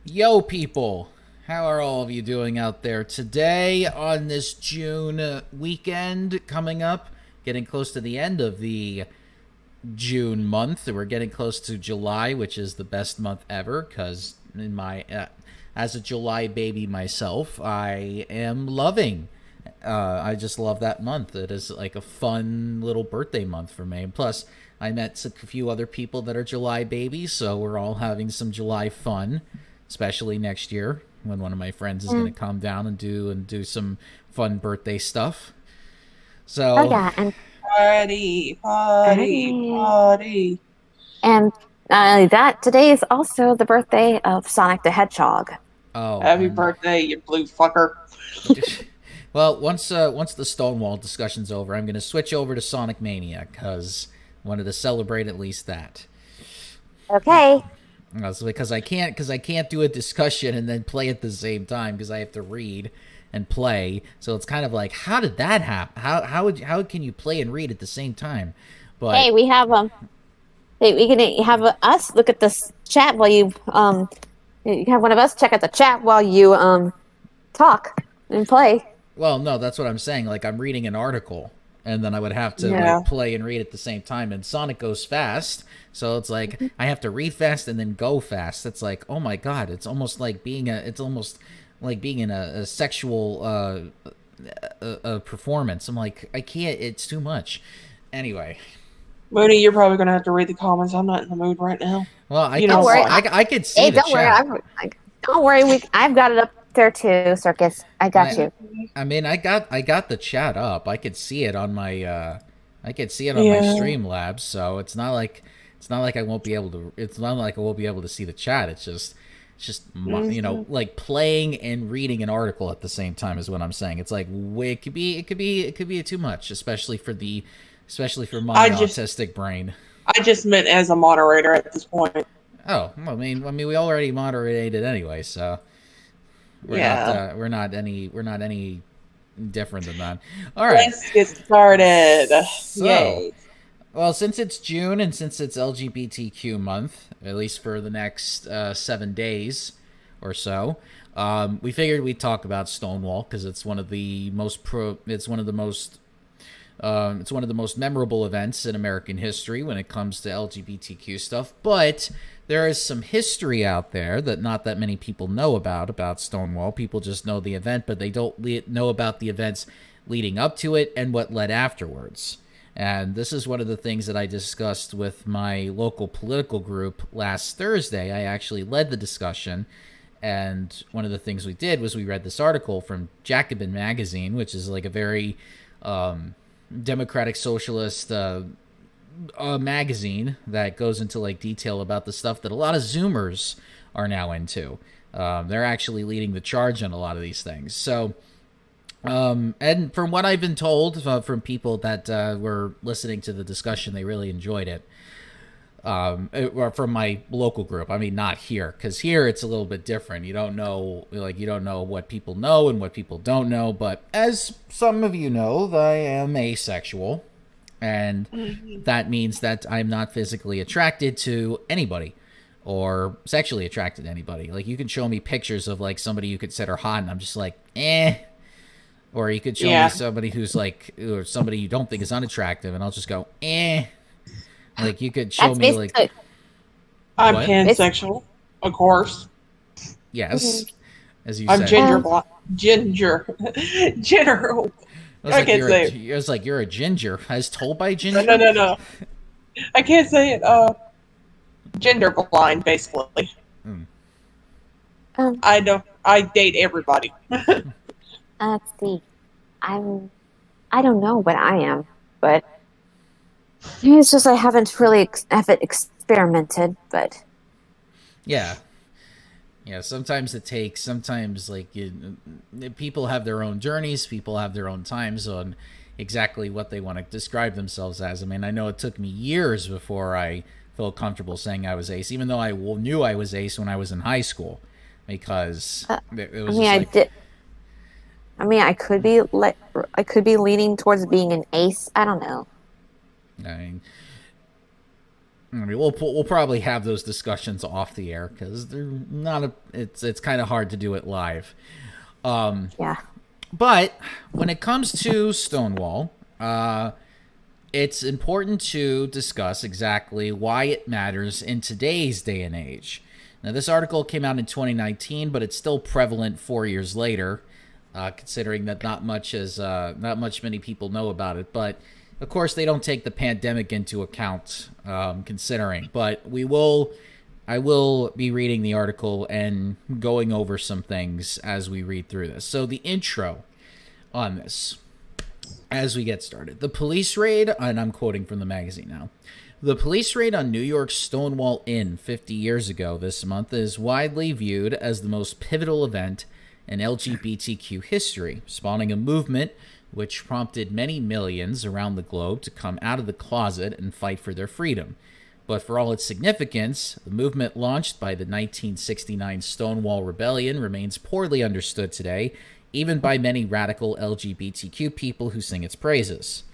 Yo, people! How are all of you doing out there today on this June weekend coming up? Getting close to the end of the June month. We're getting close to July, which is the best month ever because as a July baby myself, I am loving. I just love that month. It is like a fun little birthday month for me. And plus, I met a few other people that are July babies, so we're all having some July fun, especially next year when one of my friends is going Mm. to come down and do some fun birthday stuff. Oh So, yeah, and Party, party, Friday. party. And not only that, today is also the birthday of Sonic the Hedgehog. oh, Happy birthday, you blue fucker. well, once the Stonewall discussion's over, I'm going to switch over to Sonic Mania because I wanted to celebrate at least that. Okay. That's because I can't do a discussion and then play at the same time because I have to read and play. So it's kind of like, how did that happen? How can you play and read at the same time? Hey, But we have hey, we can have us look at this chat while you have one of us check out the chat while you talk and play. well, no, that's what I'm saying. Like I'm reading an article and then I would have to Yeah. like play and read at the same time. And Sonic goes fast, so it's like I have to read fast and then go fast. It's like, oh my god, it's almost like being in a sexual a performance. I'm like, I can't. It's too much. Anyway, Mooney, you're probably gonna have to read the comments. I'm not in the mood right now. well, I You could know Don't worry. why. I could see Hey, the don't worry. chat. Don't worry. I've got it up there too, Circus. I got I you. I mean, I got the chat up. I could see it on my I could see it on my Yeah. Streamlabs. So it's not like I won't be able to. It's not like I won't be able to see the chat. It's just Mhm. like playing and reading an article at the same time is what I'm saying. It's like it could be too much, especially for my I just autistic brain. I just meant as a moderator at this point. Oh, I mean, we already moderated anyway, so Yeah. we're not any different than that. All right. Let's get started. So, Yay. well, since it's June and since it's LGBTQ month, at least for the next 7 days or so, we figured we'd talk about Stonewall because it's one of the most memorable events in American history when it comes to LGBTQ stuff. But there is some history out there that not that many people know about Stonewall. People just know the event, but they don't know about the events leading up to it and what led afterwards. And this is one of the things that I discussed with my local political group last Thursday. I actually led the discussion. And one of the things we did was we read this article from Jacobin Magazine, which is like a very democratic socialist magazine that goes into like detail about the stuff that a lot of Zoomers are now into. They're actually leading the charge on a lot of these things. So, and from what I've been told from people that were listening to the discussion, they really enjoyed it. Or from my local group. I mean, not here, because here it's a little bit different. You don't know what people know and what people don't know. But as some of you know, I am asexual, and Mhm. that means that I'm not physically attracted to anybody or sexually attracted to anybody. Like you can show me pictures of like somebody you consider hot, and I'm just like, eh. Or you could show me Yeah. somebody who's like, or somebody you don't think is unattractive, and I'll just go, eh. Like you could show That's me like basically. I'm what? It's, pansexual, of course. Yes, as you I'm said. ginger um, blind. Ginger. Ginger. I was I like can't say it. you're a ginger, as told by No, no, Ginger. no, no. I can't say it. Gender blind, basically. Hmm. um, I know. I date everybody. let's see. I'm. I don't know what I am, but it's just I haven't experimented. But Yeah, yeah. Sometimes like people have their own journeys. People have their own times on exactly what they want to describe themselves as. I mean, I know it took me years before I felt comfortable saying I was ace, even though I knew I was ace when I was in high school, because uh, it I was mean, just I like, did. I mean, I could be leaning towards being an ace. I don't know. I mean, I mean, we'll probably have those discussions off the air because they're not a. It's kind of hard to do it live. Yeah. But when it comes to Stonewall, it's important to discuss exactly why it matters in today's day and age. Now, this article came out in 2019, but it's still prevalent 4 years later, considering that not much many people know about it. But of course, they don't take the pandemic into account, considering. But I will be reading the article and going over some things as we read through this. So the intro on this, as we get started. The police raid, and I'm quoting from the magazine now. The police raid on New York's Stonewall Inn 50 years ago this month is widely viewed as the most pivotal event in LGBTQ history, spawning a movement which prompted many millions around the globe to come out of the closet and fight for their freedom. But for all its significance, the movement launched by the 1969 Stonewall Rebellion remains poorly understood today, even by many radical LGBTQ people who sing its praises.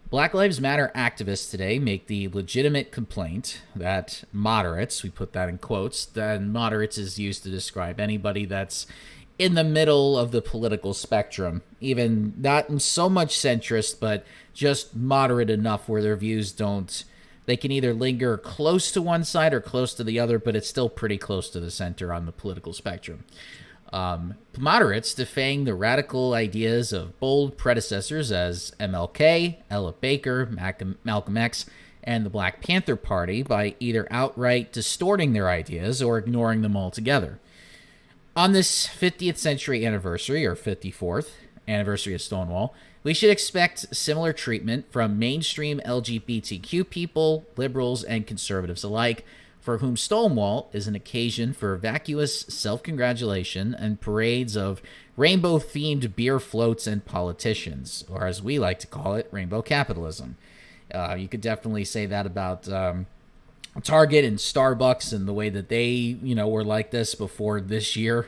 Black Lives Matter activists today make the legitimate complaint that moderates, we put that in quotes, then moderates is used to describe anybody that's in the middle of the political spectrum, even not so much centrist, but just moderate enough where their views they can either linger close to one side or close to the other, but it's still pretty close to the center on the political spectrum. Moderates defying the radical ideas of bold predecessors as MLK, Ella Baker, Malcolm X, and the Black Panther Party by either outright distorting their ideas or ignoring them altogether. On this 50th century anniversary, or 54th anniversary of Stonewall, we should expect similar treatment from mainstream LGBTQ people, liberals, and conservatives alike, for whom Stonewall is an occasion for vacuous self-congratulation and parades of rainbow-themed beer floats and politicians, or as we like to call it, rainbow capitalism. You could definitely say that about Target and Starbucks and the way that they, were like this before this year,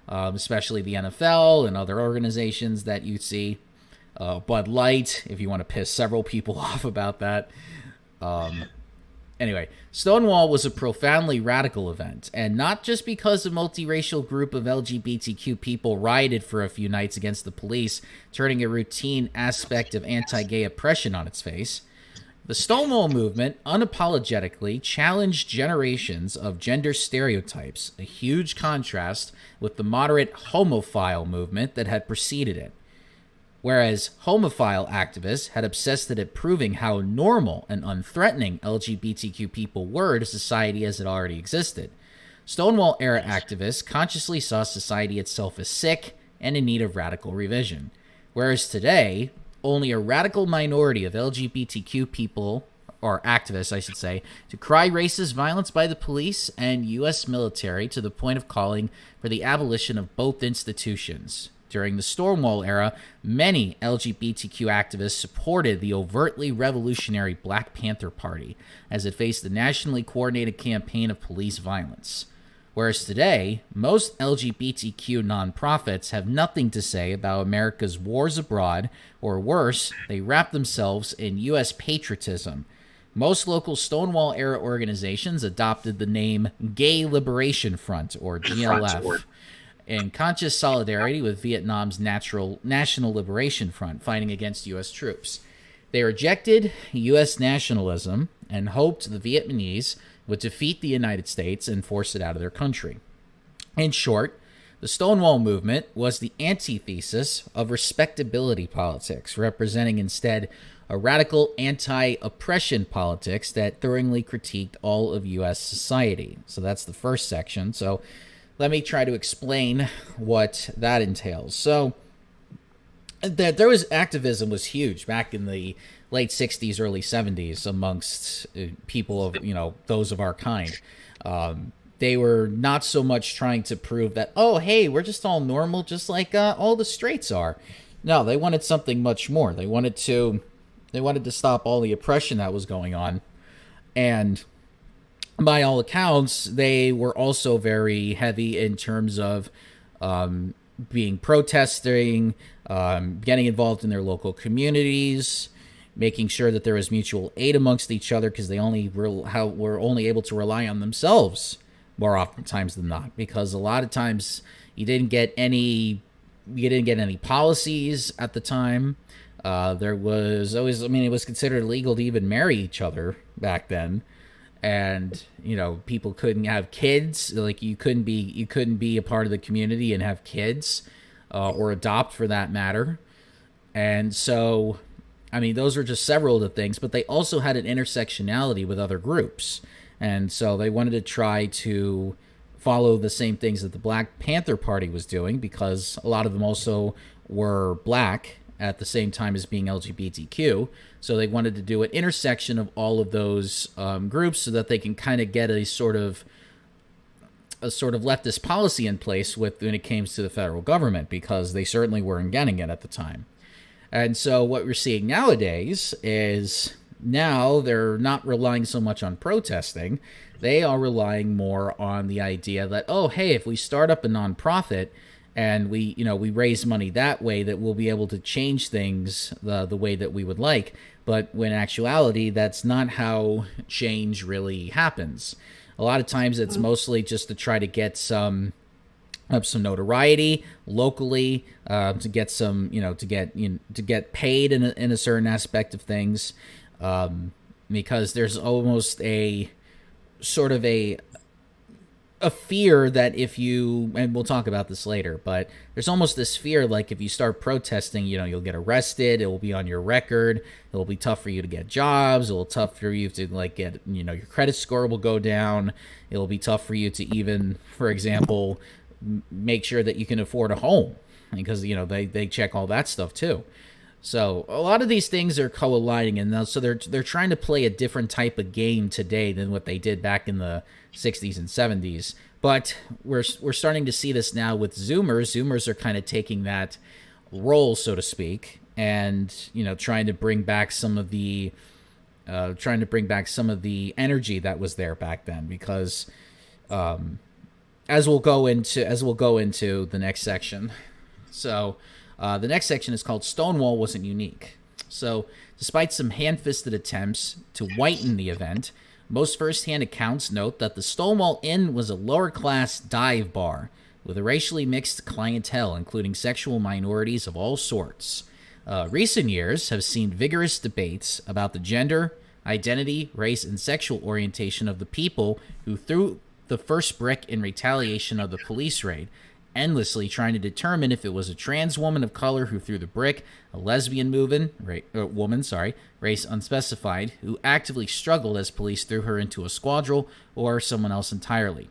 especially the NFL and other organizations that you see. Bud Light, if you want to piss several people off about that. Anyway, Stonewall was a profoundly radical event, and not just because a multiracial group of LGBTQ people rioted for a few nights against the police, turning a routine aspect of anti-gay oppression on its face. The Stonewall movement unapologetically challenged generations of gender stereotypes, a huge contrast with the moderate homophile movement that had preceded it. Whereas homophile activists had obsessed at proving how normal and unthreatening LGBTQ people were to society as it already existed, Stonewall-era activists consciously saw society itself as sick and in need of radical revision. Whereas today, only a radical minority of LGBTQ people, or activists, I should say, decry racist violence by the police and U.S. military to the point of calling for the abolition of both institutions. During the Stonewall era, many LGBTQ activists supported the overtly revolutionary Black Panther Party as it faced the nationally coordinated campaign of police violence. Whereas today, most LGBTQ nonprofits have nothing to say about America's wars abroad, or worse, they wrap themselves in U.S. patriotism. Most local Stonewall-era organizations adopted the name Gay Liberation Front, or GLF, in conscious solidarity with Vietnam's National Liberation Front fighting against U.S. troops. They rejected U.S. nationalism and hoped the Vietnamese would defeat the United States and force it out of their country. In short, the Stonewall movement was the antithesis of respectability politics, representing instead a radical anti-oppression politics that thoroughly critiqued all of U.S. society. So that's the first section. So let me try to explain what that entails. So activism was huge back in the late 60s, early 70s amongst people of, those of our kind. They were not so much trying to prove that, oh, hey, we're just all normal, just like all the straights are. No, they wanted something much more. They wanted to stop all the oppression that was going on. And by all accounts, they were also very heavy in terms of being protesting, getting involved in their local communities, making sure that there was mutual aid amongst each other, because they were only able to rely on themselves more oftentimes than not, because a lot of times you didn't get any policies at the time. There was always, I mean, it was considered illegal to even marry each other back then. And, you know, people couldn't have kids. Like, you couldn't be a part of the community and have kids, or adopt for that matter. And so, I mean, those are just several of the things, but they also had an intersectionality with other groups. And so they wanted to try to follow the same things that the Black Panther Party was doing, because a lot of them also were black at the same time as being LGBTQ. So they wanted to do an intersection of all of those groups, so that they can kind of get a sort of leftist policy in place when it came to the federal government, because they certainly weren't getting it at the time. And so what we're seeing nowadays is, now they're not relying so much on protesting. They are relying more on the idea that, oh, hey, if we start up a nonprofit and we raise money that way, that we'll be able to change things the way that we would like. But when in actuality, that's not how change really happens. A lot of times it's mostly just to try to get some notoriety locally, to get some, to get paid in a certain aspect of things, because there's almost a sort of a fear that if you, and we'll talk about this later, but there's almost this fear, like, if you start protesting, you'll get arrested, it will be on your record, it will be tough for you to get jobs, it will be tough for you to, like, get, your credit score will go down, it will be tough for you to even, for example, make sure that you can afford a home, because, they check all that stuff too. So a lot of these things are co-aligning, and so they're trying to play a different type of game today than what they did back in the 60s and 70s. But we're starting to see this now with Zoomers. Zoomers are kind of taking that role, so to speak, and trying to bring back some of the energy that was there back then, because as we'll go into the next section. So the next section is called Stonewall Wasn't Unique. So despite some hand-fisted attempts to whiten the event, most first-hand accounts note that the Stonewall Inn was a lower-class dive bar with a racially mixed clientele, including sexual minorities of all sorts. Recent years have seen vigorous debates about the gender, identity, race, and sexual orientation of the people who threw the first brick in retaliation of the police raid, endlessly trying to determine if it was a trans woman of color who threw the brick, a lesbian woman, race unspecified, who actively struggled as police threw her into a squadron, or someone else entirely.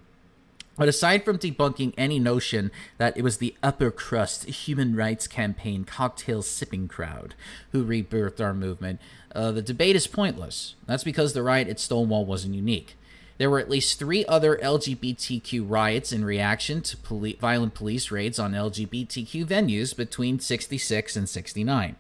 But aside from debunking any notion that it was the upper crust human rights campaign cocktail sipping crowd who rebirthed our movement, the debate is pointless. That's because the riot at Stonewall wasn't unique. There were at least 3 other LGBTQ riots in reaction to violent police raids on LGBTQ venues between 66 and 69.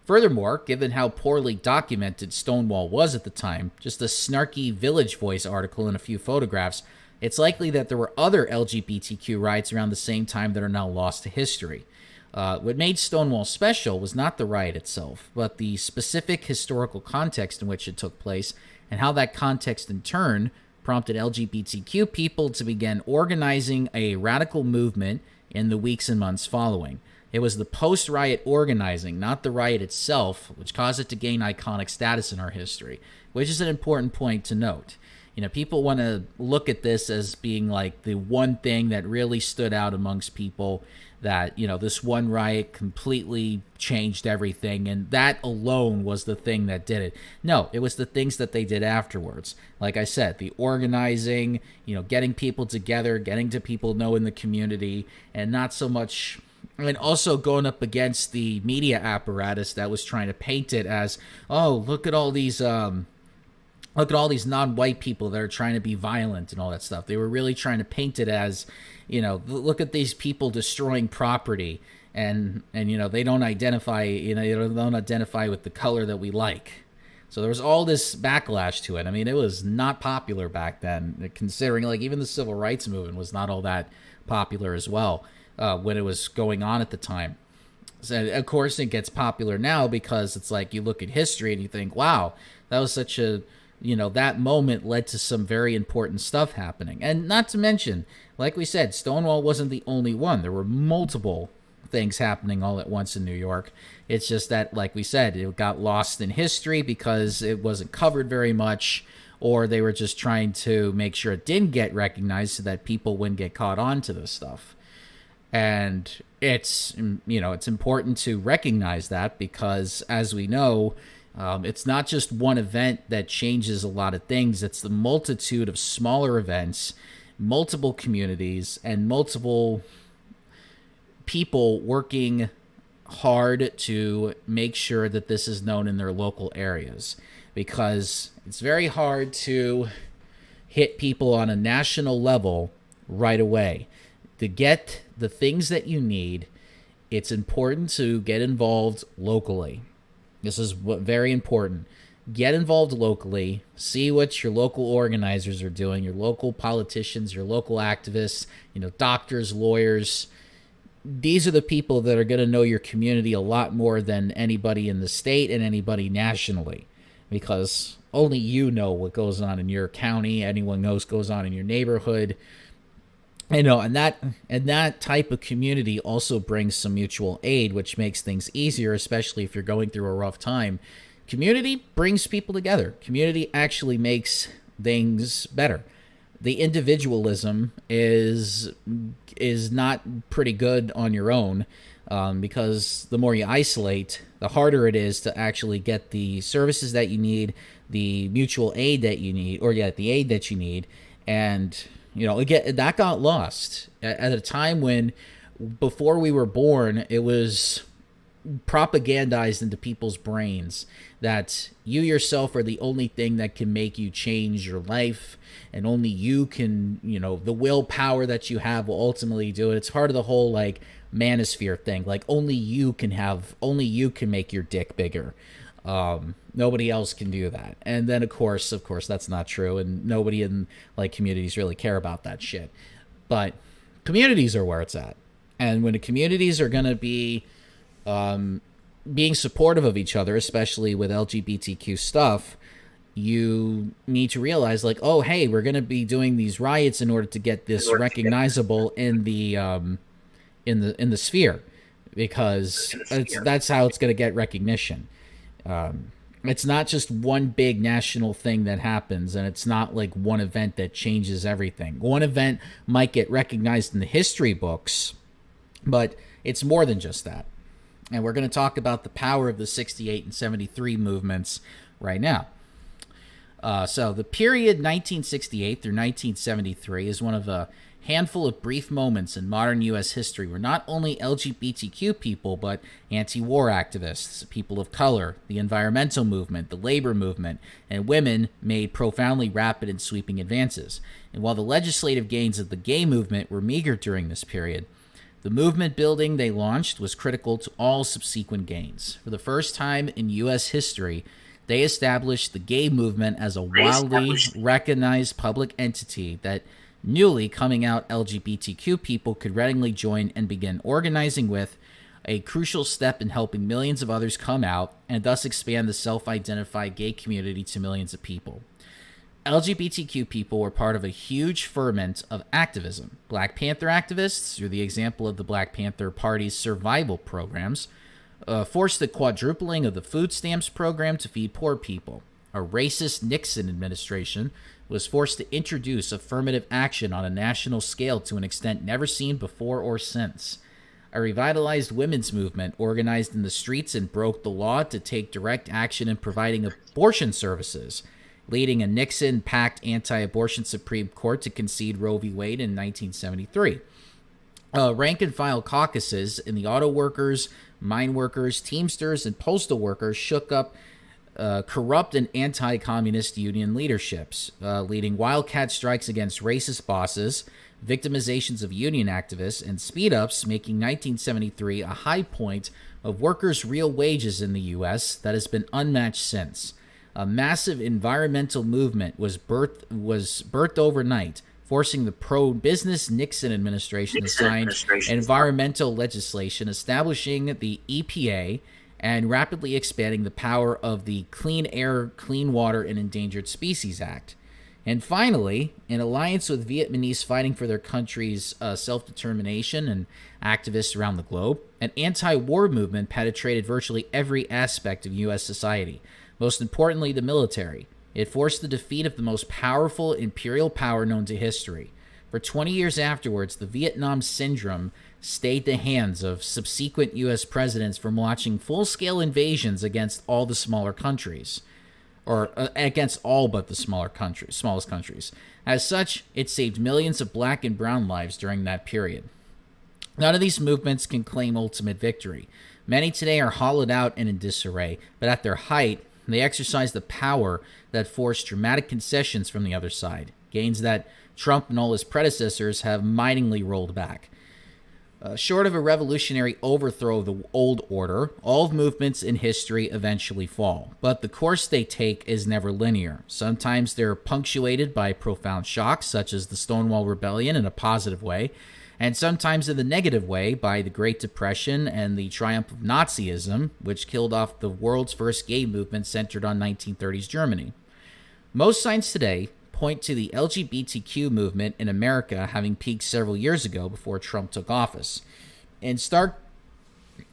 Furthermore, given how poorly documented Stonewall was at the time, just a snarky Village Voice article and a few photographs, it's likely that there were other LGBTQ riots around the same time that are now lost to history. What made Stonewall special was not the riot itself, but the specific historical context in which it took place, and how that context in turn prompted LGBTQ people to begin organizing a radical movement in the weeks and months following. It was the post-riot organizing, not the riot itself, which caused it to gain iconic status in our history, which is an important point to note. People want to look at this as being like the one thing that really stood out amongst people, that, this one riot completely changed everything, and that alone was the thing that did it. No, it was the things that they did afterwards. Like I said, the organizing, getting people together, getting to people know in the community, and not so much, and also going up against the media apparatus that was trying to paint it as, oh, look at all these non-white people that are trying to be violent and all that stuff. They were really trying to paint it as, look at these people destroying property, and they don't identify, they don't identify with the color that we like. So there was all this backlash to it. I mean, it was not popular back then, considering, like, even the civil rights movement was not all that popular as well when it was going on at the time. So of course, it gets popular now because it's like you look at history and you think, wow, that was such a, that moment led to some very important stuff happening. And not to mention, like we said, Stonewall wasn't the only one. There were multiple things happening all at once in New York. It's just that, like we said, it got lost in history because it wasn't covered very much, or they were just trying to make sure it didn't get recognized so that people wouldn't get caught on to this stuff. And it's important to recognize that because, as we know, it's not just one event that changes a lot of things. It's the multitude of smaller events, multiple communities, and multiple people working hard to make sure that this is known in their local areas, because it's very hard to hit people on a national level right away. To get the things that you need, it's important to get involved locally. This is very important. Get involved locally. See what your local organizers are doing, your local politicians, your local activists, doctors, lawyers. These are the people that are going to know your community a lot more than anybody in the state and anybody nationally, because only you know what goes on in your county. Anyone knows goes on in your neighborhood. And that type of community also brings some mutual aid, which makes things easier, especially if you're going through a rough time. Community brings people together. Community actually makes things better. The individualism is not pretty good on your own, because the more you isolate, the harder it is to actually get the services that you need, the mutual aid that you need, the aid that you need. And again, that got lost at a time when, before we were born, it was propagandized into people's brains that you yourself are the only thing that can make you change your life, and only you can, the willpower that you have will ultimately do it. It's part of the whole like manosphere thing. Like only you can make your dick bigger. Nobody else can do that. And then of course that's not true, and nobody in like communities really care about that shit. But communities are where it's at. And when the communities are going to be being supportive of each other, especially with LGBTQ stuff, you need to realize like, oh, hey, we're going to be doing these riots in order to get this recognizable in the sphere, because that's how it's going to get recognition. It's not just one big national thing that happens, and it's not like one event that changes everything. One event might get recognized in the history books, but it's more than just that. And we're going to talk about the power of the 68 and 73 movements right now. So the period 1968 through 1973 is one of a handful of brief moments in modern U.S. history where not only LGBTQ people, but anti-war activists, people of color, the environmental movement, the labor movement, and women made profoundly rapid and sweeping advances. And while the legislative gains of the gay movement were meager during this period, the movement building they launched was critical to all subsequent gains. For the first time in U.S. history, they established the gay movement as a widely recognized public entity that newly coming out LGBTQ people could readily join and begin organizing with, a crucial step in helping millions of others come out and thus expand the self-identified gay community to millions of people. LGBTQ people were part of a huge ferment of activism. Black Panther activists, through the example of the Black Panther Party's survival programs, forced the quadrupling of the food stamps program to feed poor people. A racist Nixon administration was forced to introduce affirmative action on a national scale to an extent never seen before or since. A revitalized women's movement organized in the streets and broke the law to take direct action in providing abortion services, leading a Nixon-packed anti-abortion Supreme Court to concede Roe v. Wade in 1973. Rank-and-file caucuses in the auto workers, mine workers, Teamsters, and postal workers shook up corrupt and anti-communist union leaderships, leading wildcat strikes against racist bosses, victimizations of union activists, and speed-ups, making 1973 a high point of workers' real wages in the U.S. that has been unmatched since. A massive environmental movement was birthed overnight, forcing the pro-business Nixon administration to sign environmental legislation establishing the EPA and rapidly expanding the power of the Clean Air, Clean Water, and Endangered Species Act. And finally, in alliance with Vietnamese fighting for their country's self-determination and activists around the globe, an anti-war movement penetrated virtually every aspect of U.S. society, most importantly the military. It forced the defeat of the most powerful imperial power known to history. For 20 years afterwards, the Vietnam Syndrome stayed the hands of subsequent U.S. presidents from launching full-scale invasions against all the smaller countries, or against all but the smallest countries. As such, it saved millions of black and brown lives during that period. None of these movements can claim ultimate victory. Many today are hollowed out and in disarray, but at their height, they exercise the power that forced dramatic concessions from the other side, gains that Trump and all his predecessors have mightily rolled back. Short of a revolutionary overthrow of the old order, all movements in history eventually fall. But the course they take is never linear. Sometimes they're punctuated by profound shocks, such as the Stonewall Rebellion in a positive way, and sometimes in the negative way by the Great Depression and the triumph of Nazism, which killed off the world's first gay movement centered on 1930s Germany. Most signs today point to the LGBTQ movement in America having peaked several years ago before Trump took office. In stark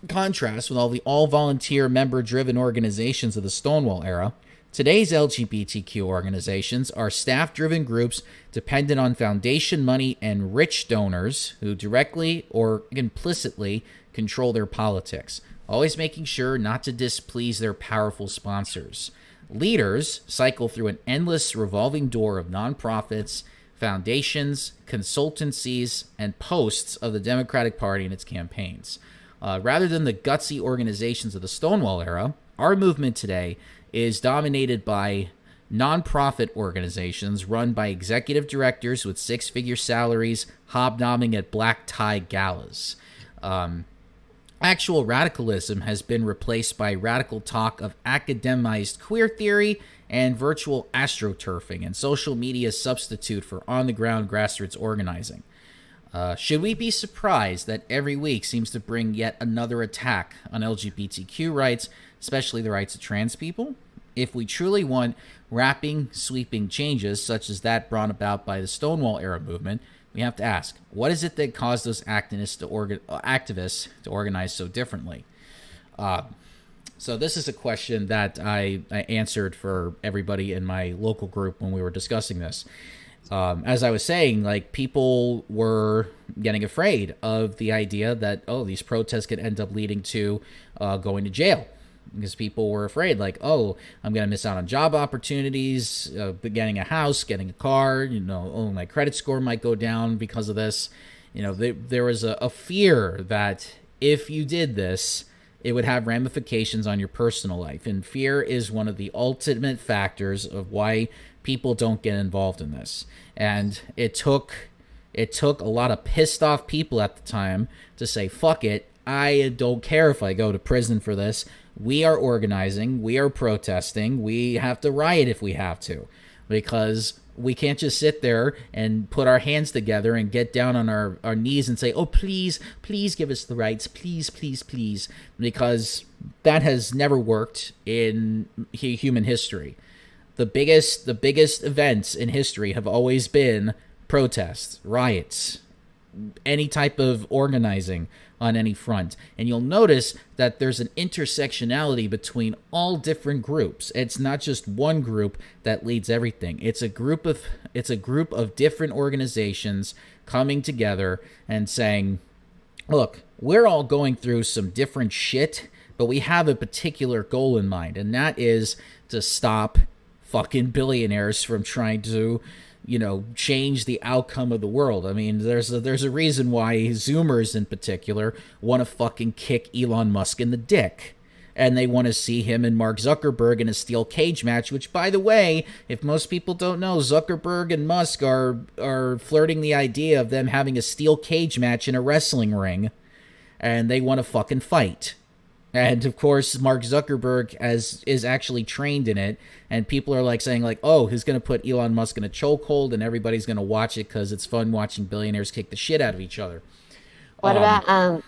contrast with all the all-volunteer, member-driven organizations of the Stonewall era, today's LGBTQ organizations are staff-driven groups dependent on foundation money and rich donors who directly or implicitly control their politics, always making sure not to displease their powerful sponsors. Leaders cycle through an endless revolving door of nonprofits, foundations, consultancies, and posts of the Democratic Party and its campaigns. Rather than the gutsy organizations of the Stonewall era, our movement today is dominated by nonprofit organizations run by executive directors with six-figure salaries hobnobbing at black tie galas. Actual radicalism has been replaced by radical talk of academized queer theory and virtual astroturfing and social media substitute for on-the-ground grassroots organizing. Should we be surprised that every week seems to bring yet another attack on LGBTQ rights, especially the rights of trans people? If we truly want sweeping changes such as that brought about by the Stonewall era movement, we have to ask, what is it that caused those activists to organize so differently? So this is a question that I answered for everybody in my local group when we were discussing this. As I was saying, like, people were getting afraid of the idea that, these protests could end up leading to going to jail. Because people were afraid, like, I'm going to miss out on job opportunities, getting a house, getting a car, my credit score might go down because of this. There was a fear that if you did this, it would have ramifications on your personal life. And fear is one of the ultimate factors of why people don't get involved in this. And it took a lot of pissed off people at the time to say, fuck it, I don't care if I go to prison for this. We are organizing, we are protesting, we have to riot if we have to, because we can't just sit there and put our hands together and get down on our knees and say, please give us the rights, please, because that has never worked in human history. The biggest events in history have always been protests, riots, any type of organizing on any front. And you'll notice that there's an intersectionality between all different groups. It's not just one group that leads everything. It's a group of different organizations coming together and saying, look, we're all going through some different shit, but we have a particular goal in mind, and that is to stop fucking billionaires from trying to change the outcome of the world. I mean, there's a reason why Zoomers in particular want to fucking kick Elon Musk in the dick. And they want to see him and Mark Zuckerberg in a steel cage match, which, by the way, if most people don't know, Zuckerberg and Musk are flirting the idea of them having a steel cage match in a wrestling ring, and they want to fucking fight. And of course, Mark Zuckerberg is actually trained in it, and people are like saying like, "Oh, he's going to put Elon Musk in a chokehold, and everybody's going to watch it because it's fun watching billionaires kick the shit out of each other." What about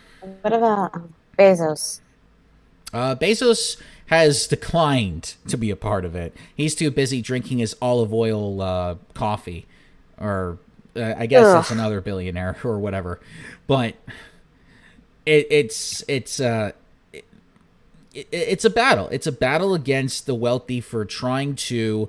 Bezos? Bezos has declined to be a part of it. He's too busy drinking his olive oil coffee, or I guess that's another billionaire or whatever. But it's a battle. It's a battle against the wealthy for trying to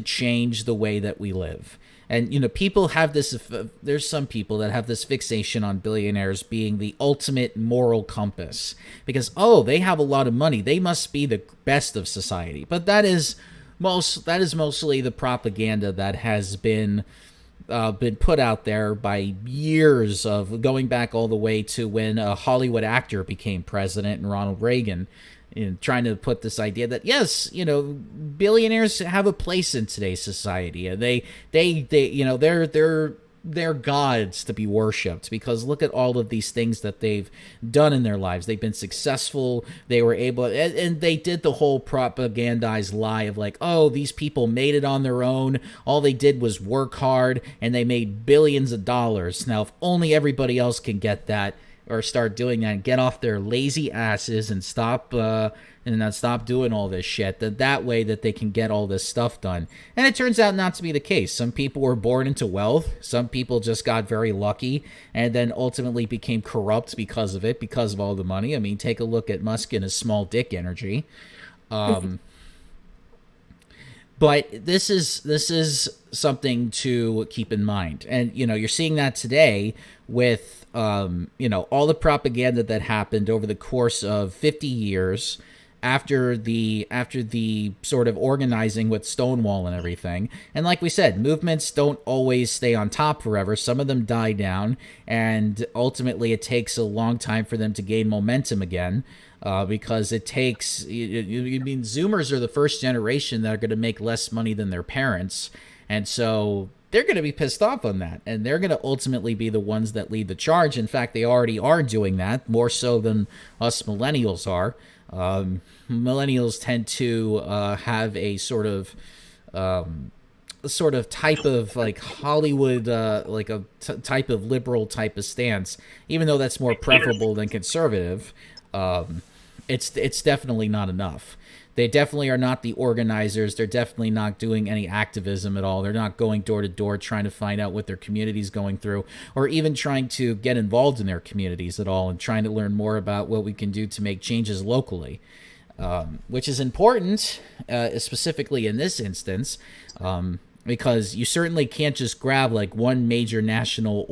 change the way that we live. And, you know, people have this, there's some people that have this fixation on billionaires being the ultimate moral compass because, oh, they have a lot of money. They must be the best of society. But that is mostly the propaganda that has been put out there by years of going back all the way to when a Hollywood actor became president and Ronald Reagan, trying to put this idea that yes, you know, billionaires have a place in today's society. They you know, they're gods to be worshipped because look at all of these things that they've done in their lives. They've been successful. They were able, and they did the whole propagandized lie of like, oh, these people made it on their own. All they did was work hard and they made billions of dollars. Now, if only everybody else can get that, or start doing that and get off their lazy asses and stop doing all this shit, that way that they can get all this stuff done. And it turns out not to be the case. Some people were born into wealth. Some people just got very lucky and then ultimately became corrupt because of it, because of all the money. I mean, take a look at Musk and his small dick energy. But this is something to keep in mind. And, you know, you're seeing that today with, you know, all the propaganda that happened over the course of 50 years after the sort of organizing with Stonewall and everything. And like we said, movements don't always stay on top forever. Some of them die down, and ultimately it takes a long time for them to gain momentum again. Because it takes, I mean, Zoomers are the first generation that are going to make less money than their parents. And so they're going to be pissed off on that. And they're going to ultimately be the ones that lead the charge. In fact, they already are doing that more so than us millennials are. Millennials tend to have a sort of type of like Hollywood, like a type of liberal type of stance, even though that's more preferable than conservative. It's definitely not enough. They definitely are not the organizers. They're definitely not doing any activism at all. They're not going door to door trying to find out what their community's going through, or even trying to get involved in their communities at all and trying to learn more about what we can do to make changes locally, which is important, specifically in this instance, because you certainly can't just grab like one major national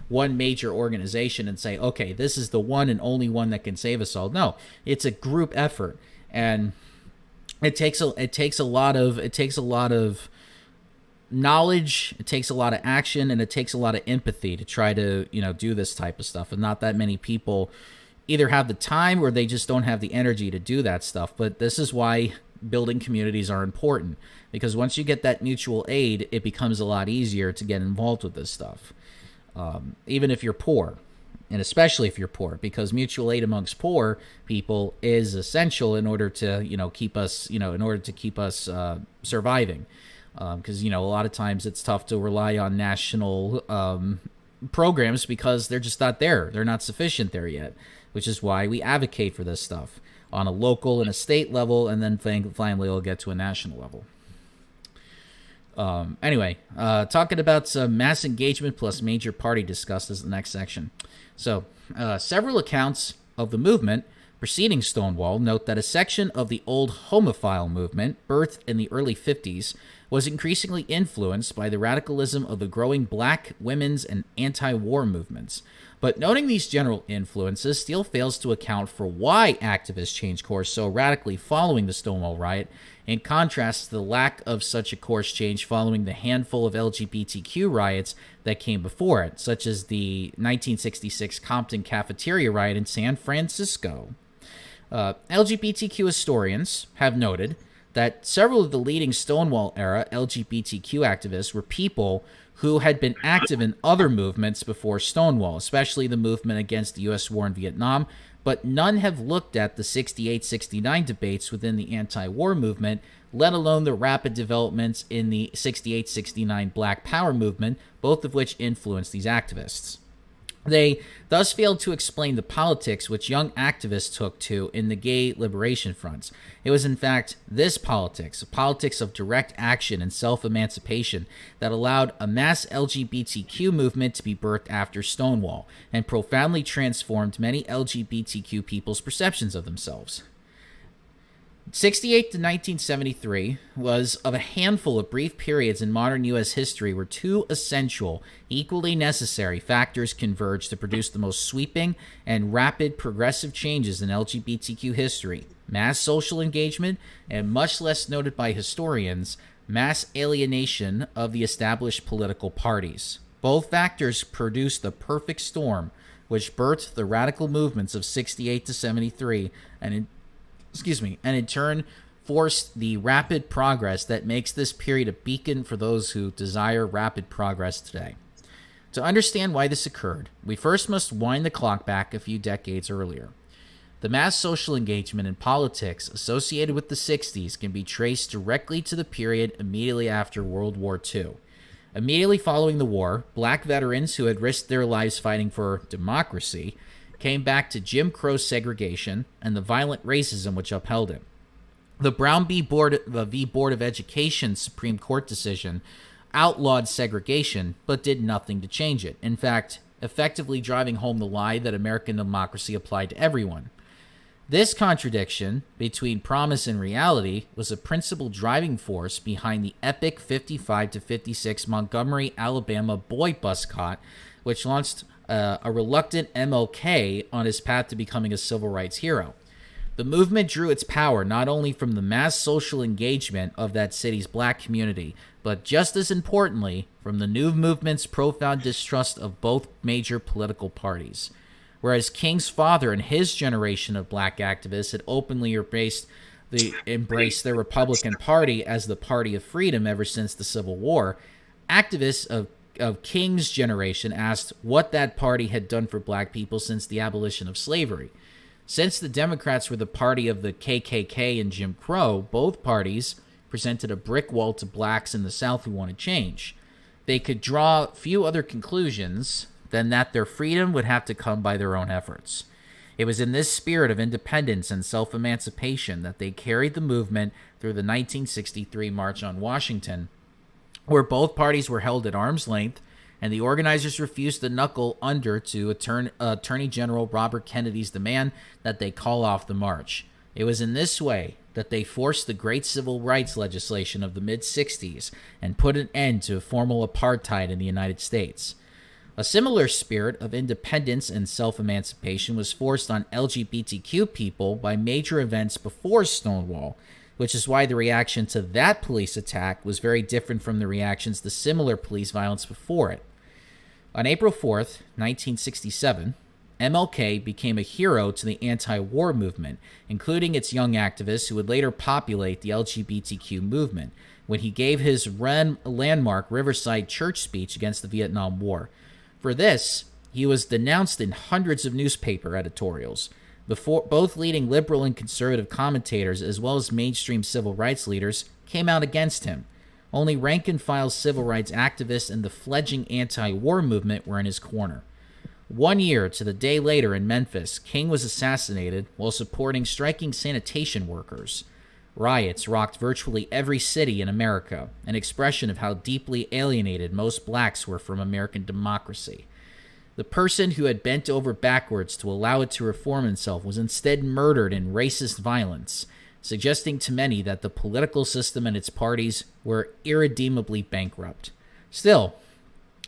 one major organization and say, okay, this is the one and only one that can save us all. No, it's a group effort, and it takes a lot of knowledge, it takes a lot of action, and it takes a lot of empathy to try to, you know, do this type of stuff. And not that many people either have the time or they just don't have the energy to do that stuff. But this is why building communities are important, because once you get that mutual aid, it becomes a lot easier to get involved with this stuff. Even if you're poor, and especially if you're poor, because mutual aid amongst poor people is essential in order to, you know, keep us surviving. Because, you know, a lot of times it's tough to rely on national programs because they're just not there. They're not sufficient there yet, which is why we advocate for this stuff on a local and a state level, and then finally it'll get to a national level. Anyway, talking about some mass engagement plus major party discussed is the next section. So, several accounts of the movement preceding Stonewall note that a section of the old homophile movement, birthed in the early 50s, was increasingly influenced by the radicalism of the growing black, women's, and anti-war movements. But noting these general influences still fails to account for why activists changed course so radically following the Stonewall riot, in contrast to the lack of such a course change following the handful of LGBTQ riots that came before it, such as the 1966 Compton cafeteria riot in San Francisco. LGBTQ historians have noted that several of the leading Stonewall-era LGBTQ activists were people who had been active in other movements before Stonewall, especially the movement against the U.S. war in Vietnam, but none have looked at the 68-69 debates within the anti-war movement, let alone the rapid developments in the 68-69 Black Power movement, both of which influenced these activists. They thus failed to explain the politics which young activists took to in the gay liberation fronts. It was in fact this politics, a politics of direct action and self-emancipation, that allowed a mass LGBTQ movement to be birthed after Stonewall, and profoundly transformed many LGBTQ people's perceptions of themselves. 68 to 1973 was of a handful of brief periods in modern U.S. history where two essential, equally necessary factors converged to produce the most sweeping and rapid progressive changes in LGBTQ history: mass social engagement and, much less noted by historians, mass alienation of the established political parties. Both factors produced the perfect storm which birthed the radical movements of 68 to 73 and in turn forced the rapid progress that makes this period a beacon for those who desire rapid progress today. To understand why this occurred, we first must wind the clock back a few decades earlier. The mass social engagement in politics associated with the 60s can be traced directly to the period immediately after World War II. Immediately following the war, black veterans who had risked their lives fighting for democracy came back to Jim Crow segregation and the violent racism which upheld it. The Brown v. Board of Education Supreme Court decision outlawed segregation, but did nothing to change it. In fact, effectively driving home the lie that American democracy applied to everyone. This contradiction between promise and reality was a principal driving force behind the epic 55 to 56 Montgomery, Alabama boy boycott, which launched a reluctant MLK on his path to becoming a civil rights hero. The movement drew its power not only from the mass social engagement of that city's black community, but just as importantly, from the new movement's profound distrust of both major political parties. Whereas King's father and his generation of black activists had openly embraced the Republican Party as the party of freedom ever since the Civil War, activists of King's generation asked what that party had done for black people since the abolition of slavery. Since the Democrats were the party of the KKK and Jim Crow, both parties presented a brick wall to blacks in the South who wanted change. They could draw few other conclusions than that their freedom would have to come by their own efforts. It was in this spirit of independence and self-emancipation that they carried the movement through the 1963 March on Washington, where both parties were held at arm's length, and the organizers refused to knuckle under to Attorney General Robert Kennedy's demand that they call off the march. It was in this way that they forced the great civil rights legislation of the mid-60s and put an end to formal apartheid in the United States. A similar spirit of independence and self-emancipation was forced on LGBTQ people by major events before Stonewall, which is why the reaction to that police attack was very different from the reactions to similar police violence before it. On April 4th, 1967, MLK became a hero to the anti-war movement, including its young activists who would later populate the LGBTQ movement, when he gave his landmark Riverside Church speech against the Vietnam War. For this, he was denounced in hundreds of newspaper editorials. Both leading liberal and conservative commentators, as well as mainstream civil rights leaders, came out against him. Only rank-and-file civil rights activists and the fledgling anti-war movement were in his corner. 1 year to the day later in Memphis, King was assassinated while supporting striking sanitation workers. Riots rocked virtually every city in America, an expression of how deeply alienated most blacks were from American democracy. The person who had bent over backwards to allow it to reform himself was instead murdered in racist violence, suggesting to many that the political system and its parties were irredeemably bankrupt. Still,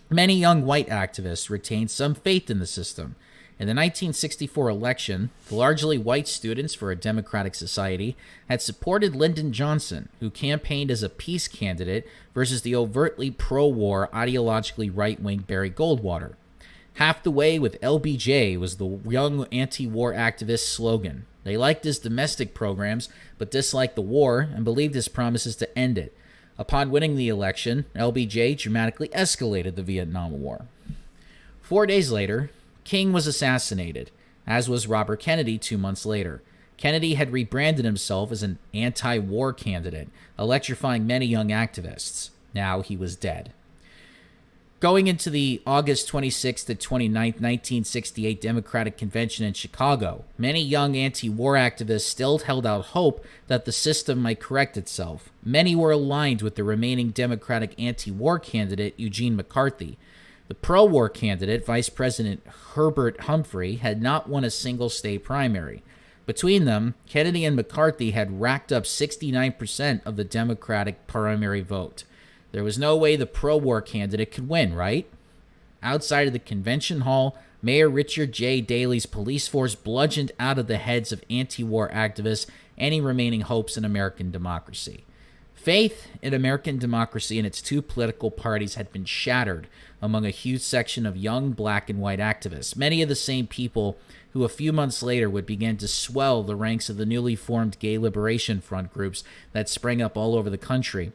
many young white activists retained some faith in the system. In the 1964 election, the largely white Students for a Democratic Society had supported Lyndon Johnson, who campaigned as a peace candidate versus the overtly pro-war, ideologically right-wing Barry Goldwater. Half the way with LBJ was the young anti-war activist slogan. They liked his domestic programs, but disliked the war and believed his promises to end it. Upon winning the election, LBJ dramatically escalated the Vietnam War. 4 days later, King was assassinated. as was Robert Kennedy 2 months later. Kennedy had rebranded himself as an anti-war candidate, electrifying many young activists. Now he was dead. Going into the August 26th to 29th, 1968 Democratic Convention in Chicago, many young anti-war activists still held out hope that the system might correct itself. Many were aligned with the remaining Democratic anti-war candidate, Eugene McCarthy. The pro-war candidate, Vice President Herbert Humphrey, had not won a single state primary. Between them, Kennedy and McCarthy had racked up 69% of the Democratic primary vote. There was no way the pro-war candidate could win, right? Outside of the convention hall, Mayor Richard J. Daley's police force bludgeoned out of the heads of anti-war activists any remaining hopes in American democracy. Faith in American democracy and its two political parties had been shattered among a huge section of young black and white activists, many of the same people who a few months later would begin to swell the ranks of the newly formed Gay Liberation Front groups that sprang up all over the country.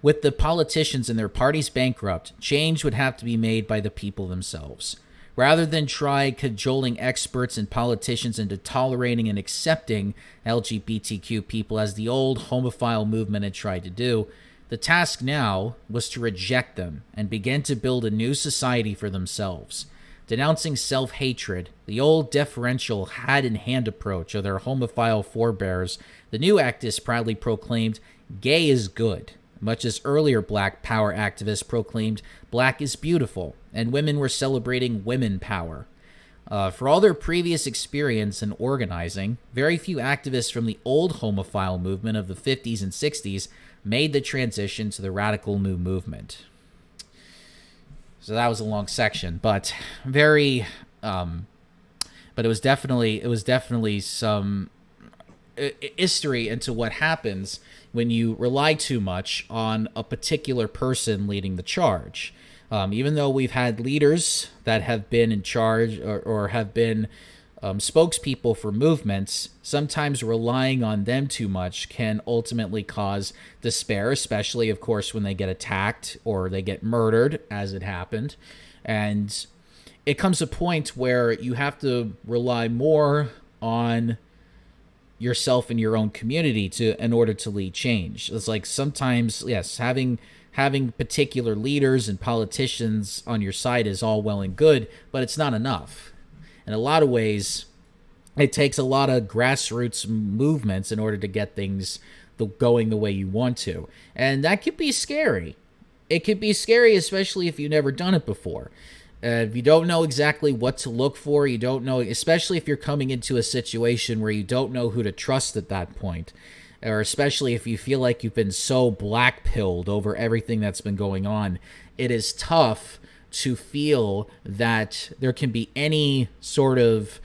With the politicians and their parties bankrupt, change would have to be made by the people themselves. Rather than try cajoling experts and politicians into tolerating and accepting LGBTQ people as the old homophile movement had tried to do, the task now was to reject them and begin to build a new society for themselves. Denouncing self-hatred, the old deferential hat-in-hand approach of their homophile forebears, the new activists proudly proclaimed, "Gay is good," much as earlier black power activists proclaimed black is beautiful, and women were celebrating women power. For all their previous experience in organizing, very few activists from the old homophile movement of the 50s and 60s made the transition to the radical new movement. So that was a long section, but very, but it was definitely some history into what happens when you rely too much on a particular person leading the charge. Even though we've had leaders that have been in charge or have been spokespeople for movements, sometimes relying on them too much can ultimately cause despair, especially, of course, when they get attacked or they get murdered, as it happened. And it comes a point where you have to rely more on yourself and your own community in order to lead change. It's like sometimes, yes, having particular leaders and politicians on your side is all well and good, but it's not enough. In a lot of ways, it takes a lot of grassroots movements in order to get things going the way you want to. And that could be scary. It could be scary, especially if you've never done it before. If you don't know exactly what to look for, you don't know, especially if you're coming into a situation where you don't know who to trust at that point, or especially if you feel like you've been so black-pilled over everything that's been going on, it is tough to feel that there can be any sort of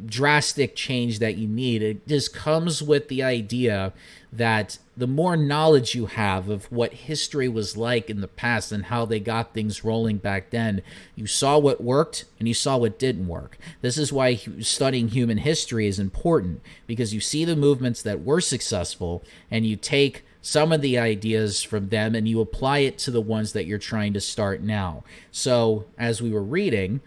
drastic change that you need. It just comes with the idea that the more knowledge you have of what history was like in the past and how they got things rolling back then, you saw what worked and you saw what didn't work. This is why studying human history is important, because you see the movements that were successful and you take some of the ideas from them and you apply it to the ones that you're trying to start now. So as we were reading,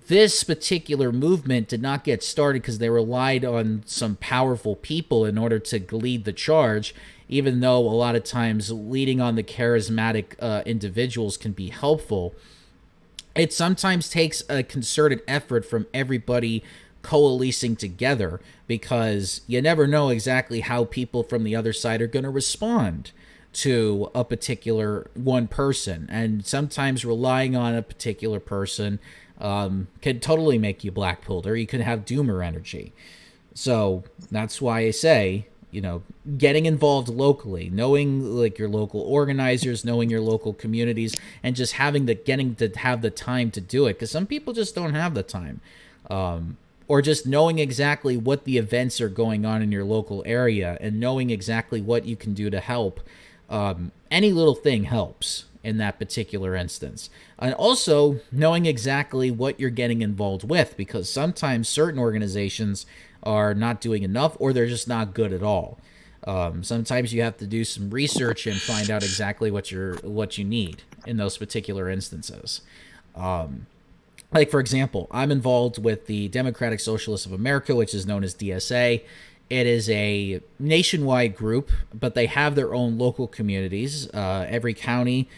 this particular movement did not get started because they relied on some powerful people in order to lead the charge, even though a lot of times leading on the charismatic individuals can be helpful. It sometimes takes a concerted effort from everybody coalescing together, because you never know exactly how people from the other side are going to respond to a particular one person. And sometimes relying on a particular person can totally make you black-pilled, or you could have doomer energy. So that's why I say, getting involved locally, knowing like your local organizers, knowing your local communities, and just getting to have the time to do it, because some people just don't have the time. Or just knowing exactly what the events are going on in your local area and knowing exactly what you can do to help. Any little thing helps in that particular instance. And also knowing exactly what you're getting involved with, because sometimes certain organizations are not doing enough, or they're just not good at all. Sometimes you have to do some research and find out exactly what you need in those particular instances. Like, for example, I'm involved with the Democratic Socialists of America, which is known as DSA. It is a nationwide group, but they have their own local communities. Every county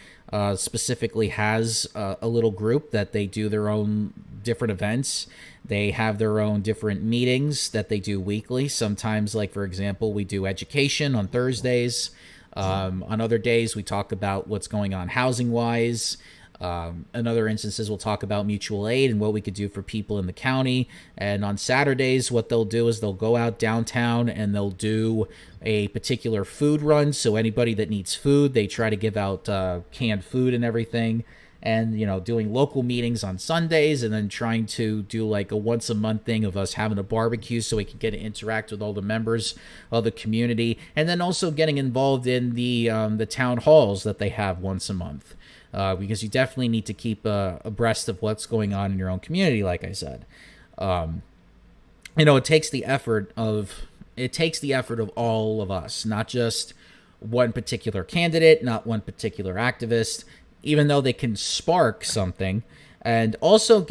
specifically has a little group that they do their own different events. They have their own different meetings that they do weekly. Sometimes, like, for example, we do education on Thursdays. On other days, we talk about what's going on housing-wise. In other instances, we'll talk about mutual aid and what we could do for people in the county. And on Saturdays, what they'll do is they'll go out downtown and they'll do a particular food run. So anybody that needs food, they try to give out canned food and everything. And, you know, doing local meetings on Sundays, and then trying to do like a once a month thing of us having a barbecue so we can get to interact with all the members of the community. And then also getting involved in the town halls that they have once a month. Because you definitely need to keep abreast of what's going on in your own community, like I said. You know, it takes the effort of all of us, not just one particular candidate, not one particular activist, even though they can spark something. And also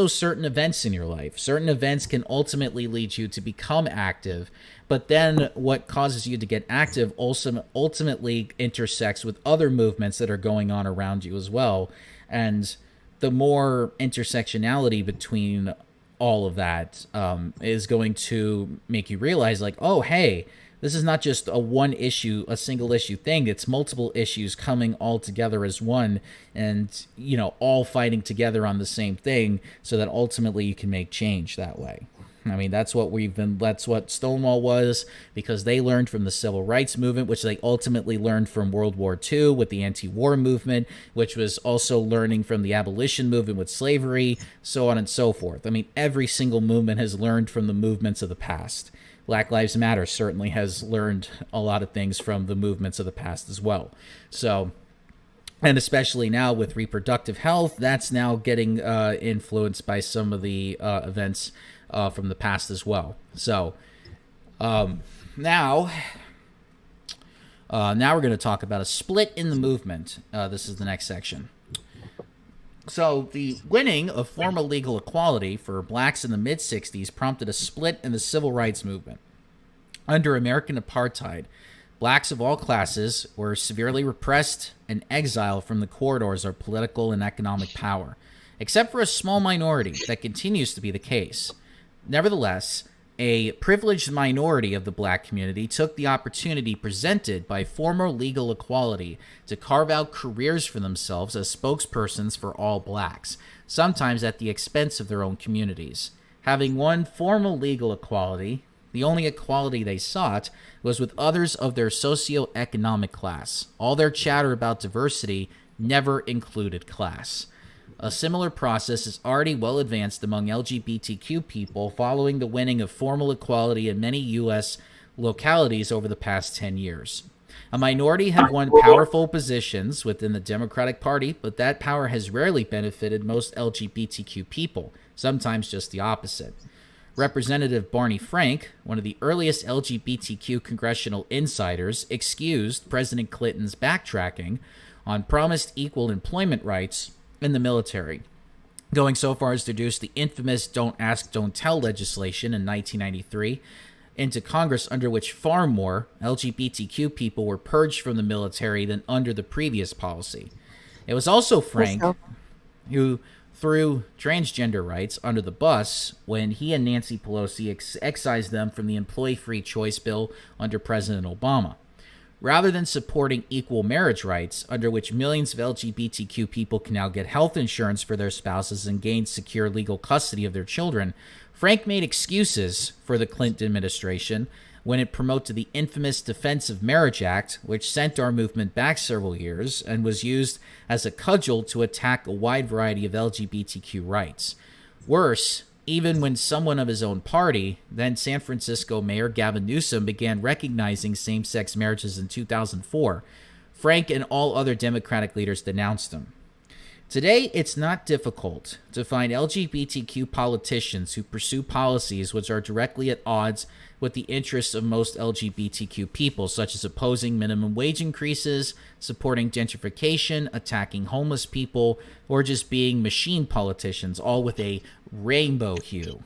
certain events in your life. Certain events can ultimately lead you to become active, but then what causes you to get active also ultimately intersects with other movements that are going on around you as well. And the more intersectionality between all of that is going to make you realize, like, oh, hey, this is not just a single issue thing. It's multiple issues coming all together as one, and, you know, all fighting together on the same thing, so that ultimately you can make change that way. I mean, that's what Stonewall was, because they learned from the civil rights movement, which they ultimately learned from World War II with the anti-war movement, which was also learning from the abolition movement with slavery, so on and so forth. I mean, every single movement has learned from the movements of the past. Black Lives Matter certainly has learned a lot of things from the movements of the past as well. So, and especially now with reproductive health, that's now getting influenced by some of the events from the past as well. So, now we're going to talk about a split in the movement. This is the next section. So the winning of formal legal equality for blacks in the mid-'60s prompted a split in the civil rights movement. Under American apartheid, blacks of all classes were severely repressed and exiled from the corridors of political and economic power, except for a small minority that continues to be the case. Nevertheless, a privileged minority of the black community took the opportunity presented by formal legal equality to carve out careers for themselves as spokespersons for all blacks, sometimes at the expense of their own communities. Having won formal legal equality, the only equality they sought was with others of their socioeconomic class. All their chatter about diversity never included class. A similar process is already well advanced among LGBTQ people following the winning of formal equality in many U.S. localities over the past 10 years. A minority have won powerful positions within the Democratic Party, but that power has rarely benefited most LGBTQ people, sometimes just the opposite. Representative Barney Frank, one of the earliest LGBTQ congressional insiders, excused President Clinton's backtracking on promised equal employment rights in the military, going so far as to introduce the infamous Don't Ask, Don't Tell legislation in 1993 into Congress, under which far more LGBTQ people were purged from the military than under the previous policy. It was also Frank who threw transgender rights under the bus when he and Nancy Pelosi excised them from the Employee Free Choice Bill under President Obama. Rather than supporting equal marriage rights, under which millions of LGBTQ people can now get health insurance for their spouses and gain secure legal custody of their children, Frank made excuses for the Clinton administration when it promoted the infamous Defense of Marriage Act, which sent our movement back several years and was used as a cudgel to attack a wide variety of LGBTQ rights. Worse, even when someone of his own party, then San Francisco Mayor Gavin Newsom, began recognizing same-sex marriages in 2004, Frank and all other Democratic leaders denounced him. Today, it's not difficult to find LGBTQ politicians who pursue policies which are directly at odds with the interests of most LGBTQ people, such as opposing minimum wage increases, supporting gentrification, attacking homeless people, or just being machine politicians, all with a rainbow hue.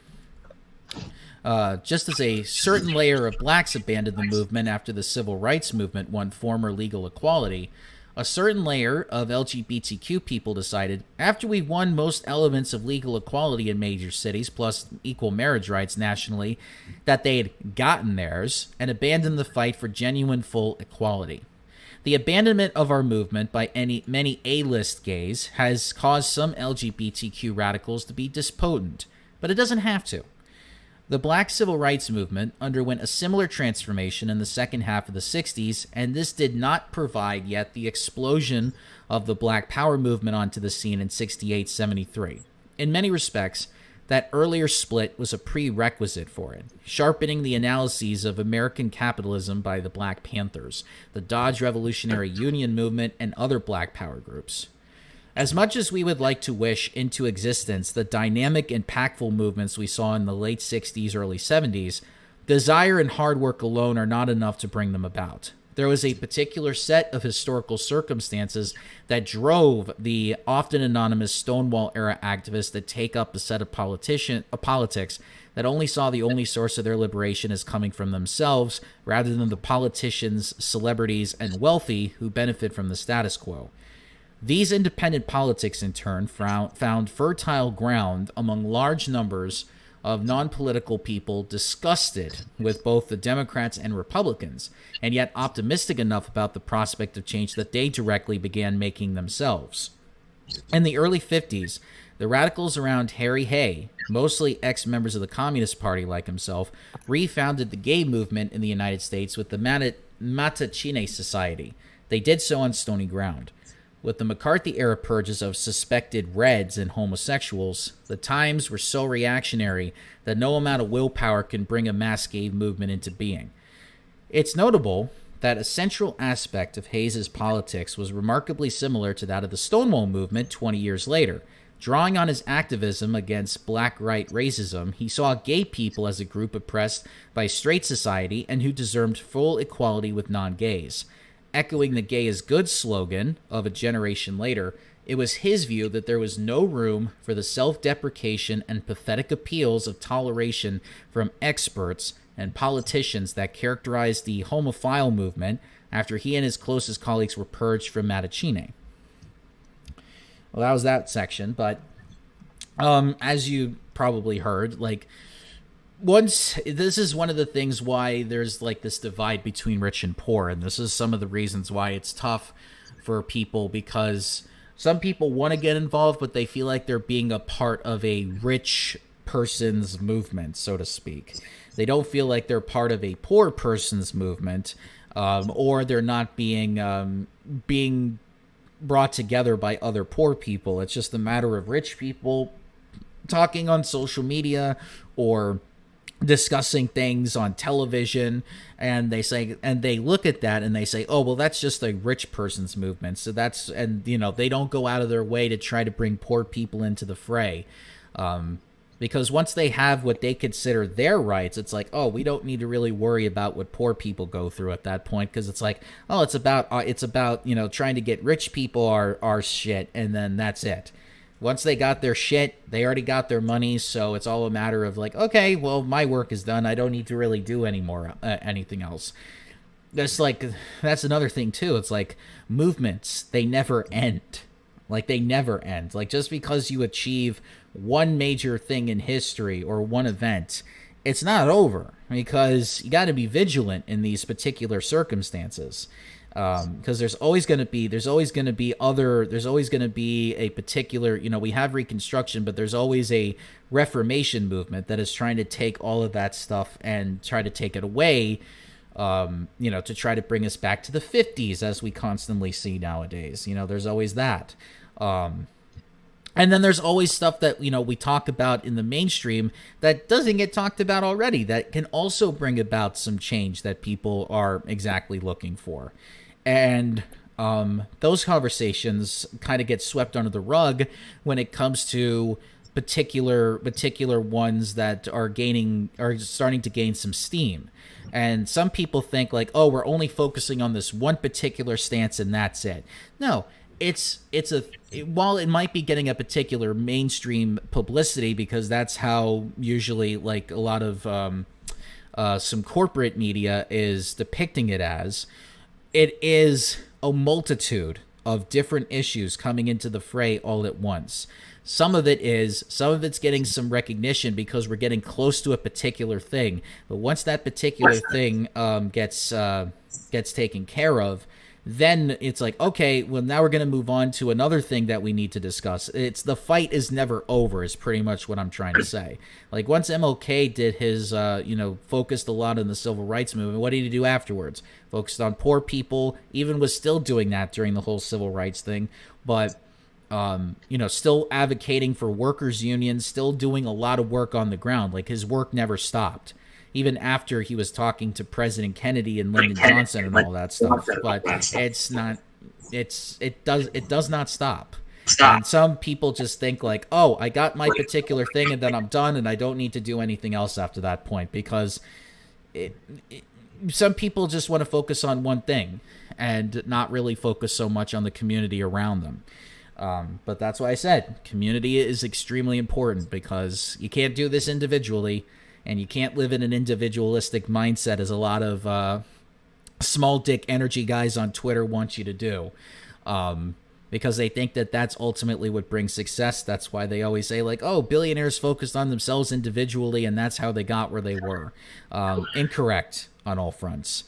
Just as a certain layer of blacks abandoned the movement after the civil rights movement won former legal equality, a certain layer of LGBTQ people decided, after we won most elements of legal equality in major cities, plus equal marriage rights nationally, that they had gotten theirs and abandoned the fight for genuine full equality. The abandonment of our movement by many A-list gays has caused some LGBTQ radicals to be dispotent, but it doesn't have to. The black civil rights movement underwent a similar transformation in the second half of the 60s, and this did not provide yet the explosion of the black power movement onto the scene in 68-73. In many respects, that earlier split was a prerequisite for it, sharpening the analyses of American capitalism by the Black Panthers, the Dodge Revolutionary Union movement, and other black power groups. As much as we would like to wish into existence the dynamic, impactful movements we saw in the late 60s, early 70s, desire and hard work alone are not enough to bring them about. There was a particular set of historical circumstances that drove the often anonymous Stonewall-era activists to take up a set of politics that only saw the only source of their liberation as coming from themselves, rather than the politicians, celebrities, and wealthy who benefit from the status quo. These independent politics, in turn, found fertile ground among large numbers of non-political people disgusted with both the Democrats and Republicans, and yet optimistic enough about the prospect of change that they directly began making themselves. In the early 50s, the radicals around Harry Hay, mostly ex-members of the Communist Party like himself, refounded the gay movement in the United States with the Matachine Society. They did so on stony ground. With the McCarthy-era purges of suspected Reds and homosexuals, the times were so reactionary that no amount of willpower can bring a mass gay movement into being. It's notable that a central aspect of Hayes's politics was remarkably similar to that of the Stonewall movement 20 years later. Drawing on his activism against black right racism, he saw gay people as a group oppressed by straight society and who deserved full equality with non-gays. Echoing the gay is good slogan of a generation later, it was his view that there was no room for the self-deprecation and pathetic appeals of toleration from experts and politicians that characterized the homophile movement after he and his closest colleagues were purged from Matachine. Well, that was that section, but as you probably heard, this is one of the things why there's this divide between rich and poor, and this is some of the reasons why it's tough for people, because some people want to get involved, but they feel like they're being a part of a rich person's movement, so to speak. They don't feel like they're part of a poor person's movement, or they're not being brought together by other poor people. It's just a matter of rich people talking on social media or discussing things on television, and they look at that and they say, oh, well, that's just a rich person's movement. So they don't go out of their way to try to bring poor people into the fray. Because once they have what they consider their rights, it's like, oh, we don't need to really worry about what poor people go through at that point, because it's like, oh, it's about trying to get rich people our shit, and then that's it. Once they got their shit, they already got their money, so it's all a matter of okay, well, my work is done. I don't need to really do anything else. That's another thing too. It's movements, they never end. They never end. Just because you achieve one major thing in history or one event, it's not over, because you got to be vigilant in these particular circumstances. Because there's always going to be a particular, we have Reconstruction, but there's always a Reformation movement that is trying to take all of that stuff and try to take it away, to try to bring us back to the 50s, as we constantly see nowadays. There's always that. And then there's always stuff that, we talk about in the mainstream that doesn't get talked about already, that can also bring about some change that people are exactly looking for. And those conversations kind of get swept under the rug when it comes to particular ones that are starting to gain some steam. And some people think like, oh, we're only focusing on this one particular stance and that's it. No, while it might be getting a particular mainstream publicity because that's how usually like a lot of some corporate media is depicting it as, it is a multitude of different issues coming into the fray all at once. Some of it's getting some recognition because we're getting close to a particular thing. But once that particular thing gets taken care of, then it's like, okay, well, now we're going to move on to another thing that we need to discuss. The fight is never over is pretty much what I'm trying to say. Like once MLK did his, focused a lot on the civil rights movement, what did he do afterwards? Focused on poor people, even was still doing that during the whole civil rights thing. But, still advocating for workers' unions, still doing a lot of work on the ground. Like his work never stopped. Even after he was talking to President Kennedy and Lyndon Johnson and all that stuff, but it does not stop. And some people just think like, oh, I got my particular thing and then I'm done and I don't need to do anything else after that point because some people just want to focus on one thing and not really focus so much on the community around them. But that's why I said community is extremely important because you can't do this individually. And you can't live in an individualistic mindset as a lot of small dick energy guys on Twitter want you to do. Because they think that that's ultimately what brings success. That's why they always say like, oh, billionaires focused on themselves individually and that's how they got where they were. Incorrect on all fronts.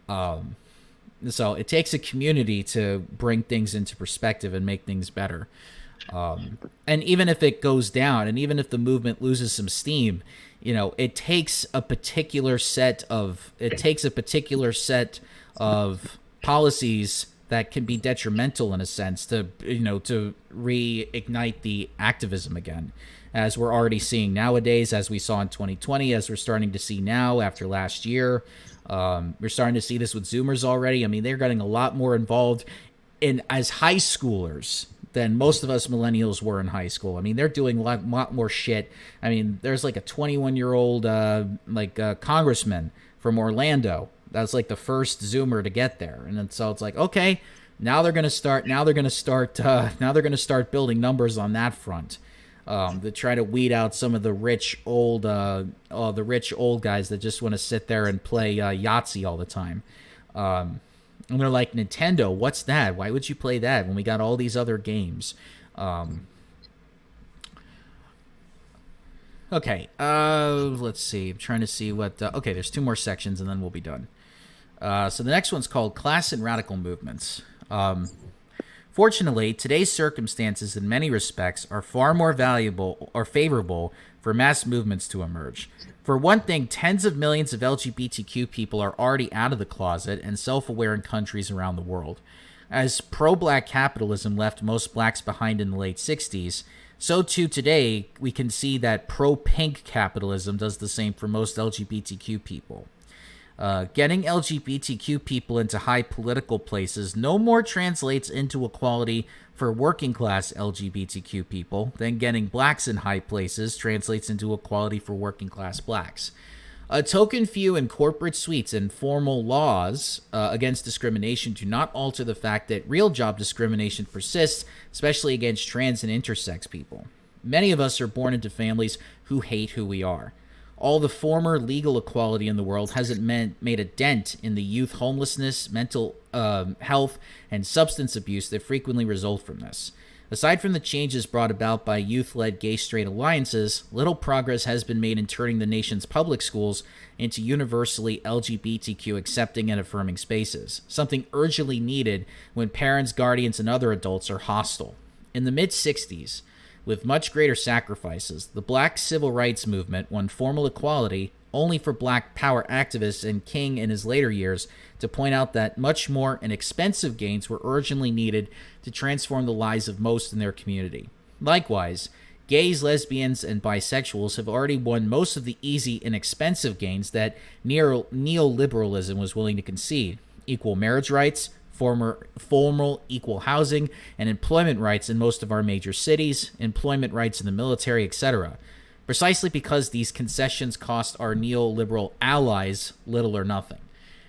So it takes a community to bring things into perspective and make things better. And even if it goes down and even if the movement loses some steam, it takes a particular set of policies that can be detrimental in a sense to reignite the activism again, as we're already seeing nowadays, as we saw in 2020, as we're starting to see now after last year. We're starting to see this with Zoomers already. I mean, they're getting a lot more involved as high schoolers than most of us millennials were in high school. I mean, they're doing a lot more shit. I mean, there's like a 21-year-old congressman from Orlando. That was like the first Zoomer to get there. And then, so it's like, okay, now they're going to start building numbers on that front. To try to weed out some of the rich old guys that just want to sit there and play Yahtzee all the time. And they're like, Nintendo, what's that? Why would you play that when we got all these other games? Okay, let's see. I'm trying to see what... okay, there's 2 more sections and then we'll be done. So the next one's called Class and Radical Movements. Fortunately, today's circumstances in many respects are far more valuable or favorable for mass movements to emerge. For one thing, tens of millions of LGBTQ people are already out of the closet and self-aware in countries around the world. As pro-black capitalism left most blacks behind in the late 60s, so too today we can see that pro-pink capitalism does the same for most LGBTQ people. Getting LGBTQ people into high political places no more translates into equality for working class LGBTQ people than getting blacks in high places translates into equality for working class blacks. A token few in corporate suites and formal laws against discrimination do not alter the fact that real job discrimination persists, especially against trans and intersex people. Many of us are born into families who hate who we are. All the former legal equality in the world hasn't made a dent in the youth homelessness, mental health, and substance abuse that frequently result from this. Aside from the changes brought about by youth-led gay-straight alliances, little progress has been made in turning the nation's public schools into universally LGBTQ accepting and affirming spaces, something urgently needed when parents, guardians, and other adults are hostile. In the mid-60s, with much greater sacrifices, the Black Civil Rights Movement won formal equality only for Black power activists and King in his later years to point out that much more and expensive gains were urgently needed to transform the lives of most in their community. Likewise, gays, lesbians, and bisexuals have already won most of the easy and expensive gains that neoliberalism was willing to concede. Equal marriage rights, formal equal housing and employment rights in most of our major cities, employment rights in the military, etc. Precisely because these concessions cost our neoliberal allies little or nothing.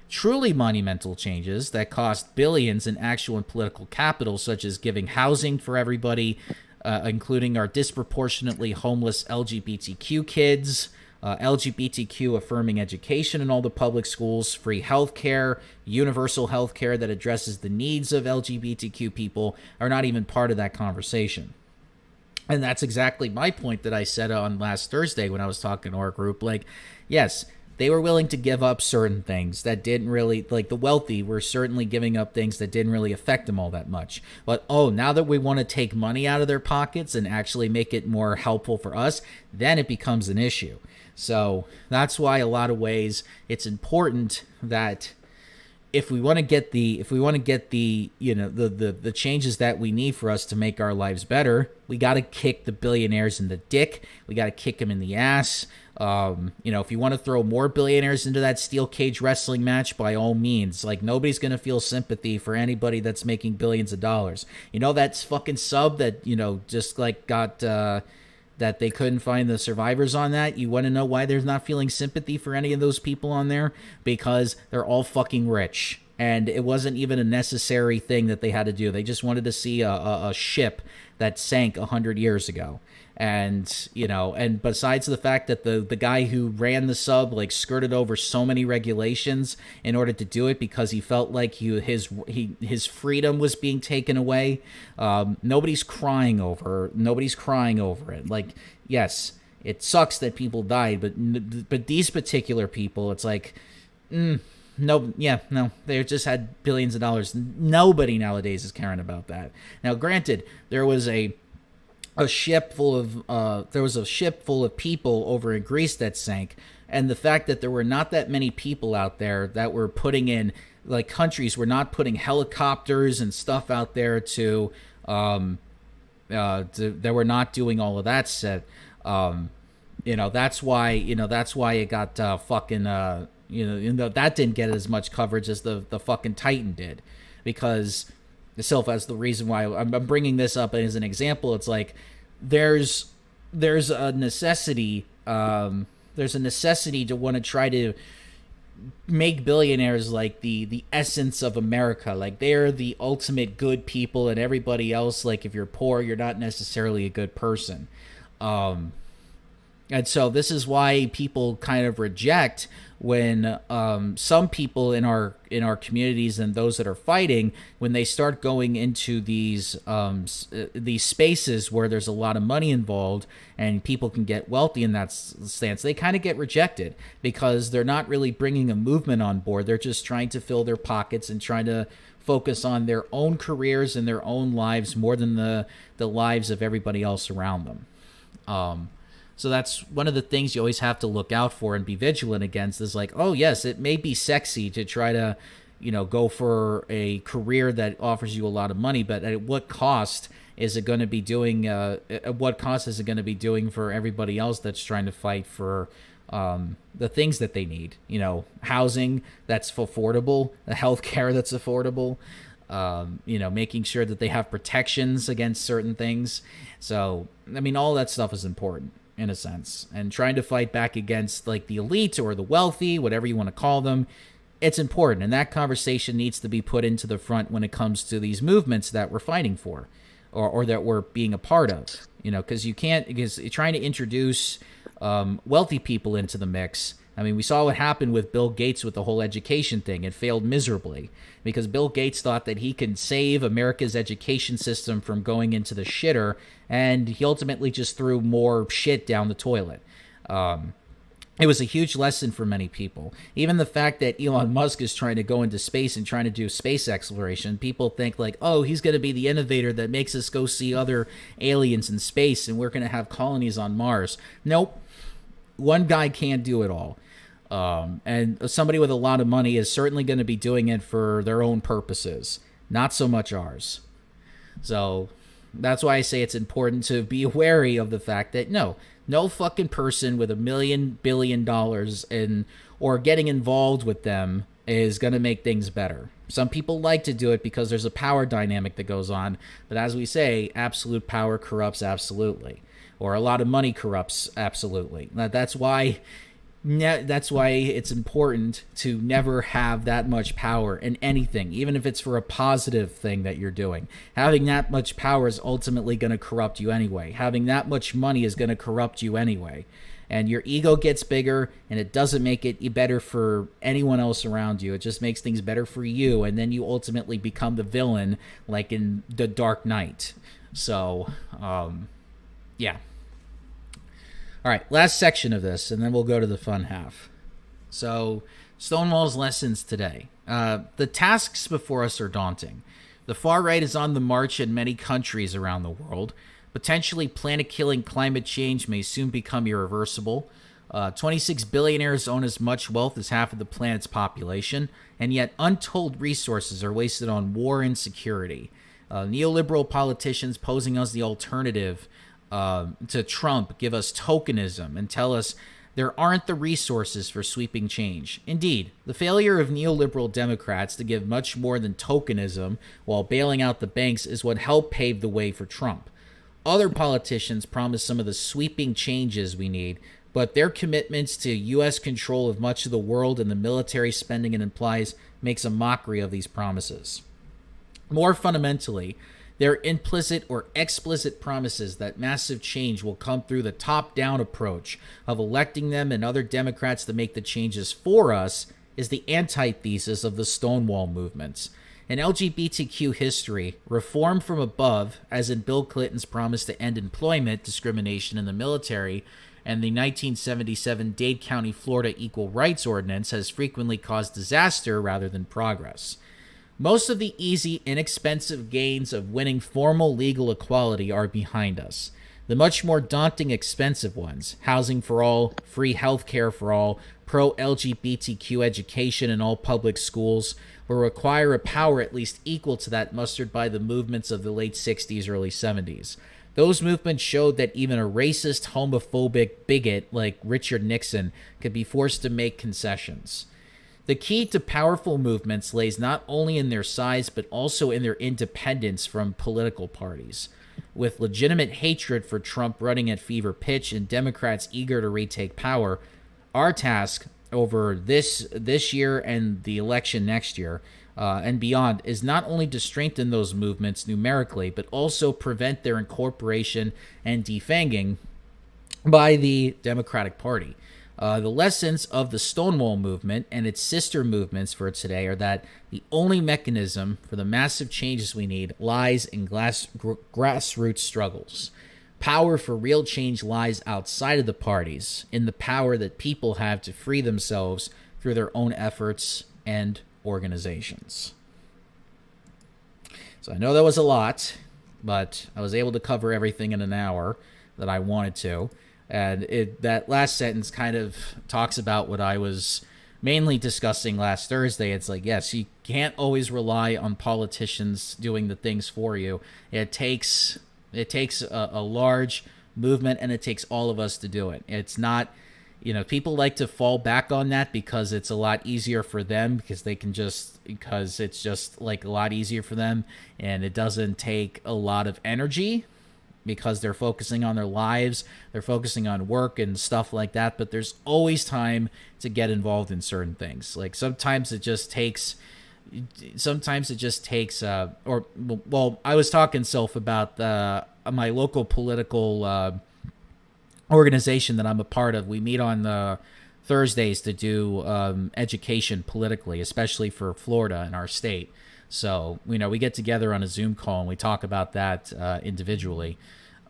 Truly monumental changes that cost billions in actual and political capital, such as giving housing for everybody, including our disproportionately homeless LGBTQ kids, LGBTQ affirming education in all the public schools, free healthcare, universal healthcare that addresses the needs of LGBTQ people, are not even part of that conversation. And that's exactly my point that I said on last Thursday when I was talking to our group. Like, yes, they were willing to give up certain things that didn't really, like the wealthy were certainly giving up things that didn't really affect them all that much. But, now that we want to take money out of their pockets and actually make it more helpful for us, then it becomes an issue. So that's why a lot of ways it's important that if we want to get the the changes that we need for us to make our lives better, we got to kick the billionaires in the dick. We got to kick them in the ass. If you want to throw more billionaires into that steel cage wrestling match, by all means. Like, nobody's going to feel sympathy for anybody that's making billions of dollars. That's fucking sub that, just like got, that they couldn't find the survivors on that. You want to know why they're not feeling sympathy for any of those people on there? Because they're all fucking rich. And it wasn't even a necessary thing that they had to do. They just wanted to see a ship that sank 100 years ago. And, and besides the fact that the guy who ran the sub, like, skirted over so many regulations in order to do it because he felt like his freedom was being taken away, nobody's crying over it. Like, yes, it sucks that people died, but these particular people, it's like, no, they just had billions of dollars. Nobody nowadays is caring about that. Now, granted, there was a ship full of people over in Greece that sank, and the fact that there were not that many people out there that were putting in, like, countries were not putting helicopters and stuff out there to that were not doing all of that set. That's why it got that didn't get as much coverage as the fucking Titan did, because itself as the reason why I'm bringing this up as an example. It's like there's a necessity to want to try to make billionaires like the essence of America, like they're the ultimate good people, and everybody else, like, if you're poor, you're not necessarily a good person. And so this is why people kind of reject when some people in our communities and those that are fighting, when they start going into these spaces where there's a lot of money involved and people can get wealthy in that stance, they kind of get rejected because they're not really bringing a movement on board. They're just trying to fill their pockets and trying to focus on their own careers and their own lives more than the lives of everybody else around them. So that's one of the things you always have to look out for and be vigilant against, is like, oh yes, it may be sexy to try to, go for a career that offers you a lot of money, but at what cost is it going to be doing? What cost is it going to be doing for everybody else that's trying to fight for the things that they need? Housing that's affordable, the healthcare that's affordable. Making sure that they have protections against certain things. So, I mean, all that stuff is important in a sense, and trying to fight back against, like, the elite or the wealthy, whatever you want to call them. It's important, and that conversation needs to be put into the front when it comes to these movements that we're fighting for, or that we're being a part of. Because you're trying to introduce wealthy people into the mix. I mean, we saw what happened with Bill Gates with the whole education thing. It failed miserably because Bill Gates thought that he could save America's education system from going into the shitter, and he ultimately just threw more shit down the toilet. It was a huge lesson for many people. Even the fact that Elon Musk is trying to go into space and trying to do space exploration, people think like, oh, he's going to be the innovator that makes us go see other aliens in space and we're going to have colonies on Mars. Nope. One guy can't do it all. And somebody with a lot of money is certainly going to be doing it for their own purposes, not so much ours. So that's why I say it's important to be wary of the fact that no fucking person with $1 billion or getting involved with them is going to make things better. Some people like to do it because there's a power dynamic that goes on. But as we say, absolute power corrupts absolutely. Or a lot of money corrupts absolutely. That's why it's important to never have that much power in anything, even if it's for a positive thing that you're doing. Having that much power is ultimately going to corrupt you anyway. Having that much money is going to corrupt you anyway. And your ego gets bigger, and it doesn't make it better for anyone else around you. It just makes things better for you, and then you ultimately become the villain, like in The Dark Knight. So, yeah. All right, last section of this, and then we'll go to the fun half. So, Stonewall's lessons today. The tasks before us are daunting. The far right is on the march in many countries around the world. Potentially planet-killing climate change may soon become irreversible. 26 billionaires own as much wealth as half of the planet's population, and yet untold resources are wasted on war and security. Neoliberal politicians posing as the alternative to Trump give us tokenism and tell us there aren't the resources for sweeping change. Indeed, the failure of neoliberal Democrats to give much more than tokenism while bailing out the banks is what helped pave the way for Trump. Other politicians promise some of the sweeping changes we need, but their commitments to U.S. control of much of the world and the military spending it implies makes a mockery of these promises. More fundamentally, their implicit or explicit promises that massive change will come through the top-down approach of electing them and other Democrats to make the changes for us is the antithesis of the Stonewall movements. In LGBTQ history, reform from above, as in Bill Clinton's promise to end employment discrimination in the military and the 1977 Dade County, Florida Equal Rights Ordinance, has frequently caused disaster rather than progress. Most of the easy, inexpensive gains of winning formal legal equality are behind us. The much more daunting, expensive ones, housing for all, free health care for all, pro-LGBTQ education in all public schools, will require a power at least equal to that mustered by the movements of the late 60s, early 70s. Those movements showed that even a racist, homophobic bigot like Richard Nixon could be forced to make concessions. The key to powerful movements lays not only in their size, but also in their independence from political parties. With legitimate hatred for Trump running at fever pitch and Democrats eager to retake power, our task over this year and the election next year and beyond is not only to strengthen those movements numerically, but also prevent their incorporation and defanging by the Democratic Party. The lessons of the Stonewall movement and its sister movements for today are that the only mechanism for the massive changes we need lies in grassroots struggles. Power for real change lies outside of the parties, in the power that people have to free themselves through their own efforts and organizations. So I know that was a lot, but I was able to cover everything in an hour that I wanted to. And that last sentence kind of talks about what I was mainly discussing last Thursday. It's like, yes, you can't always rely on politicians doing the things for you. It takes a large movement, and it takes all of us to do it. It's not, people like to fall back on that because it's a lot easier for them, because it's just like a lot easier for them, and it doesn't take a lot of energy because they're focusing on their lives, they're focusing on work and stuff like that. But there's always time to get involved in certain things. Like sometimes it just takes, I was talking Soph about my local political organization that I'm a part of. We meet on Thursdays to do education politically, especially for Florida and our state. So, we get together on a Zoom call and we talk about that individually.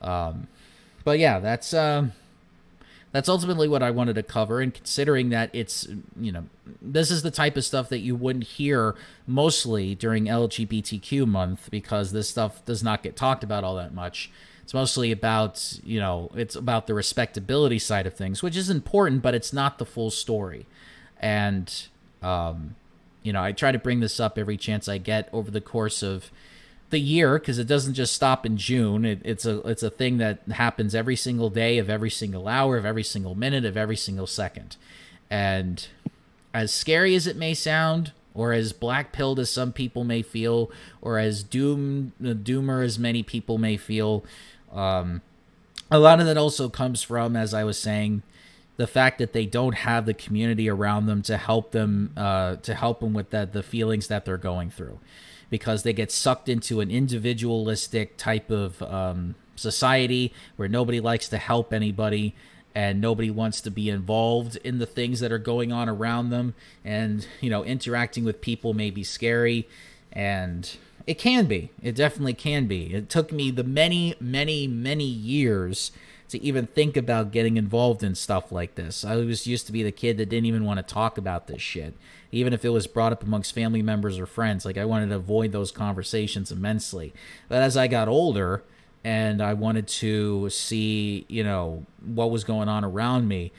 But yeah, that's ultimately what I wanted to cover. And considering that it's, this is the type of stuff that you wouldn't hear mostly during LGBTQ month, because this stuff does not get talked about all that much. It's mostly about, it's about the respectability side of things, which is important, but it's not the full story. And, I try to bring this up every chance I get over the course of the year, because it doesn't just stop in June. It's a thing that happens every single day of every single hour of every single minute of every single second. And as scary as it may sound, or as black-pilled as some people may feel, or as doomer as many people may feel. A lot of that also comes from, as I was saying, the fact that they don't have the community around them to help them with the feelings that they're going through, because they get sucked into an individualistic type of society where nobody likes to help anybody and nobody wants to be involved in the things that are going on around them. And, interacting with people may be scary, and it can be. It definitely can be. It took me the many, many, many years to even think about getting involved in stuff like this. I was used to be the kid that didn't even want to talk about this shit, even if it was brought up amongst family members or friends. Like, I wanted to avoid those conversations immensely. But as I got older and I wanted to see, what was going on around me,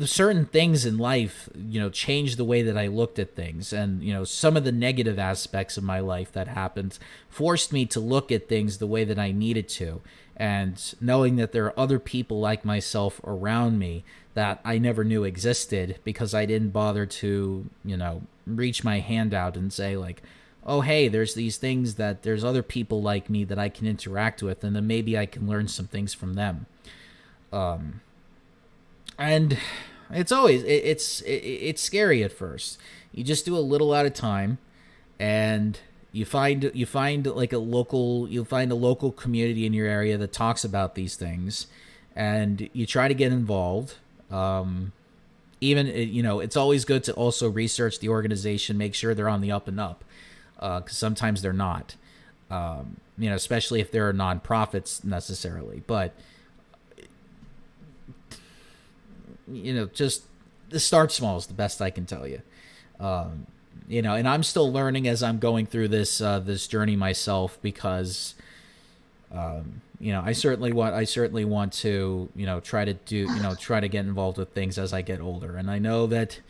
certain things in life, changed the way that I looked at things. And, some of the negative aspects of my life that happened forced me to look at things the way that I needed to. And knowing that there are other people like myself around me that I never knew existed, because I didn't bother to, reach my hand out and say, like, oh, hey, there's these things that there's other people like me that I can interact with, and then maybe I can learn some things from them. And it's always, it's scary at first. You just do a little at a time, and you find like a local community in your area that talks about these things, and you try to get involved. It's always good to also research the organization, make sure they're on the up and up, because sometimes they're not. Especially if they're nonprofits necessarily, but just start small is the best I can tell you. And I'm still learning as I'm going through this journey myself, because I certainly want to try to get involved with things as I get older. And I know that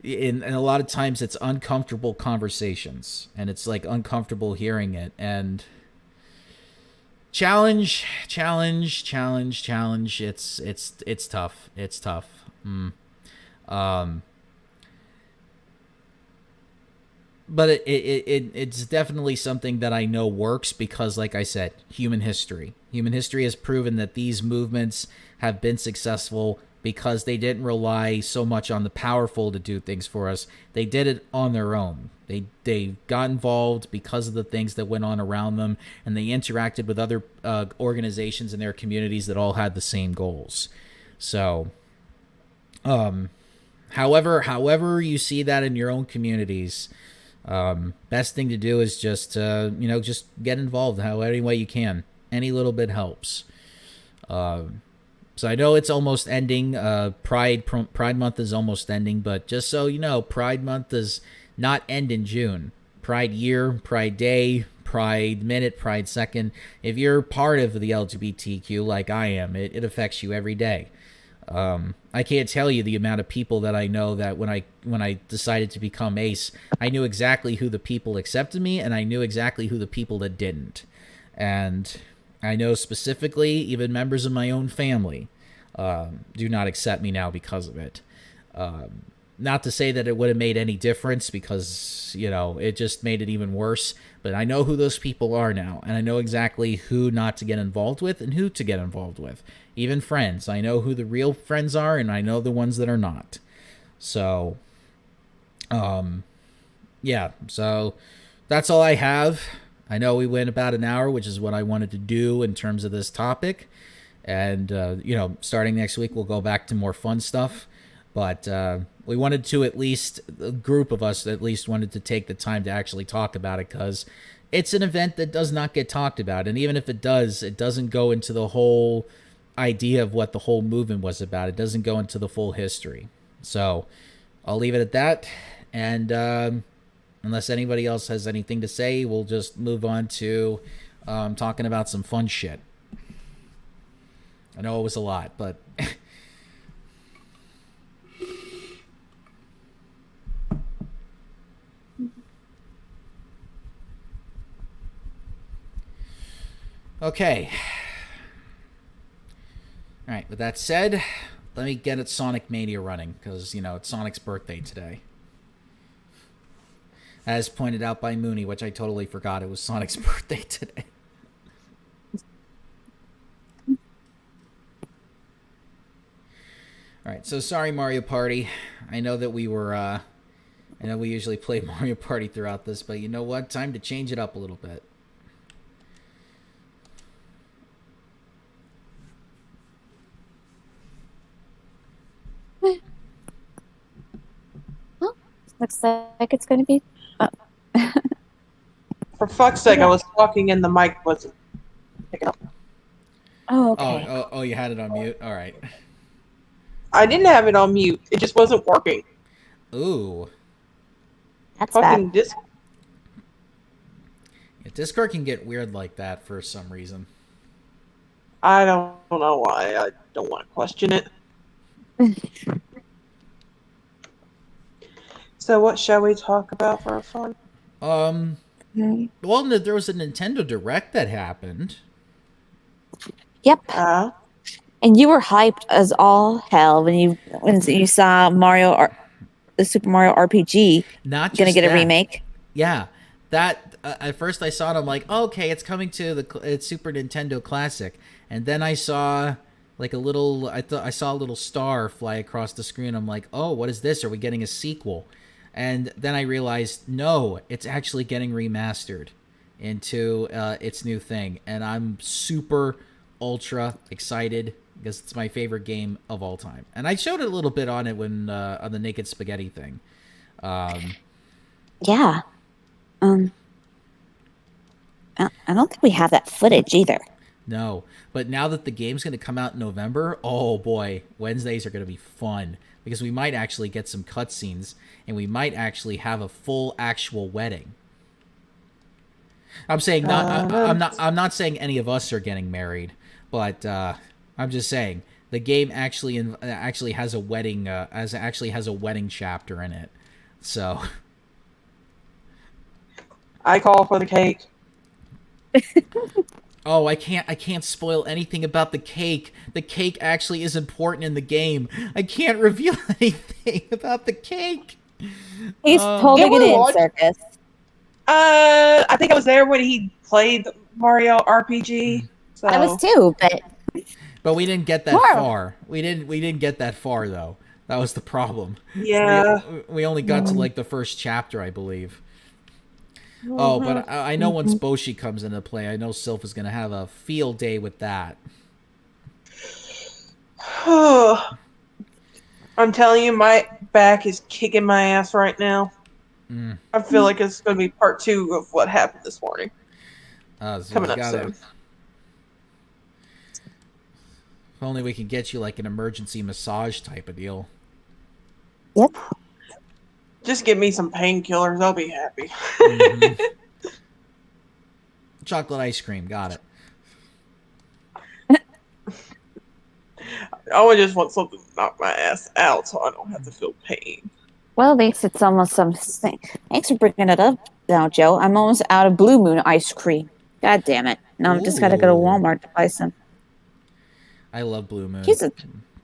in a lot of times it's uncomfortable conversations, and it's like uncomfortable hearing it, and challenge. It's tough. But it's definitely something that I know works, because, like I said, human history has proven that these movements have been successful because they didn't rely so much on the powerful to do things for us. They did it on their own. They got involved because of the things that went on around them, and they interacted with other organizations in their communities that all had the same goals. So, however you see that in your own communities, best thing to do is just get involved any way you can. Any little bit helps. So I know it's almost ending. Pride Month is almost ending, but just so you know, Pride Month does not end in June. Pride Year, Pride Day, Pride Minute, Pride Second. If you're part of the LGBTQ like I am, it affects you every day. I can't tell you the amount of people that I know that when I decided to become ace, I knew exactly who the people accepted me, and I knew exactly who the people that didn't. And I know specifically even members of my own family do not accept me now because of it. Not to say that it would have made any difference, because, it just made it even worse. But I know who those people are now, and I know exactly who not to get involved with and who to get involved with. Even friends. I know who the real friends are, and I know the ones that are not. So, yeah. So, that's all I have. I know we went about an hour, which is what I wanted to do in terms of this topic. And, starting next week, we'll go back to more fun stuff. But we wanted to, at least a group of us at least wanted to take the time to actually talk about it, because it's an event that does not get talked about. And even if it does, it doesn't go into the whole idea of what the whole movement was about. It doesn't go into the full history. So I'll leave it at that. And unless anybody else has anything to say, we'll just move on to talking about some fun shit. I know it was a lot, but... Okay. All right, with that said, let me get at Sonic Mania running, because, it's Sonic's birthday today. as pointed out by Mooney, which I totally forgot it was Sonic's birthday today. All right, so sorry, Mario Party. I know that we were, I know we usually play Mario Party throughout this, but you know what? Time to change it up a little bit. Well, looks like it's going to be. For fuck's sake, I was talking and the mic wasn't picking up. Oh, okay. Oh, you had it on mute? All right. I didn't have it on mute. It just wasn't working. Ooh. That's Fucking bad. Yeah, Discord can get weird like that for some reason. I don't know why. I don't want to question it. So what shall we talk about for fun? Well, there was a Nintendo Direct that happened. Yep. And you were hyped as all hell when you saw the Super Mario RPG Not just gonna get that. a remake. Yeah, that at first I saw it. I'm like, oh, okay, it's coming to the Super Nintendo Classic, and then I saw like a little. I saw a little star fly across the screen. I'm like, oh, what is this? Are we getting a sequel? And then I realized, no, it's actually getting remastered into its new thing, and I'm super ultra excited because it's my favorite game of all time. And I showed it a little bit on it when on the Naked Spaghetti thing. Yeah. I don't think we have that footage either. No, but now that the game's going to come out in November, oh boy, Wednesdays are going to be fun because we might actually get some cutscenes and we might actually have a full actual wedding. I'm saying I'm not saying any of us are getting married, but I'm just saying the game actually has a wedding has a wedding chapter in it. So I call for the cake. Oh, I can't spoil anything about the cake. The cake actually is important in the game. I can't reveal anything about the cake. He's holding it in, Circus. I think I was there when he played Mario RPG. So. I was too, but we didn't get that far. We didn't get that far though. That was the problem. Yeah. We only got to like the first chapter, I believe. Oh, but I know once Boshi comes into play, I know Sylph is going to have a field day with that. I'm telling you, my back is kicking my ass right now. I feel like it's going to be part 2 of what happened this morning. So coming up soon. If only we can get you like an emergency massage type of deal. Yep. Just give me some painkillers. I'll be happy. Chocolate ice cream. Got it. I would just want something to knock my ass out so I don't have to feel pain. Well, at least it's almost something. Thanks for bringing it up now, Joe. I'm almost out of Blue Moon ice cream. God damn it. Now I've just got to go to Walmart to buy some. I love Blue Moon.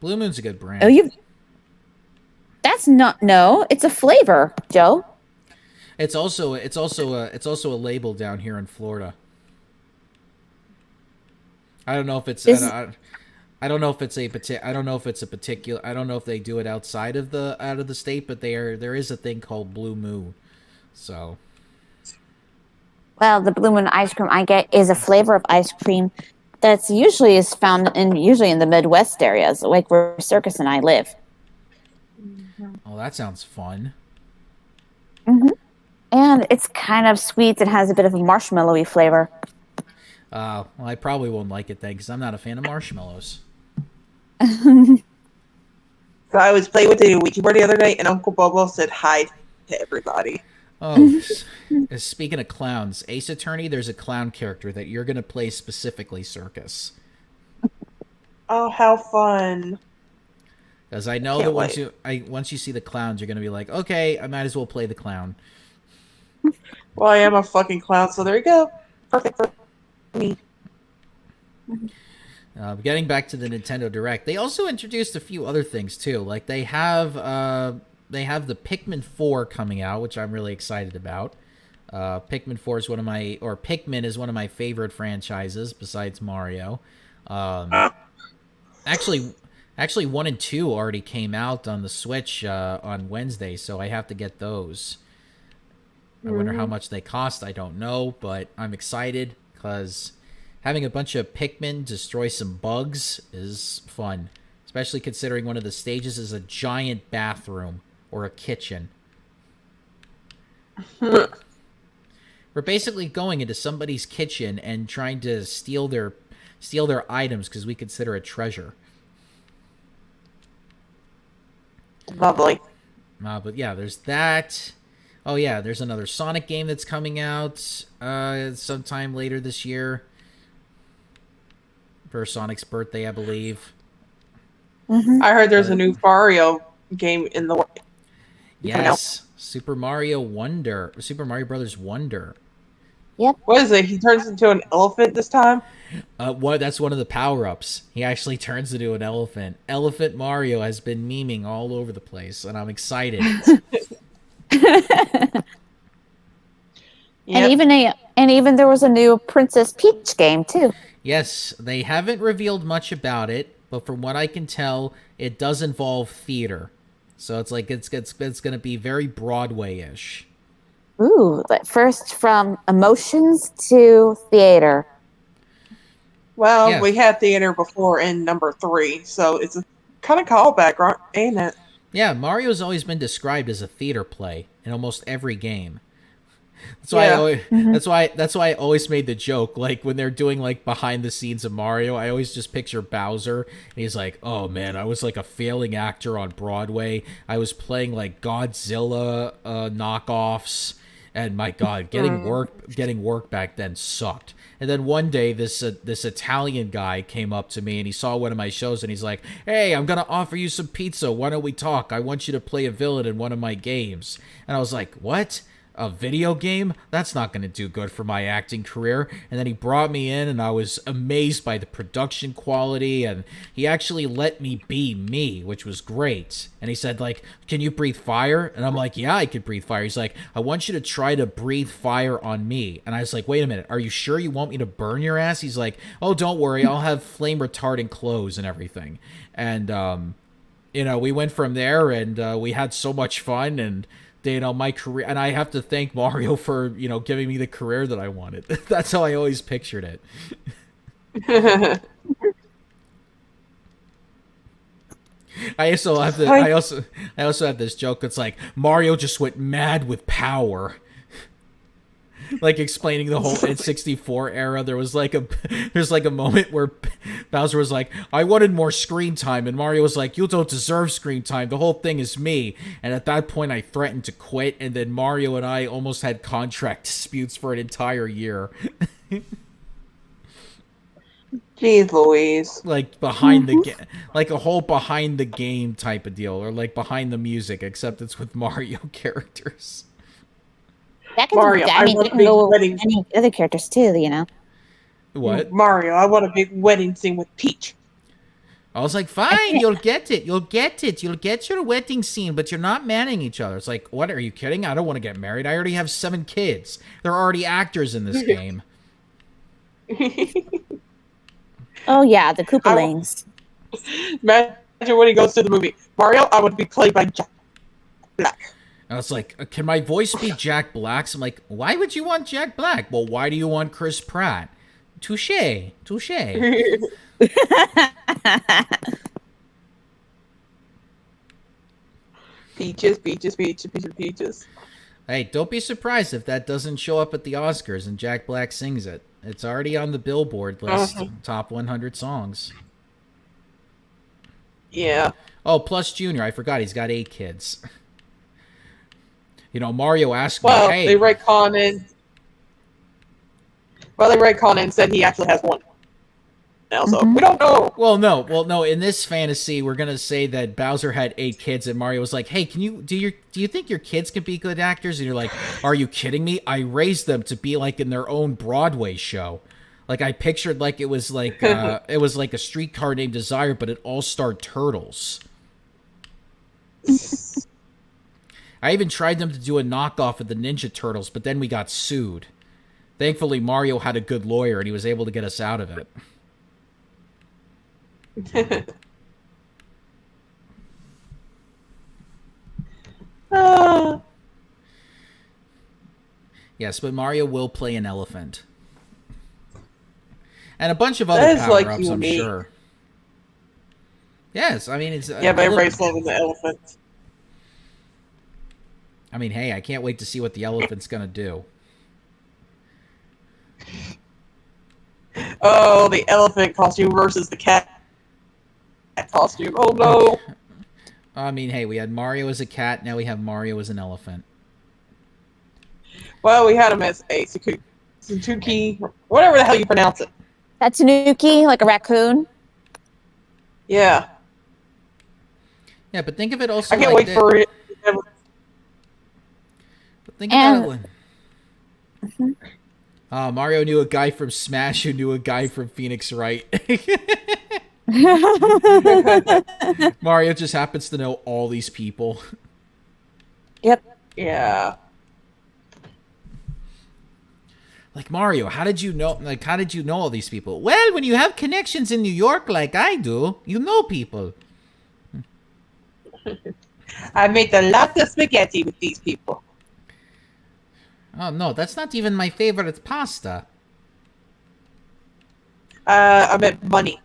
Blue Moon's a good brand. Oh, That's not it's a flavor, Joe. It's also a label down here in Florida. I don't know if it's I don't know if it's a particular. I don't know if they do it outside of the state, but there is a thing called Blue Moon. So. Well, the Blue Moon ice cream I get is a flavor of ice cream that's usually found in the Midwest areas, like where Circus and I live. Oh, that sounds fun. And it's kind of sweet. It has a bit of a marshmallowy flavor. Well, I probably won't like it then because I'm not a fan of marshmallows. So I was playing with the Ouija board the other day, and Uncle Bobo said hi to everybody. Oh, speaking of clowns, Ace Attorney, there's a clown character that you're going to play specifically, Circus. Oh, how fun. Because I know that once you see the clowns, you're going to be like, okay, I might as well play the clown. Well, I am a fucking clown, so there you go. Perfect for me. Getting back to the Nintendo Direct, they also introduced a few other things too. Like they have they have the Pikmin 4 coming out, which I'm really excited about. Pikmin is one of my favorite franchises besides Mario. Actually, 1 and 2 already came out on the Switch on Wednesday, so I have to get those. I wonder how much they cost. I don't know, but I'm excited because having a bunch of Pikmin destroy some bugs is fun, especially considering one of the stages is a giant bathroom or a kitchen. We're basically going into somebody's kitchen and trying to steal their items because we consider it treasure. Lovely. But yeah, there's that. Oh yeah, there's another Sonic game that's coming out sometime later this year for Sonic's birthday, I believe. I heard there's a new Mario game in the works. Yes, Super Mario Brothers Wonder. Yep. What is it? He turns into an elephant this time? That's one of the power-ups. He actually turns into an elephant. Elephant Mario has been memeing all over the place, and I'm excited. Yep. And even there was a new Princess Peach game too. Yes, they haven't revealed much about it, but from what I can tell, it does involve theater. So it's like it's going to be very Broadway-ish. Ooh, but first from emotions to theater. Well, Yeah. we had theater before in number 3, so it's a kind of callback, right? Ain't it? Yeah, Mario's always been described as a theater play in almost every game. That's why I always made the joke, like when they're doing like behind the scenes of Mario, I always just picture Bowser and he's like, "Oh man, I was like a failing actor on Broadway. I was playing like Godzilla knockoffs, and my god, getting work back then sucked." And then one day this Italian guy came up to me and he saw one of my shows and he's like, "Hey, I'm going to offer you some pizza. Why don't we talk? I want you to play a villain in one of my games." And I was like, "What? A video game? That's not going to do good for my acting career." And then he brought me in and I was amazed by the production quality, and he actually let me be me, which was great. And he said, like, "Can you breathe fire?" And I'm like, "Yeah, I could breathe fire." He's like, "I want you to try to breathe fire on me." And I was like, "Wait a minute, are you sure you want me to burn your ass?" He's like, "Oh, don't worry, I'll have flame retardant clothes and everything." And we went from there, and we had so much fun, and my career, and I have to thank Mario for, giving me the career that I wanted. That's how I always pictured it. I also have this joke that's like, Mario just went mad with power. Like explaining the whole N64 era, there's like a moment where Bowser was like, "I wanted more screen time," and Mario was like, "You don't deserve screen time. The whole thing is me." And at that point, I threatened to quit, and then Mario and I almost had contract disputes for an entire year. Jeez Louise. Like behind the like a whole behind the game type of deal, or like behind the music, except it's with Mario characters. That can Mario, I can want a go big with wedding. any other characters too. What? Mario, I want a big wedding scene with Peach. I was like, "Fine, you'll get it. You'll get your wedding scene, but you're not marrying each other." It's like, what? Are you kidding? I don't want to get married. I already have 7 kids. They're already actors in this game. Oh yeah, the Koopalings. Imagine when he goes to the movie. Mario, I want to be played by Jack Black. And I was like, "Can my voice be Jack Black's?" I'm like, "Why would you want Jack Black?" "Well, why do you want Chris Pratt?" Touche. Peaches. Hey, don't be surprised if that doesn't show up at the Oscars and Jack Black sings it. It's already on the Billboard list, top 100 songs. Yeah. Oh, plus Junior, I forgot he's got 8 kids. Mario asked me, Well, "Hey." they retconned and said he actually has one now, so we don't know. Well, no. In this fantasy, we're gonna say that Bowser had 8 kids, and Mario was like, "Hey, do you think your kids can be good actors?" And you're like, "Are you kidding me? I raised them to be like in their own Broadway show." Like I pictured, like it was like a Streetcar Named Desire, but it all starred turtles. I even tried them to do a knockoff of the Ninja Turtles, but then we got sued. Thankfully, Mario had a good lawyer, and he was able to get us out of it. Yes, but Mario will play an elephant. And a bunch of other power-ups, I'm sure. Yes, I mean, it's... yeah, but everybody's loving the elephant. I mean, hey, I can't wait to see what the elephant's gonna do. Oh, the elephant costume versus the cat costume. Oh, no. I mean, hey, we had Mario as a cat, now we have Mario as an elephant. Well, we had him as a Satsuki, whatever the hell you pronounce it. Tatsunuki, like a raccoon. Yeah. Yeah, but think of it also I can't wait for it. But think about it. Mario knew a guy from Smash who knew a guy from Phoenix Wright. Mario just happens to know all these people. Yep. Yeah. Like, Mario, how did you know? Like, how did you know all these people? Well, when you have connections in New York like I do, you know people. I made a lot of spaghetti with these people. Oh no, that's not even my favorite pasta. I meant money.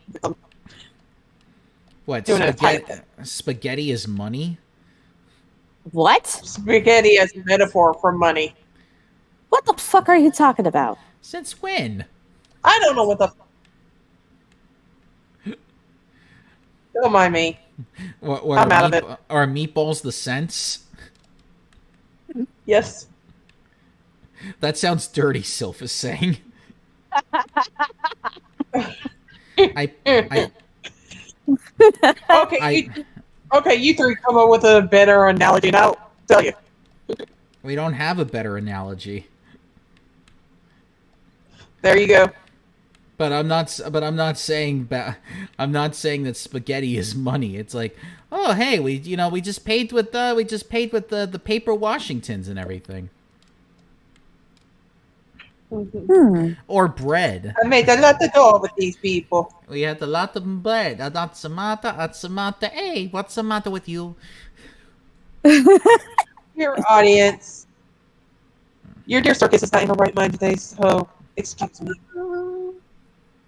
What? Spaghetti is money? What? Spaghetti as a metaphor for money. What the fuck are you talking about? Since when? I don't know what the... Don't mind me. What I'm out of it. Are meatballs the cents? Yes. That sounds dirty, Sylph is saying. Okay, you three come up with a better analogy, and I'll tell you. We don't have a better analogy. There you go. But I'm not saying that spaghetti is money. It's like, oh hey, we just paid with the paper Washingtons and everything. Or bread. I made a lot of dough with these people. We had a lot of bread. That's the matter. Hey, what's the matter with you? Your audience. Your dear circus is not in the right mind today, so excuse me.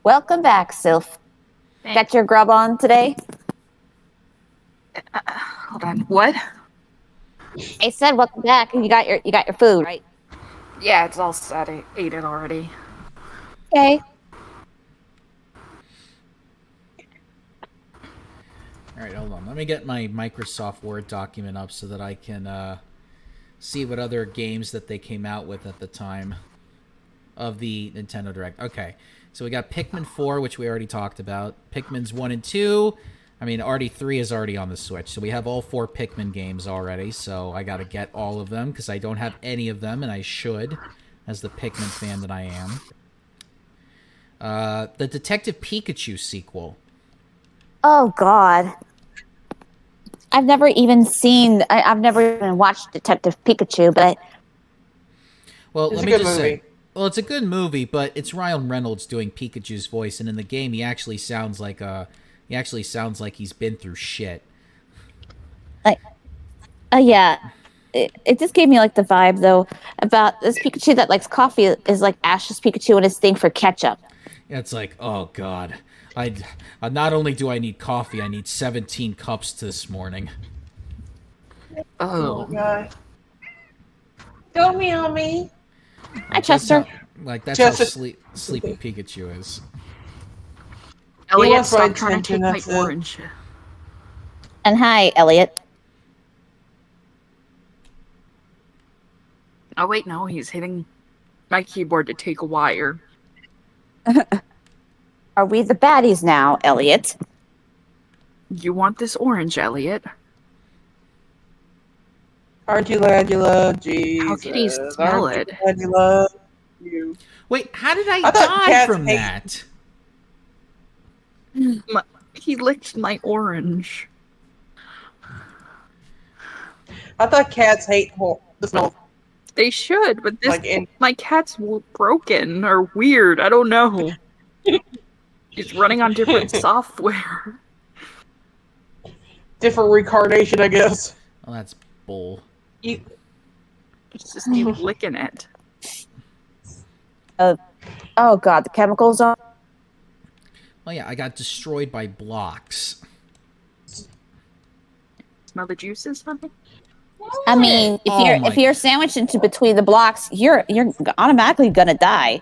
Welcome back, Sylph. Got your grub on today? Hold on. What? I said welcome back, and you got your food, right? Yeah, it's all set. I ate it already. Okay. All right, hold on. Let me get my Microsoft Word document up so that I can see what other games that they came out with at the time of the Nintendo Direct. Okay, so we got Pikmin 4, which we already talked about. Pikmin's 1 and 2. I mean, already 3 is already on the Switch, so we have all 4 Pikmin games already, so I gotta get all of them, because I don't have any of them, and I should, as the Pikmin fan that I am. The Detective Pikachu sequel. Oh, God. I've never even watched Detective Pikachu, but... Well, It's let a me good just movie. say... Well, it's a good movie, but it's Ryan Reynolds doing Pikachu's voice, and in the game, he actually sounds like he's been through shit. Yeah. It just gave me, like, the vibe, though, about this Pikachu that likes coffee is like Ash's Pikachu and his thing for ketchup. It's like, oh, God. Not only do I need coffee, I need 17 cups this morning. Oh. God. Don't meow me. Hi, Chester. That's Chester. how sleepy Pikachu is. Elliot, wants my stop trying to take attention, my that's it. orange. And hi, Elliot. Oh, wait, no, he's hitting my keyboard to take a wire. Are we the baddies now, Elliot? You want this orange, Elliot? Aren't you glad you love Jesus? How could he smell Aren't it? you glad you love you? Wait, how did I I thought die cats from hate- that? He licked my orange. I thought cats hate the smell. They should, but this Like in my cat's broken or weird. I don't know. He's running on different software. different reincarnation, I guess. Well, that's bull. You, Just keep licking it. Oh god, the chemicals on. Oh yeah, I got destroyed by blocks. Smell the juices, honey? I mean, if you're sandwiched into between the blocks, you're automatically gonna die.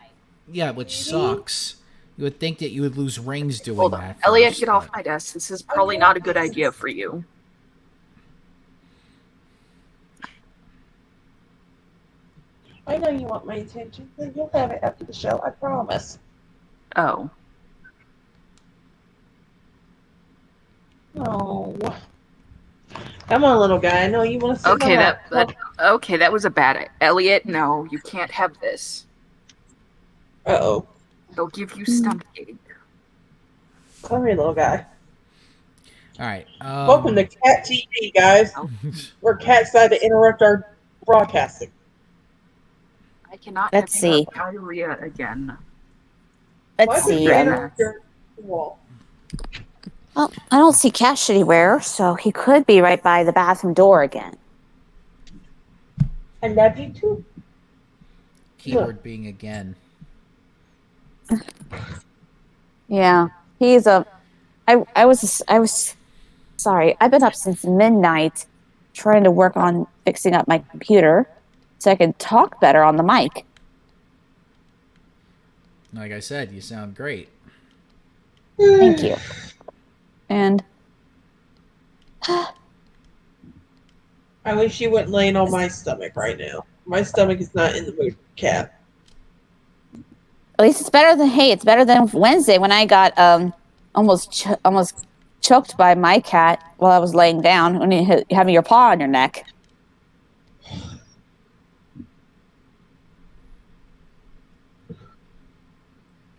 Yeah, which sucks. You would think that you would lose rings doing Hold on. that. Elliot, first, get off but- my desk. This is probably not a good idea for you. I know you want my attention, but you'll have it after the show. I promise. Oh. Oh. Come on, little guy. I know you want to sit Okay, in my lap. that was a bad Elliot, no, you can't have this. Uh-oh. They'll give you stomach ache. Come here, little guy. All right. Welcome to Cat TV, guys. Where cats decide to interrupt our broadcasting. I cannot Let's have see. diarrhea again. Let's Why would see. you interrupt your wall? Well, I don't see Cash anywhere, so he could be right by the bathroom door again. I love you too. Keyword being again. Yeah, he's a. I was. Sorry, I've been up since midnight, trying to work on fixing up my computer, so I can talk better on the mic. Like I said, you sound great. Thank you. And I wish you wouldn't laying on my stomach right now. My stomach is not in the mood for cat. at least it's better than it's better than Wednesday when I got almost choked by my cat while I was laying down when you having your paw on your neck.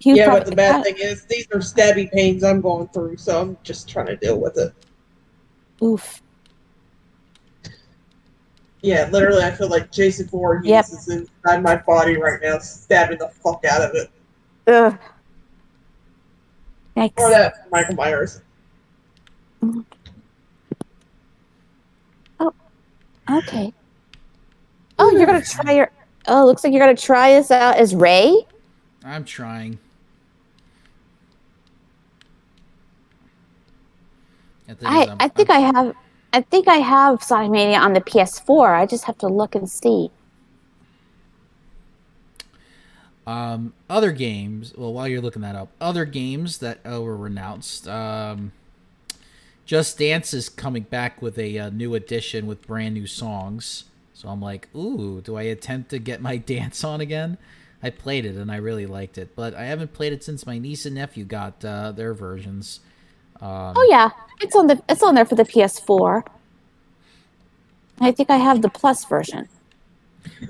Yeah, but the bad thing is these are stabby pains I'm going through, so I'm just trying to deal with it. Oof. Yeah, literally, I feel like Jason Voorhees is inside my body right now, stabbing the fuck out of it. Ugh. Yikes. Or that Michael Myers. Oh, okay. Oh, you're gonna try your. Oh, looks like you're gonna try this out as Ray. I'm trying. I think I have Sonic Mania on the PS4. I just have to look and see. Other games. Well, while you're looking that up, other games that were announced. Just Dance is coming back with a new edition with brand new songs. So I'm like, ooh, do I attempt to get my dance on again? I played it and I really liked it, but I haven't played it since my niece and nephew got their versions. Oh yeah, it's on there for the PS4. I think I have the Plus version.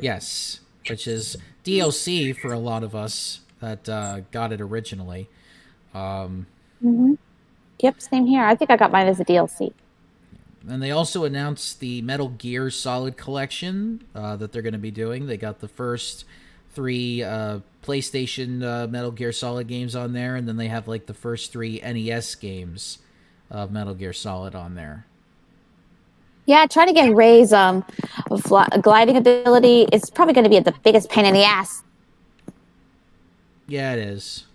Yes, which is DLC for a lot of us that got it originally. Yep, same here. I think I got mine as a DLC. And they also announced the Metal Gear Solid collection that they're going to be doing. They got the first 3 PlayStation Metal Gear Solid games on there, and then they have like the first 3 NES games of Metal Gear Solid on there. Yeah, trying to get Ray's gliding ability. It's probably going to be the biggest pain in the ass. Yeah, it is.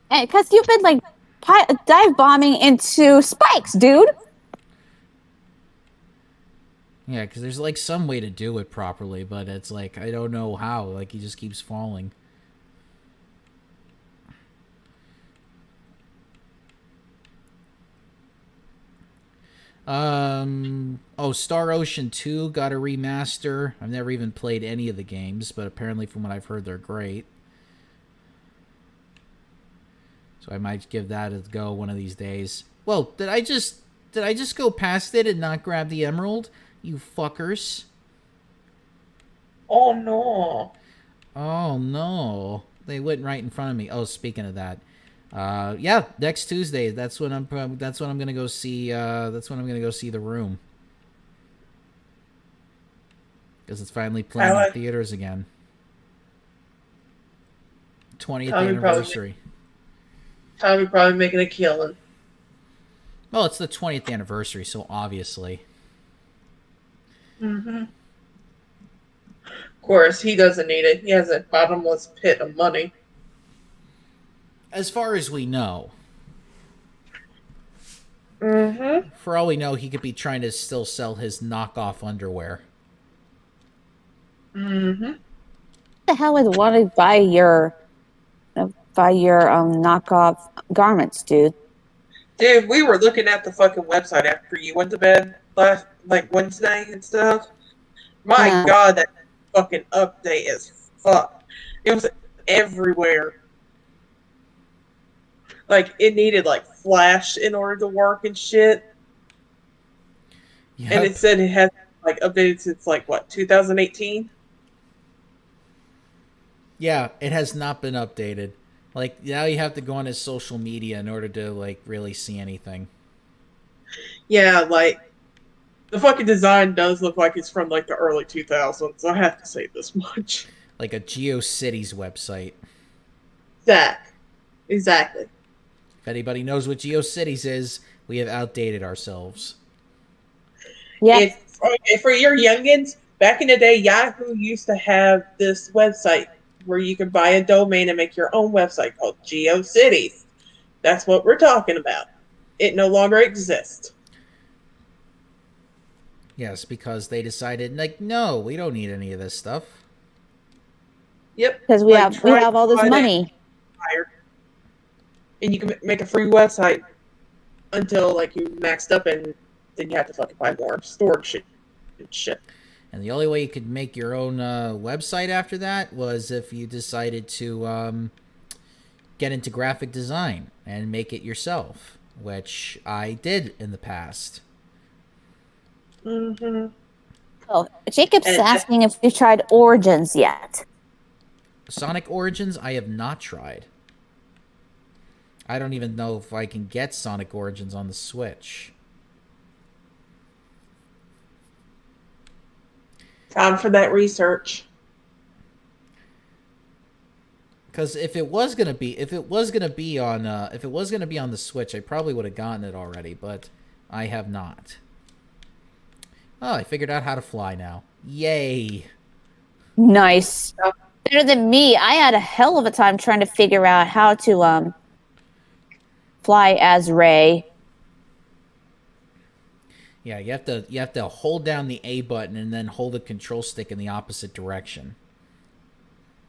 Because you've been like dive bombing into spikes, dude. Yeah, because there's like some way to do it properly, but it's like, I don't know how. Like, he just keeps falling. Star Ocean 2 got a remaster. I've never even played any of the games, but apparently from what I've heard, they're great. So I might give that a go one of these days. Well, did I just go past it and not grab the emerald? You fuckers. Oh no. Oh no. They went right in front of me. Oh, speaking of that. Yeah, next Tuesday. That's when I'm gonna go see The Room. because it's finally playing in like theaters again. 20th Tommy anniversary. probably making a killing. Well, it's the 20th anniversary, so obviously. Mm-hmm. Of course, he doesn't need it. He has a bottomless pit of money. As far as we know. Mm-hmm. For all we know, he could be trying to still sell his knockoff underwear. Mm-hmm. The hell would want to buy your knockoff garments, dude? Dude, we were looking at the fucking website after you went to bed last, like, Wednesday and stuff. My Yeah. God, that fucking update is fuck. It was everywhere. Like, it needed, like, Flash in order to work and shit. Yep. And it said it has, like, updated since, like, what, 2018? Yeah, it has not been updated. Like, now you have to go on his social media in order to, like, really see anything. Yeah, like, the fucking design does look like it's from, like, the early 2000s. I have to say this much. Like a GeoCities website. Exactly. If anybody knows what GeoCities is, we have outdated ourselves. Yeah. If for your youngins, back in the day, Yahoo used to have this website where you could buy a domain and make your own website called GeoCities. That's what we're talking about. It no longer exists. Yes, because they decided, like, no, we don't need any of this stuff. Yep. Because we have all this money. And you can make a free website until, like, you maxed up, and then you have to fucking buy more storage shit. And the only way you could make your own website after that was if you decided to get into graphic design and make it yourself, which I did in the past. Mm-hmm. Oh, Jacob's asking if we've tried Origins yet. Sonic Origins, I have not tried. I don't even know if I can get Sonic Origins on the Switch. Time for that research. Because if it was gonna be on the Switch, I probably would have gotten it already, but I have not. Oh, I figured out how to fly now. Yay! Nice. Better than me. I had a hell of a time trying to figure out how to fly as Ray. Yeah, you have to hold down the A button and then hold the control stick in the opposite direction.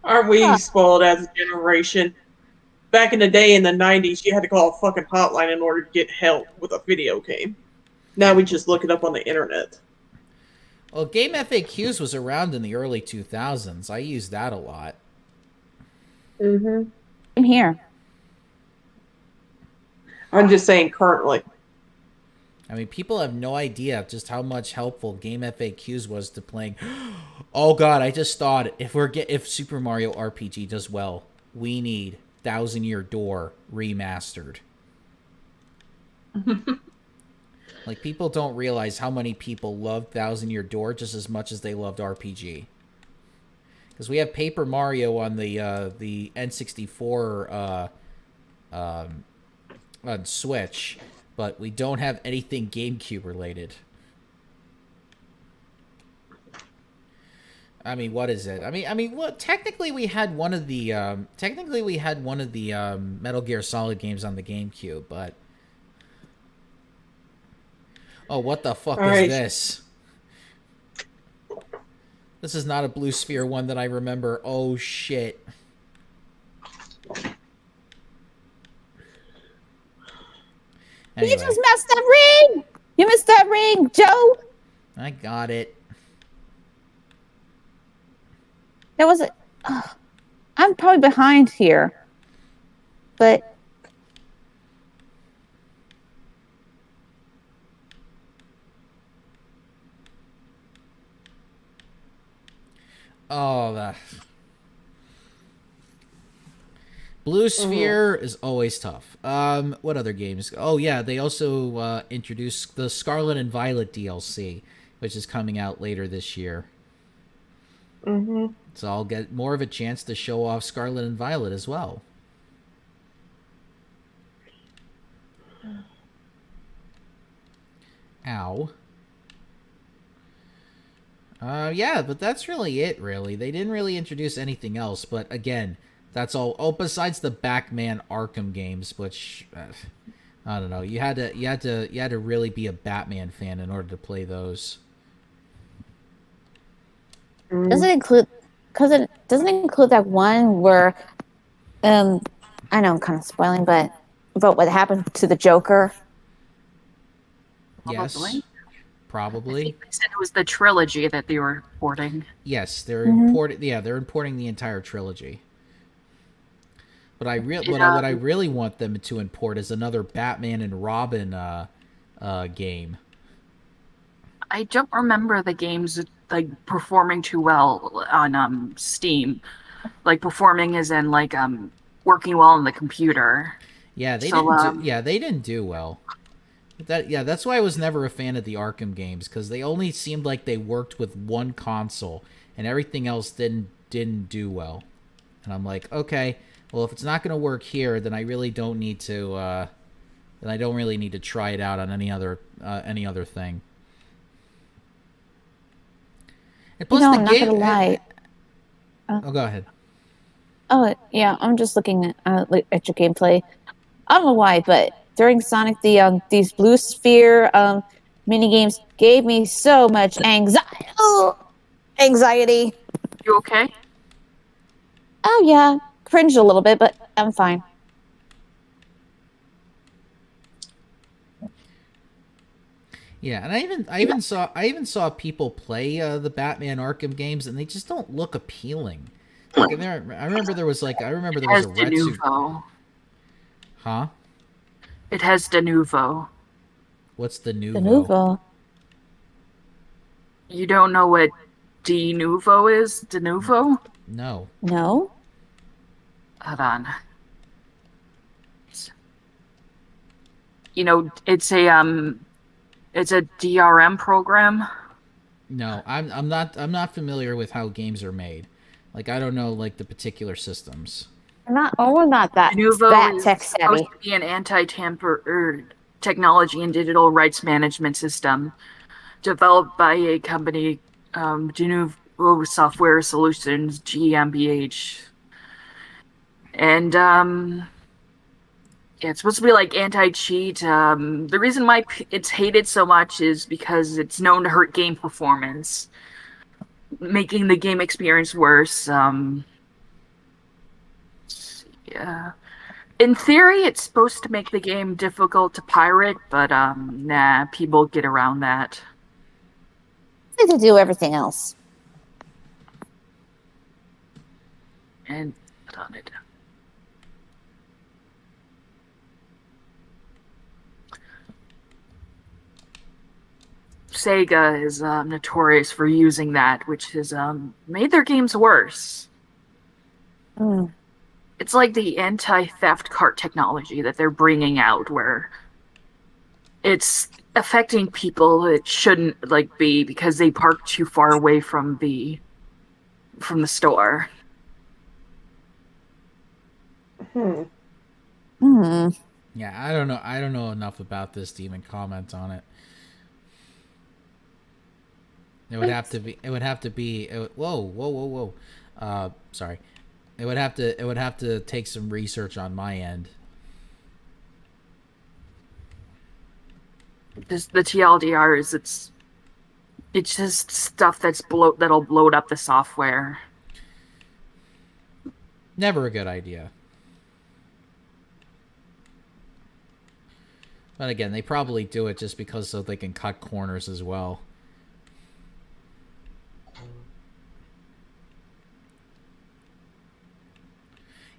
Aren't we spoiled as a generation? Back in the day, in the 90s, you had to call a fucking hotline in order to get help with a video game. Now we just look it up on the internet. Well, Game FAQs was around in the early 2000s. I used that a lot. Mm-hmm. I'm here. I'm just saying currently. I mean, people have no idea just how much helpful Game FAQs was to playing. Oh god, I just thought if Super Mario RPG does well, we need Thousand Year Door remastered. Like, people don't realize how many people loved Thousand Year Door just as much as they loved RPG. Because we have Paper Mario on the N64 on Switch, but we don't have anything GameCube related. I mean, what is it? I mean, well, technically we had one of the Metal Gear Solid games on the GameCube, but oh, what the fuck is this? This is not a Blue Sphere one that I remember. Oh shit. Anyway. You just messed that ring! You missed that ring, Joe! I got it. That was it. I'm probably behind here. But oh, that Blue Sphere is always tough. What other games? Oh yeah, they also introduced the Scarlet and Violet DLC, which is coming out later this year. Mm-hmm. So I'll get more of a chance to show off Scarlet and Violet as well. Ow. Yeah, but that's really it, really. They didn't really introduce anything else, but again, that's all. Oh, besides the Batman Arkham games, which I don't know. You had to really be a Batman fan in order to play those. Does it include? Because it doesn't include that one where, I know I'm kind of spoiling, but about what happened to the Joker. Yes, probably. I think they said it was the trilogy that they were porting. Yes, they're importing. Yeah, they're importing the entire trilogy. But what I really want them to import is another Batman and Robin game. I don't remember the games like performing too well on Steam. Like performing as in like working well on the computer. Yeah, they didn't do well. That's why I was never a fan of the Arkham games, because they only seemed like they worked with one console and everything else didn't do well. And I'm like, okay, well, if it's not going to work here, then I really don't need to. Then I don't really need to try it out on any other thing. And plus, I'm not gonna lie. Oh, go ahead. Oh yeah, I'm just looking at your gameplay. I don't know why, but during Sonic, these Blue Sphere mini games gave me so much anxiety. Oh, anxiety. You okay? Oh yeah, cringed a little bit, but I'm fine. Yeah, and I even saw people play the Batman Arkham games, and they just don't look appealing. Like, I remember there was a red suit. Huh? It has de nouveau. What's the nouveau? The nouveau. You don't know what de nouveau is? De nouveau? No. No. Hold on. You know, it's a DRM program. No, I'm not familiar with how games are made. Like, I don't know, like, the particular systems. We're not that tech savvy. Supposed to be an anti-tamper technology and digital rights management system developed by a company, de nouveau Software Solutions GmbH, and yeah, it's supposed to be like anti-cheat. The reason why it's hated so much is because it's known to hurt game performance, making the game experience worse. Yeah. In theory, it's supposed to make the game difficult to pirate, but nah, people get around that. They to do everything else. And put on it. Sega is notorious for using that, which has made their games worse. Mm. It's like the anti-theft cart technology that they're bringing out, where it's affecting people it shouldn't like be because they park too far away from the store. Hmm. Yeah, I don't know. I don't know enough about this to even comment on it. It would have to be. Whoa. Sorry. It would have to take some research on my end. Just the TLDR is it's just stuff that'll bloat up the software. Never a good idea. But again, they probably do it just because so they can cut corners as well.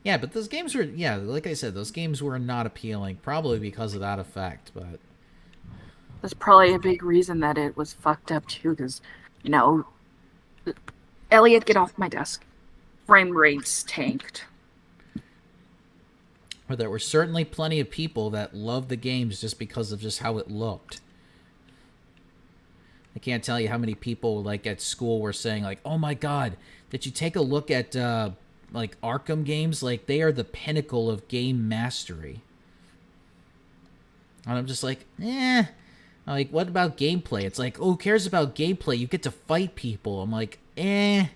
Yeah, but those games were, like I said, those games were not appealing, probably because of that effect, but... That's probably a big reason that it was fucked up, too, because, you know... Elliot, get off my desk. Frame rates tanked. But there were certainly plenty of people that loved the games just because of just how it looked. can't tell you how many people like at school were saying like, "Oh my God, did you take a look at like Arkham games? Like they are the pinnacle of game mastery." And I'm just like, eh. I'm like, what about gameplay? It's like, oh, who cares about gameplay? You get to fight people. I'm like, eh.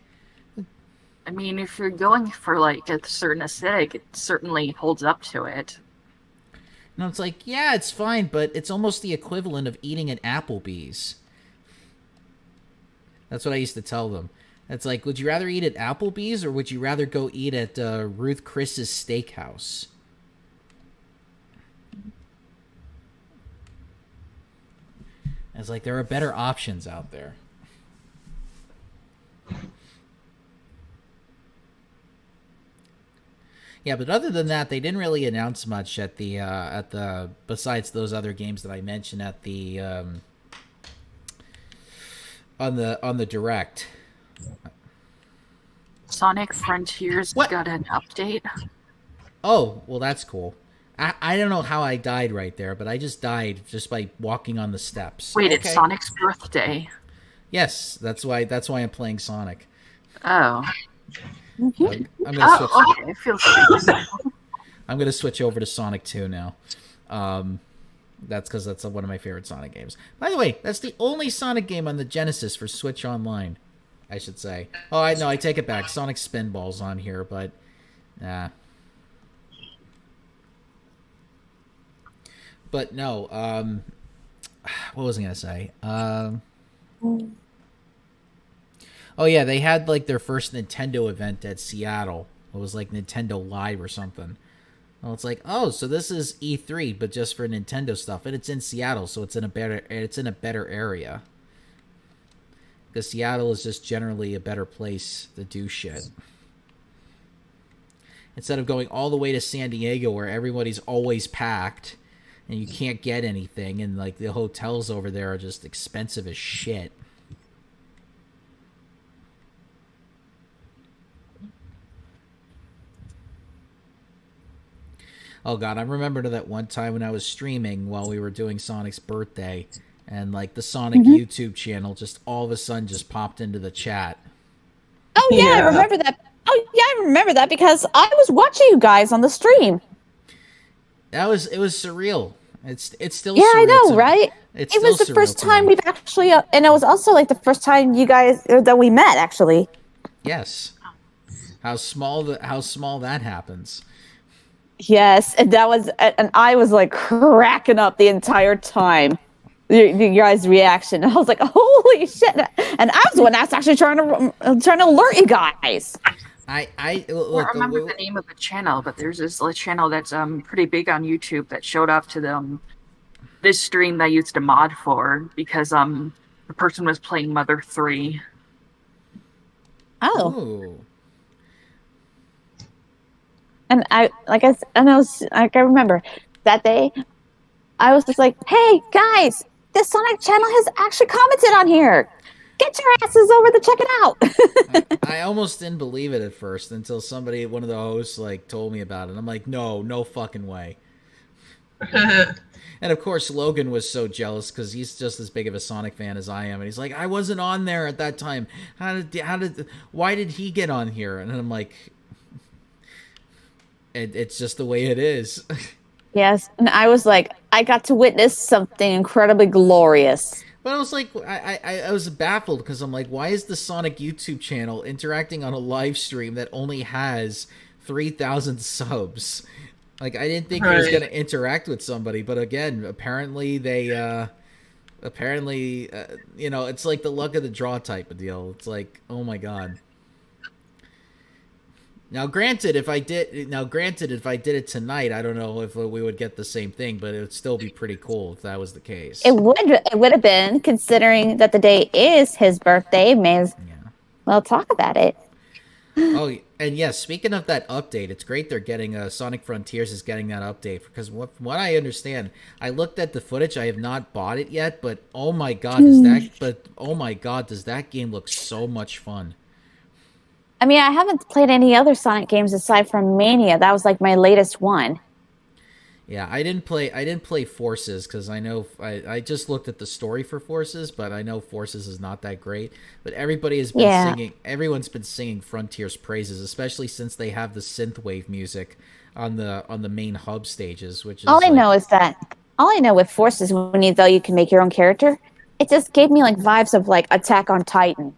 I mean, if you're going for like a certain aesthetic, it certainly holds up to it. No, it's like, yeah, it's fine, but it's almost the equivalent of eating at Applebee's. That's what I used to tell them. It's like, would you rather eat at Applebee's or would you rather go eat at Ruth Chris's Steakhouse? It's like there are better options out there. Yeah, but other than that, they didn't really announce much at the besides those other games that I mentioned at the on the Direct. Sonic Frontiers got an update. Oh, well, that's cool. I don't know how I died right there, but I just died just by walking on the steps. Wait, okay. It's Sonic's birthday. Yes, that's why I'm playing Sonic. Oh. I'm gonna switch. Okay. It feels like I'm gonna switch over to Sonic 2 now. That's because that's one of my favorite Sonic games. By the way, that's the only Sonic game on the Genesis for Switch Online, I should say. Oh, I take it back. Sonic Spinball's on here, but But no, what was I gonna say? Oh yeah, they had like their first Nintendo event at Seattle. It was like Nintendo Live or something. Well, it's like, oh, so this is E3, but just for Nintendo stuff, and it's in Seattle, so it's in a better area. Because Seattle is just generally a better place to do shit. Instead of going all the way to San Diego, where everybody's always packed, and you can't get anything, and like the hotels over there are just expensive as shit. Oh god, I remember that one time when I was streaming while we were doing Sonic's birthday, and like the Sonic YouTube channel just all of a sudden just popped into the chat. Oh yeah, I remember that. Oh yeah, I remember that because I was watching you guys on the stream. It was surreal. It's still yeah, surreal. I know, right? It was the first time we've actually, and it was also like the first time you guys that we met actually. Yes. How small that happens. Yes, and I was like cracking up the entire time. You guys' reaction. I was like, "Holy shit!" And I was the one that's actually trying to alert you guys. I don't remember the name of the channel, but there's this channel that's pretty big on YouTube that showed up to them this stream that I used to mod for because the person was playing Mother 3. Oh. Ooh. And I remember that day, I was just like, "Hey guys, the Sonic channel has actually commented on here. Get your asses over to check it out." I almost didn't believe it at first until one of the hosts, like told me about it. I'm like, no fucking way. And of course, Logan was so jealous because he's just as big of a Sonic fan as I am, and he's like, "I wasn't on there at that time. Why did he get on here?" And I'm like, it's just the way it is. Yes, and I was like, I got to witness something incredibly glorious. But I was like, I was baffled because I'm like, why is the Sonic YouTube channel interacting on a live stream that only has 3,000 subs? Like, I didn't think he was going to interact with somebody, but again, apparently they, it's like the luck of the draw type of deal. It's like, oh my god. Now, granted, if I did it tonight, I don't know if we would get the same thing, but it would still be pretty cool if that was the case. It would have been, considering that the day is his birthday. Well, talk about it. Oh, and yes, speaking of that update, it's great they're getting Sonic Frontiers is getting that update because from what I understand, I looked at the footage. I have not bought it yet, but oh my god, does that game look so much fun? I mean, I haven't played any other Sonic games aside from Mania. That was like my latest one. Yeah, I didn't play Forces because I know I just looked at the story for Forces, but I know Forces is not that great. But Yeah. everyone's been singing Frontier's praises, especially since they have the synthwave music on the main hub stages, which All is I know like, is that all I know with Forces when you can make your own character, it just gave me like vibes of like Attack on Titan.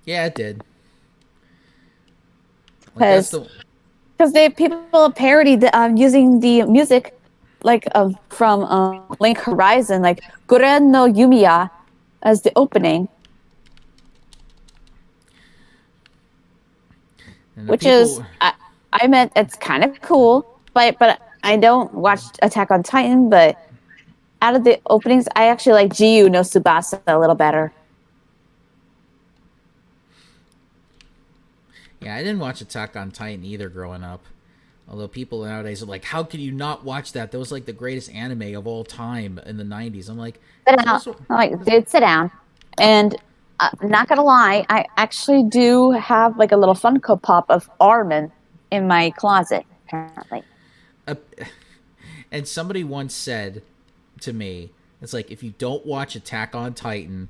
yeah, it did. Like that's Because the they people parodied using the music like from Link Horizon, like Guren no Yumiya as the opening, and the which is people. I meant it's kind of cool, but I don't watch Attack on Titan. But out of the openings, I actually like Jiyu no Tsubasa a little better. Yeah, I didn't watch Attack on Titan either growing up. Although people nowadays are like, how could you not watch that? That was like the greatest anime of all time in the 90s. I'm like, Sit it down. was. I'm like, dude, sit down. And not gonna lie, I actually do have like a little Funko Pop of Armin in my closet. Apparently, Uh, and somebody once said to me, it's like, if you don't watch Attack on Titan,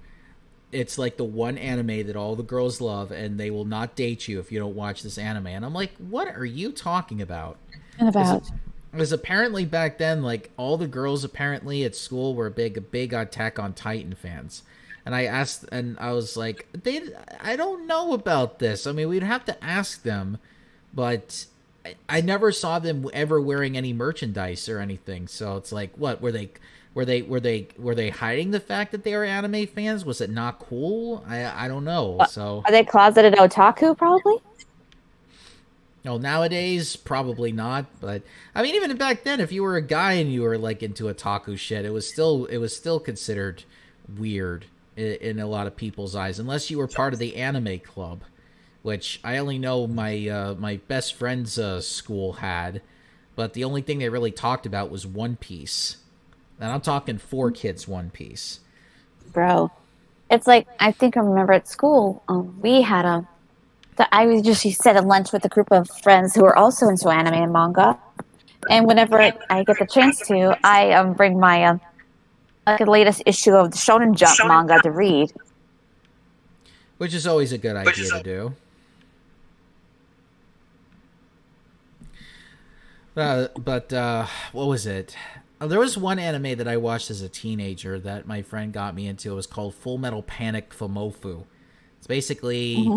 it's like the one anime that all the girls love, and they will not date you if you don't watch this anime. And I'm like, what are you talking about? and about Because apparently back then, like, all the girls apparently at school were big Attack on Titan fans. And I asked, and I was like, I don't know about this. I mean, we'd have to ask them, but I never saw them ever wearing any merchandise or anything. So it's like, what were they hiding the fact that they were anime fans? Was it not cool? I don't know. So are they closeted otaku? Probably. no, nowadays probably not. But I mean, even back then, if you were a guy and you were like into otaku shit, it was still considered weird in a lot of people's eyes, unless you were part of the anime club, which I only know my best friend's school had. But the only thing they really talked about was One Piece, and I'm talking 4 Kids One Piece. Bro, it's like I think I remember at school we had that I was just sit at lunch with a group of friends who are also into anime and manga, and whenever I get the chance to, I bring my like the latest issue of the Shonen Jump manga to read. Which is always a good idea to do. But what was it? There was one anime that I watched as a teenager that my friend got me into. It was called Full Metal Panic Fumofu. It's basically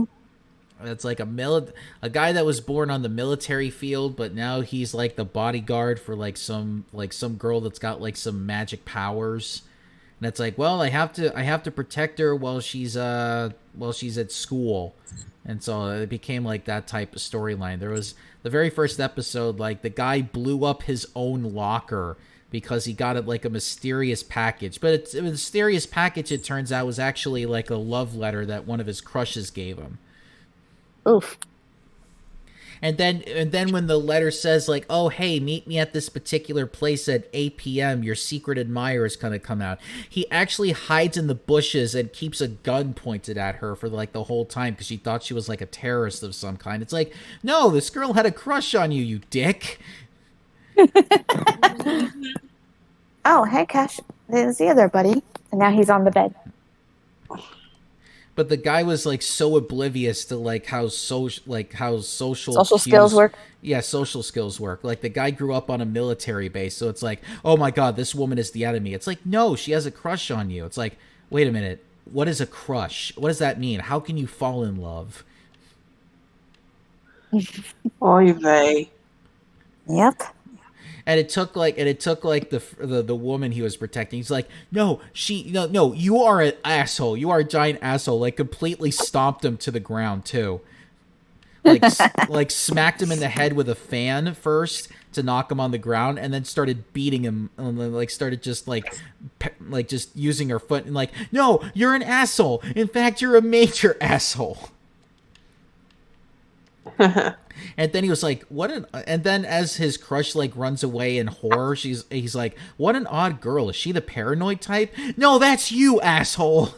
it's like a guy that was born on the military field, but now he's like the bodyguard for like some girl that's got like some magic powers. And it's like, well, I have to protect her while she's at school. And so it became like that type of storyline. There was the very first episode, like the guy blew up his own locker because he got it like a mysterious package. But it's a mysterious package, it turns out, was actually like a love letter that one of his crushes gave him. Oof. And then when the letter says like, oh, hey, meet me at this particular place at 8 p.m., your secret admirer is going to come out. He actually hides in the bushes and keeps a gun pointed at her for like the whole time because she thought she was like a terrorist of some kind. It's like, no, this girl had a crush on you, you dick. Oh, hey, Cash. Didn't see you there, buddy. And now he's on the bed. But the guy was like so oblivious to like how social Social skills work. Yeah, social skills work. Like the guy grew up on a military base, so it's like, oh my god, this woman is the enemy. It's like, no, she has a crush on you. It's like, wait a minute, what is a crush? What does that mean? How can you fall in love? Oy vey. Yep. And it took like the woman he was protecting. He's like, no, you are an asshole. You are a giant asshole. Like completely stomped him to the ground too. Like smacked him in the head with a fan first to knock him on the ground, and then started beating him. And then, like started just just using her foot and like, no, you're an asshole. In fact, you're a major asshole. And then he was like, and then as his crush like runs away in horror, he's like, what an odd girl. Is she the paranoid type? No, that's you, asshole.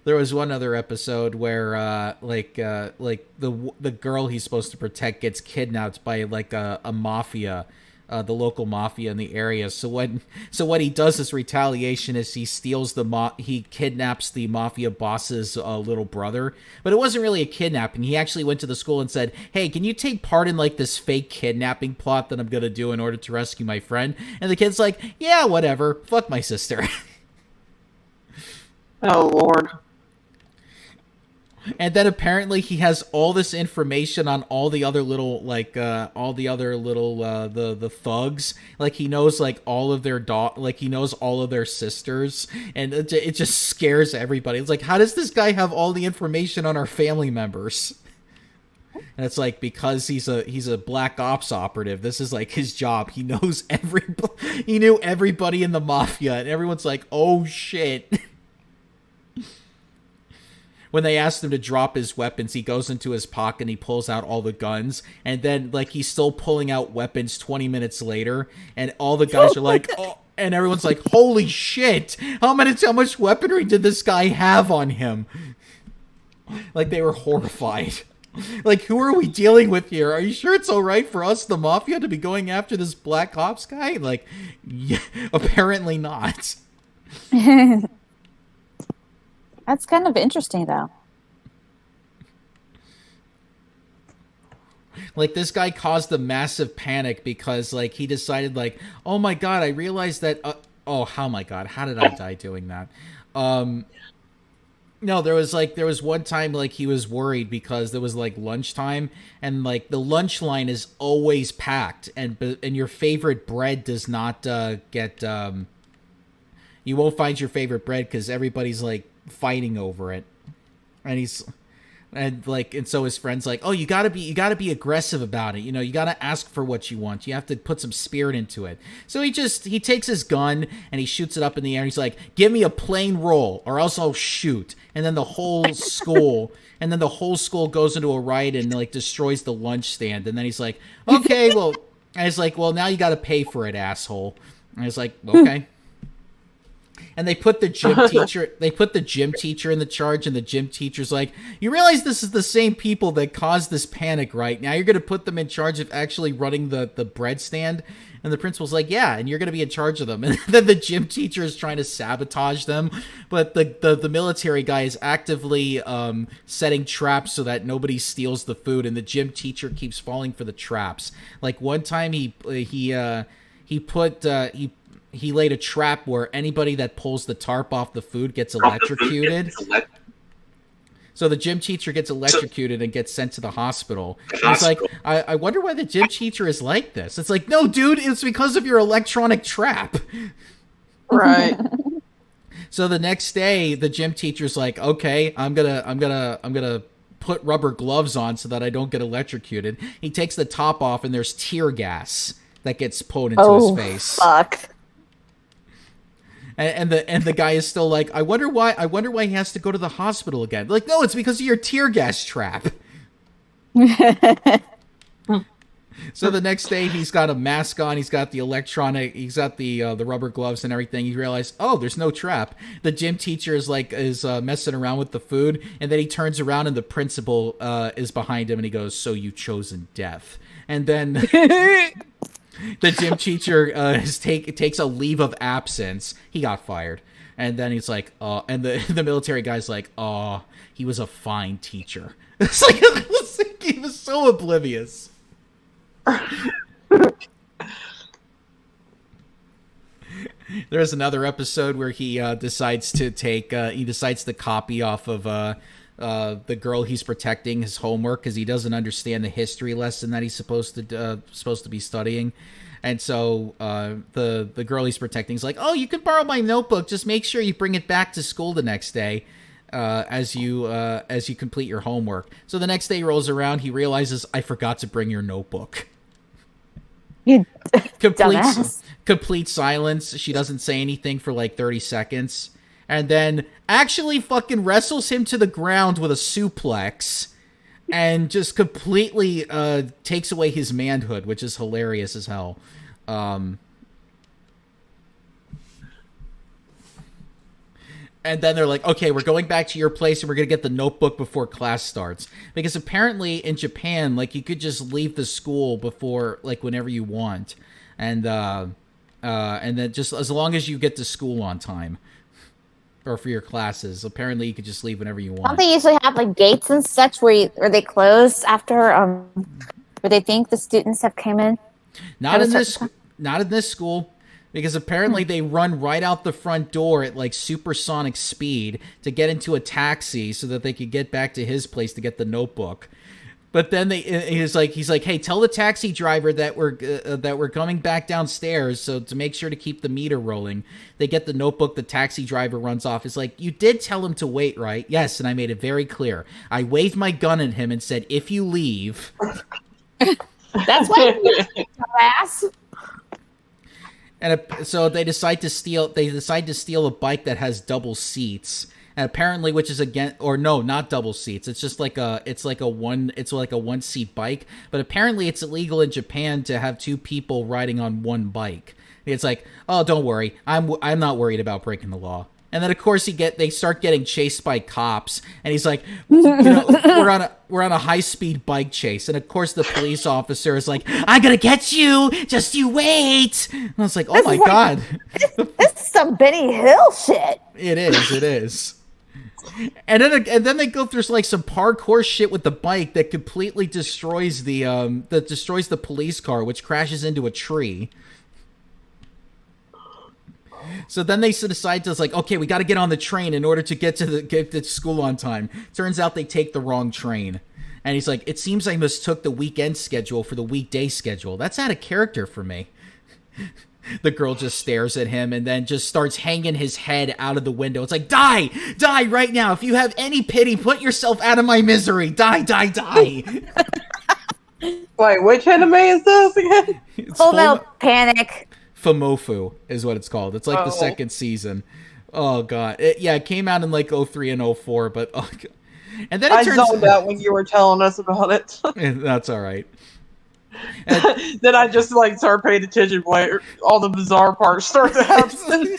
There was one other episode where like the girl he's supposed to protect gets kidnapped by like a mafia, the local mafia in the area. So what he does as retaliation is he steals he kidnaps the mafia boss's little brother. But it wasn't really a kidnapping. He actually went to the school and said, "Hey, can you take part in like this fake kidnapping plot that I'm gonna do in order to rescue my friend?" And the kid's like, "Yeah, whatever. Fuck my sister." Oh Lord. And then apparently he has all this information on all the other little the thugs. Like he knows like all of their he knows all of their sisters, and it just scares everybody. It's like, how does this guy have all the information on our family members? And it's like, because he's a black ops operative. This is like his job. He knows he knew everybody in the mafia, and everyone's like, oh shit. When they asked him to drop his weapons, he goes into his pocket and he pulls out all the guns. And then, like, he's still pulling out weapons 20 minutes later. And all the guys are like, oh, and everyone's like, holy shit. How much weaponry did this guy have on him? Like, they were horrified. Like, who are we dealing with here? Are you sure it's all right for us, the mafia, to be going after this black ops guy? Like, yeah, apparently not. That's kind of interesting, though. Like, this guy caused a massive panic because, like, he decided, like, oh my god, I realized that, oh my god, how did I die doing that? No, there was one time, like, he was worried because there was, like, lunchtime, and, like, the lunch line is always packed, and your favorite bread does not, you won't find your favorite bread because everybody's, like, fighting over it. And so his friend's like, oh, you gotta be aggressive about it. You know, you gotta ask for what you want. You have to put some spirit into it. So he takes his gun and he shoots it up in the air. And he's like, give me a plain roll or else I'll shoot. And then the whole school goes into a riot and like destroys the lunch stand. And then he's like, okay, well, and he's like, well, now you gotta pay for it, asshole. And he's like, okay. And they put the gym teacher in the charge, and the gym teacher's like, you realize this is the same people that caused this panic, right? Now you're going to put them in charge of actually running the bread stand? And the principal's like, yeah, and you're going to be in charge of them. And then the gym teacher is trying to sabotage them, but the military guy is actively setting traps so that nobody steals the food, and the gym teacher keeps falling for the traps. Like one time he laid a trap where anybody that pulls the tarp off the food gets electrocuted. So the gym teacher gets electrocuted and gets sent to the hospital. And it's like, I wonder why the gym teacher is like this. It's like, no, dude, it's because of your electronic trap. Right. So the next day, the gym teacher's like, okay, I'm gonna put rubber gloves on so that I don't get electrocuted. He takes the top off and there's tear gas that gets poured into his face. Fuck. And the guy is still like, I wonder why he has to go to the hospital again. Like, no, it's because of your tear gas trap. So the next day he's got a mask on, he's got the rubber gloves and everything. He realized, oh, there's no trap. The gym teacher is messing around with the food, and then he turns around and the principal is behind him and he goes, so you chosen death. And then the gym teacher takes a leave of absence. He got fired. And then he's like, and the military guy's like, oh, he was a fine teacher. It's like he was so oblivious. There's another episode where he decides to copy off of the girl he's protecting his homework because he doesn't understand the history lesson that he's supposed to be studying. And so the girl he's protecting is like, oh, you can borrow my notebook. Just make sure you bring it back to school the next day as you complete your homework. So the next day rolls around, he realizes, I forgot to bring your notebook. You dumbass. Complete silence. She doesn't say anything for like 30 seconds. And then actually fucking wrestles him to the ground with a suplex and just completely takes away his manhood, which is hilarious as hell. And then they're like, okay, we're going back to your place and we're going to get the notebook before class starts. Because apparently in Japan, like, you could just leave the school before, like, whenever you want. And then just as long as you get to school on time. Or for your classes. Apparently you could just leave whenever you want. Don't they usually have, like, gates and such where they close after, where they think the students have came in? Not in this school. Because apparently they run right out the front door at like supersonic speed to get into a taxi so that they could get back to his place to get the notebook. But then he's like, hey, tell the taxi driver that we're coming back downstairs, so to make sure to keep the meter rolling. They get the notebook. The taxi driver runs off. It's like, you did tell him to wait, right? Yes, and I made it very clear. I waved my gun at him and said, if you leave. That's why ass. And so they decide to steal a bike that has double seats, and apparently, which is not double seats. It's just like a one seat bike. But apparently, it's illegal in Japan to have two people riding on one bike. It's like, oh, don't worry, I'm not worried about breaking the law. And then, of course, they start getting chased by cops, and he's like, we're on a high-speed bike chase, and of course the police officer is like, I'm gonna get you, just you wait. And I was like, oh my god, this is some Benny Hill shit. It is. And then they go through like some parkour shit with the bike that completely destroys the police car, which crashes into a tree. So then they decide to, like, okay, we got to get on the train in order to get to school on time. Turns out they take the wrong train. And he's like, it seems I mistook the weekend schedule for the weekday schedule. That's out of character for me. The girl just stares at him and then just starts hanging his head out of the window. It's like, die right now. If you have any pity, put yourself out of my misery. Die. Wait, which anime is this again? Full out panic. Famofu is what it's called. It's like the second season. Oh god, it came out in like 03 and 04, but oh god. And then I zoned out when you were telling us about it. That's all right. Then I just like started paying attention when all the bizarre parts start to happen.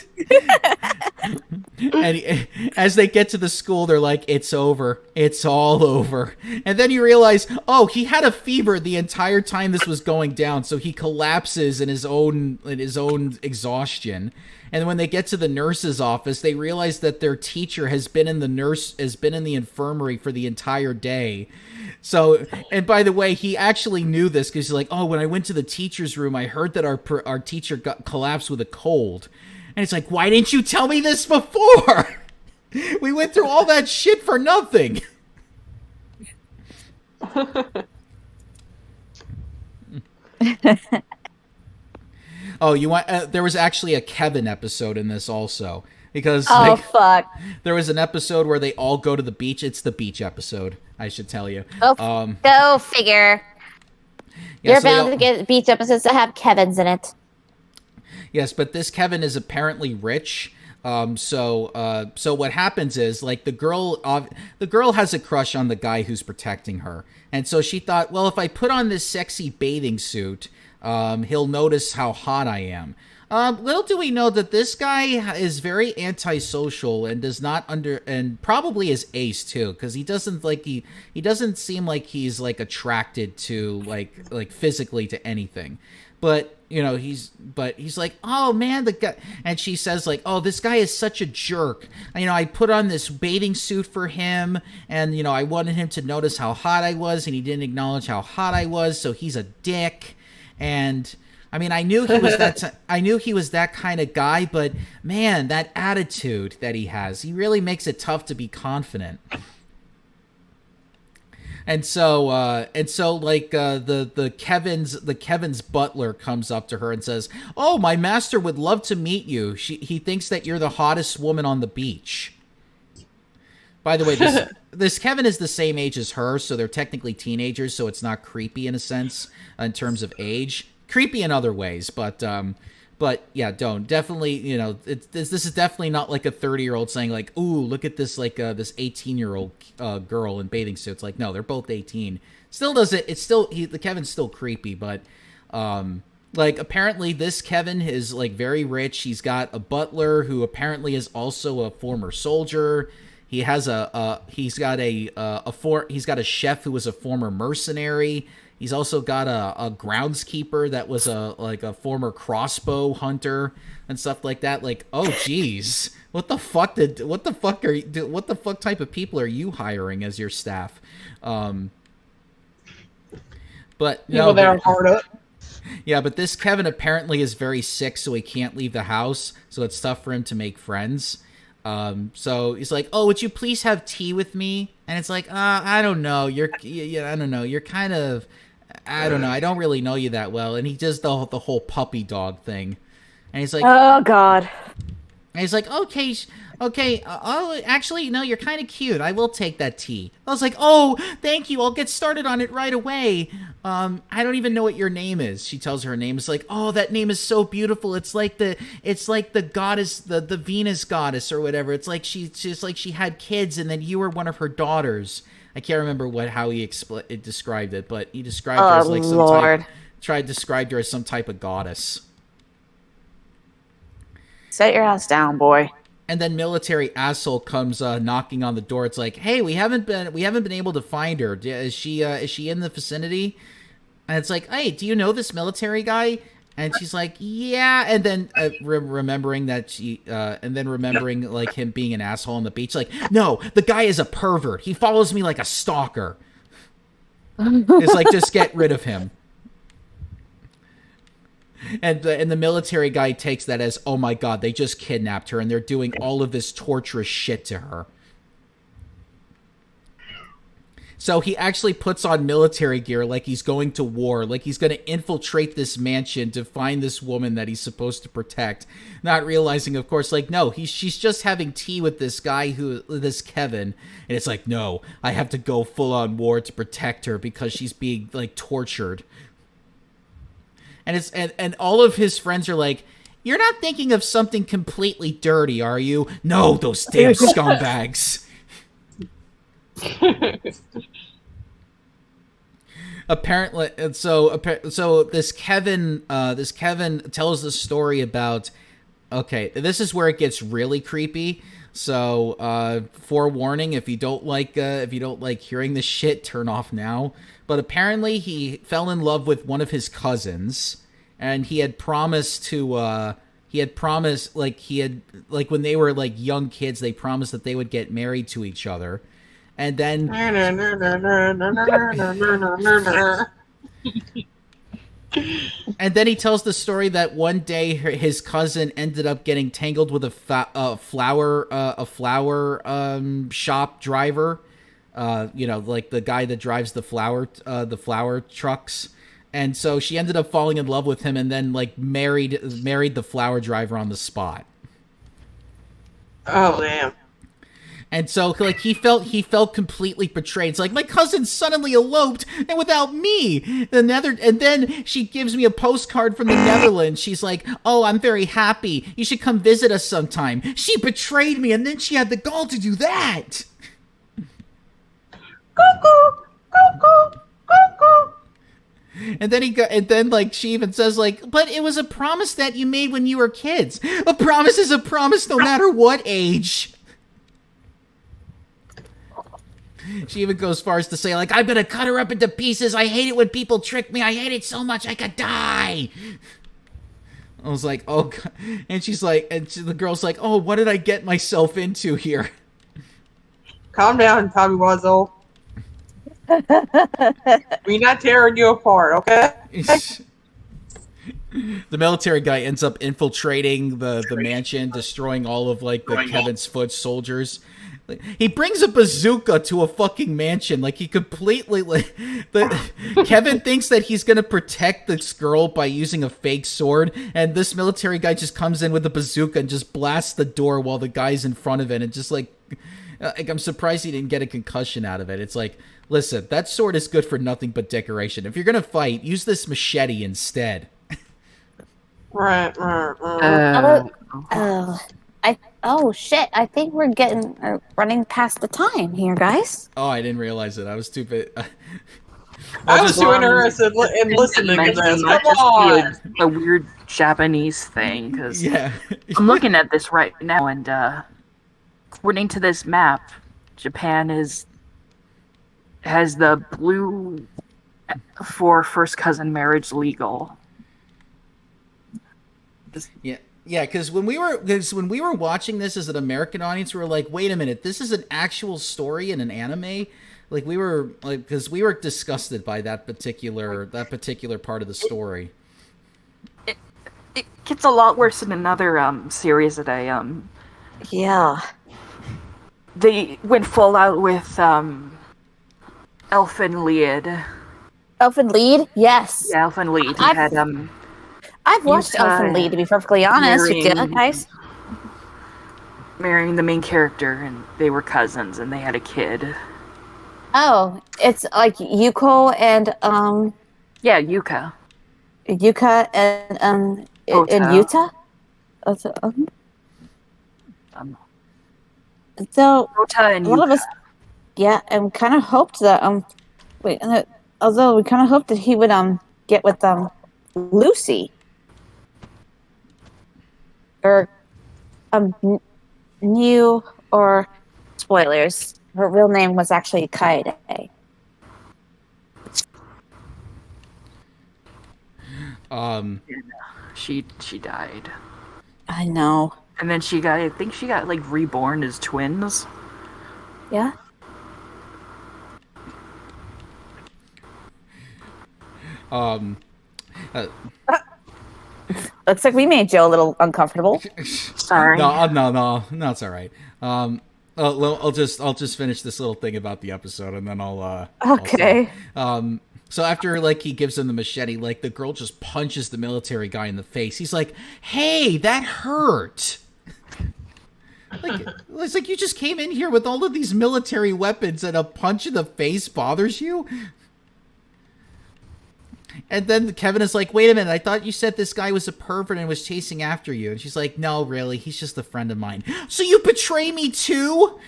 And as they get to the school, they're like, it's over. It's all over. And then you realize, oh, he had a fever the entire time this was going down, so he collapses in his own exhaustion. And when they get to the nurse's office, they realize that their teacher has been in the infirmary for the entire day. So, and by the way, he actually knew this because he's like, oh, when I went to the teacher's room, I heard that our teacher got collapsed with a cold. And it's like, why didn't you tell me this before? We went through all that shit for nothing. Oh, you want? There was actually a Kevin episode in this also. Because fuck, there was an episode where they all go to the beach. It's the beach episode, I should tell you. Go figure. You're bound to get beach episodes that have Kevins in it. Yes, but this Kevin is apparently rich. So what happens is, like, the girl has a crush on the guy who's protecting her, and so she thought, well, if I put on this sexy bathing suit, he'll notice how hot I am. Little do we know that this guy is very antisocial and does not and probably is ace too, because he doesn't seem like he's like attracted to like physically to anything, but you know he's like, oh man, the guy, and she says like, oh, this guy is such a jerk. You know, I put on this bathing suit for him, and you know I wanted him to notice how hot I was, and he didn't acknowledge how hot I was, so he's a dick. And I mean, I knew he was that kind of guy, but man, that attitude that he has, he really makes it tough to be confident. And so like the Kevin's butler comes up to her and says, "Oh, my master would love to meet you. He thinks that you're the hottest woman on the beach." By the way, this Kevin is the same age as her, so they're technically teenagers, so it's not creepy in a sense in terms of age. Creepy in other ways, but yeah, definitely, you know, this is definitely not like a 30-year-old saying like, "Ooh, look at this this 18-year-old girl in bathing suits." Like, no, they're both 18. Still does it. It's still the Kevin's still creepy, but you like apparently this Kevin is like very rich. He's got a butler who apparently is also a former soldier. He has he's got a chef who was a former mercenary. He's also got a groundskeeper that was a former crossbow hunter and stuff like that. Like, oh geez, what the fuck type of people are you hiring as your staff? But People that are hard up. Yeah, but this Kevin apparently is very sick, so he can't leave the house. So it's tough for him to make friends. So he's like, "Oh, would you please have tea with me?" And it's like, I don't know. I don't know. You're kind of, I don't know. I don't really know you that well. And he does the whole puppy dog thing. And he's like, "Oh God." And he's like, okay. Oh, actually, no, you're kind of cute. I will take that tea. I was like, oh, thank you. I'll get started on it right away. I don't even know what your name is. She tells her name. It's like, oh, that name is so beautiful. It's like the goddess, the Venus goddess or whatever. It's like she's like she had kids and then you were one of her daughters. I can't remember how he described it, but he described her as like described her as some type of goddess. Set your ass down, boy. And then military asshole comes knocking on the door. It's like, hey, we haven't been able to find her. Is she in the vicinity? And it's like, hey, do you know this military guy? And she's like, yeah. And then remembering like him being an asshole on the beach, like, no, the guy is a pervert. He follows me like a stalker. It's like, just get rid of him. And the military guy takes that as, oh my God, they just kidnapped her and they're doing all of this torturous shit to her. So he actually puts on military gear like he's going to war, like he's going to infiltrate this mansion to find this woman that he's supposed to protect. Not realizing, of course, like, no, she's just having tea with this guy, this Kevin. And it's like, no, I have to go full on war to protect her because she's being like tortured. And all of his friends are like, you're not thinking of something completely dirty, are you? No, those damn scumbags. Apparently, so this Kevin tells the story about. Okay, this is where it gets really creepy. So, forewarning: if you don't like hearing this shit, turn off now. But apparently, he fell in love with one of his cousins, and he had promised when they were like young kids, they promised that they would get married to each other. And then he tells the story that one day his cousin ended up getting tangled with a flower shop driver, like the guy that drives the flower trucks. And so she ended up falling in love with him and then like married the flower driver on the spot. Oh damn. And so, like, he felt completely betrayed. It's like, my cousin suddenly eloped, and without me. And then she gives me a postcard from the Netherlands. She's like, oh, I'm very happy. You should come visit us sometime. She betrayed me, and then she had the gall to do that. Cuckoo, cuckoo, cuckoo. And then like she even says like, but it was a promise that you made when you were kids. A promise is a promise, no matter what age. She even goes as far as to say, like, I'm going to cut her up into pieces. I hate it when people trick me. I hate it so much I could die. I was like, oh, God. And she's like, the girl's like, oh, what did I get myself into here? Calm down, Tommy Wiseau. We're not tearing you apart, okay? The military guy ends up infiltrating the mansion, destroying all of, like, the Kevin's foot soldiers. He brings a bazooka to a fucking mansion. Like, he completely... Kevin thinks that he's going to protect this girl by using a fake sword, and this military guy just comes in with a bazooka and just blasts the door while the guy's in front of it, and just, like I'm surprised he didn't get a concussion out of it. It's like, listen, that sword is good for nothing but decoration. If you're going to fight, use this machete instead. Right. Oh shit! I think we're running past the time here, guys. Oh, I didn't realize it. I was stupid. I was too interested in listening to this. Come on. A weird Japanese thing, because Yeah. I'm looking at this right now, and according to this map, Japan has the blue for first cousin marriage legal. Yeah. Yeah, because when we were watching this as an American audience, we were like, "Wait a minute, this is an actual story in an anime." Like we were like, because we were disgusted by that particular part of the story. It gets a lot worse in another series that Yeah. they went full out with Elfen Lied. Elfen Lied? Yes. Yeah, Elfen Lied. He I've- had I've watched Elfen Lied, to be perfectly honest with you guys. marrying the main character, and they were cousins, and they had a kid. Oh, it's like Yuko and Yeah, Yuka. Yuka and Ota. in Utah. So Ota and a lot of Yuka. us, yeah, and kind of hoped that although we kind of hoped that he would get with Lucy or new or spoilers. Her real name was actually Kaede. She died. I know. And then I think she got like reborn as twins. Yeah. Looks like we made Joe a little uncomfortable. Sorry. No, it's all right. I'll just finish this little thing about the episode, and then I'll. Okay. So after like he gives him the machete, like the girl just punches the military guy in the face. He's like, "Hey, that hurt." Like it's like you just came in here with all of these military weapons, and a punch in the face bothers you. And then Kevin is like, "Wait a minute, I thought you said this guy was a pervert and was chasing after you." And she's like, "No, really, he's just a friend of mine." So you betray me too?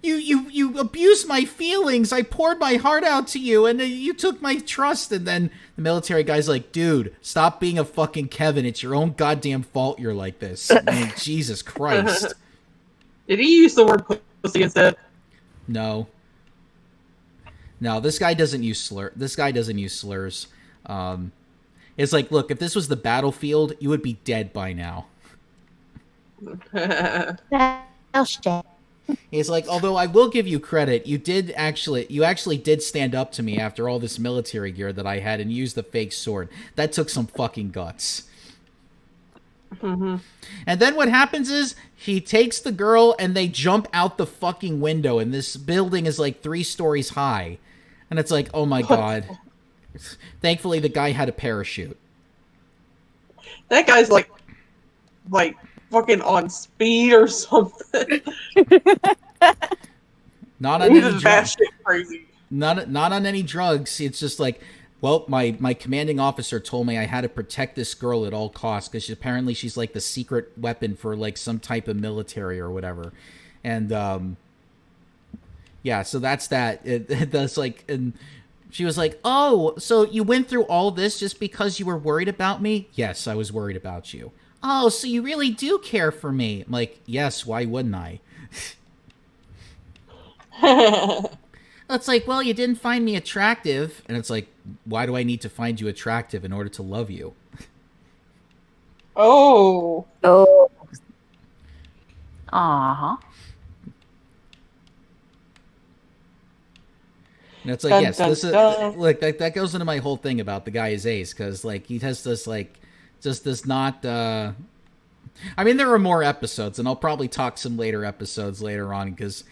You abused my feelings. I poured my heart out to you, and you took my trust. And then the military guy's like, "Dude, stop being a fucking Kevin. It's your own goddamn fault you're like this." I mean, Jesus Christ. Did he use the word pussy instead? No, this guy doesn't use slurs. It's like, look, if this was the battlefield, you would be dead by now. He's like, although I will give you credit, you actually did stand up to me after all this military gear that I had and used the fake sword. That took some fucking guts. Mm-hmm. And then what happens is he takes the girl and they jump out the fucking window, and this building is like 3 stories high. And it's like, oh my God. Thankfully, the guy had a parachute. That guy's like fucking on speed or something. Not on any drugs. Crazy. Not on any drugs. It's just like, well, my commanding officer told me I had to protect this girl at all costs because apparently she's like the secret weapon for like some type of military or whatever. And yeah, so that's that. That's like, and she was like, "Oh, so you went through all this just because you were worried about me?" "Yes, I was worried about you." "Oh, so you really do care for me?" I'm like, "Yes, why wouldn't I?" It's like, "Well, you didn't find me attractive." And it's like, why do I need to find you attractive in order to love you? Oh. Uh-huh. And it's like, yes, this is like that goes into my whole thing about the guy is ace, because like he has this like just does not. I mean, there are more episodes, and I'll probably talk some later episodes later on because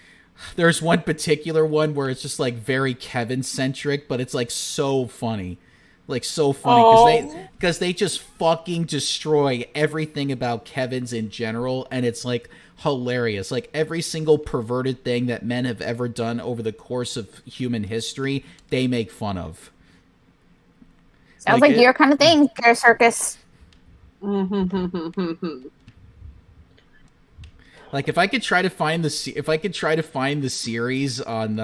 there's one particular one where it's just like very Kevin centric, but it's like so funny, because they just fucking destroy everything about Kevin's in general, and it's like hilarious. Like every single perverted thing that men have ever done over the course of human history, they make fun of. Sounds like your kind of thing, Care Circus. Like if I could try to find the series on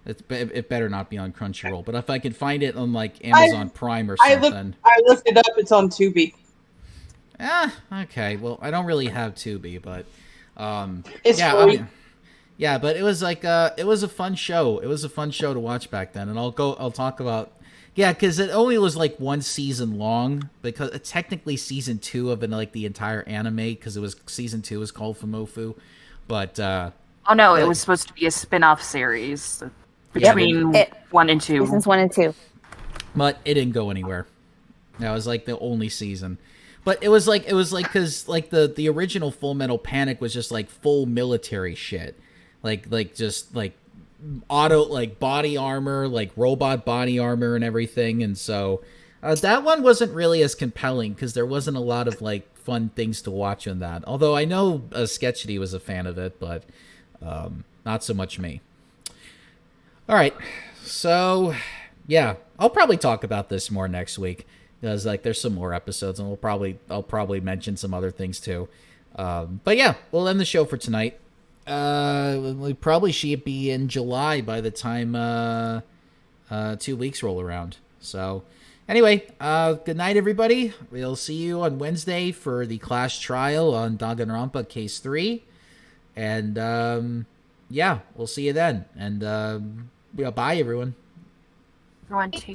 It better not be on Crunchyroll. But if I can find it on like Amazon Prime or I something. looked it up. It's on Tubi. Okay. Well, I don't really have Tubi, but It's yeah, free. yeah. But it was like it was a fun show. It was a fun show to watch back then, and I'll talk about. Yeah, because it only was like one season long, because it's technically season 2 of the entire anime, because season 2 is called Fumofu, but Oh no, it was supposed to be a spin-off series between It- 1 and 2. Seasons 1 and 2. but it didn't go anywhere. That was like the only season. But it was like because like the original Full Metal Panic was just like full military shit, like just like auto like body armor, like robot body armor and everything, and so that one wasn't really as compelling because there wasn't a lot of like fun things to watch in that. Although I know Sketchity was a fan of it, but not so much me. All right, so yeah, I'll probably talk about this more next week because like there's some more episodes, and I'll probably mention some other things too. But yeah, we'll end the show for tonight. We probably should be in July by the time 2 weeks roll around. So anyway, good night, everybody. We'll see you on Wednesday for the class trial on Danganronpa Case 3. And yeah, we'll see you then. And yeah, bye, everyone. Everyone take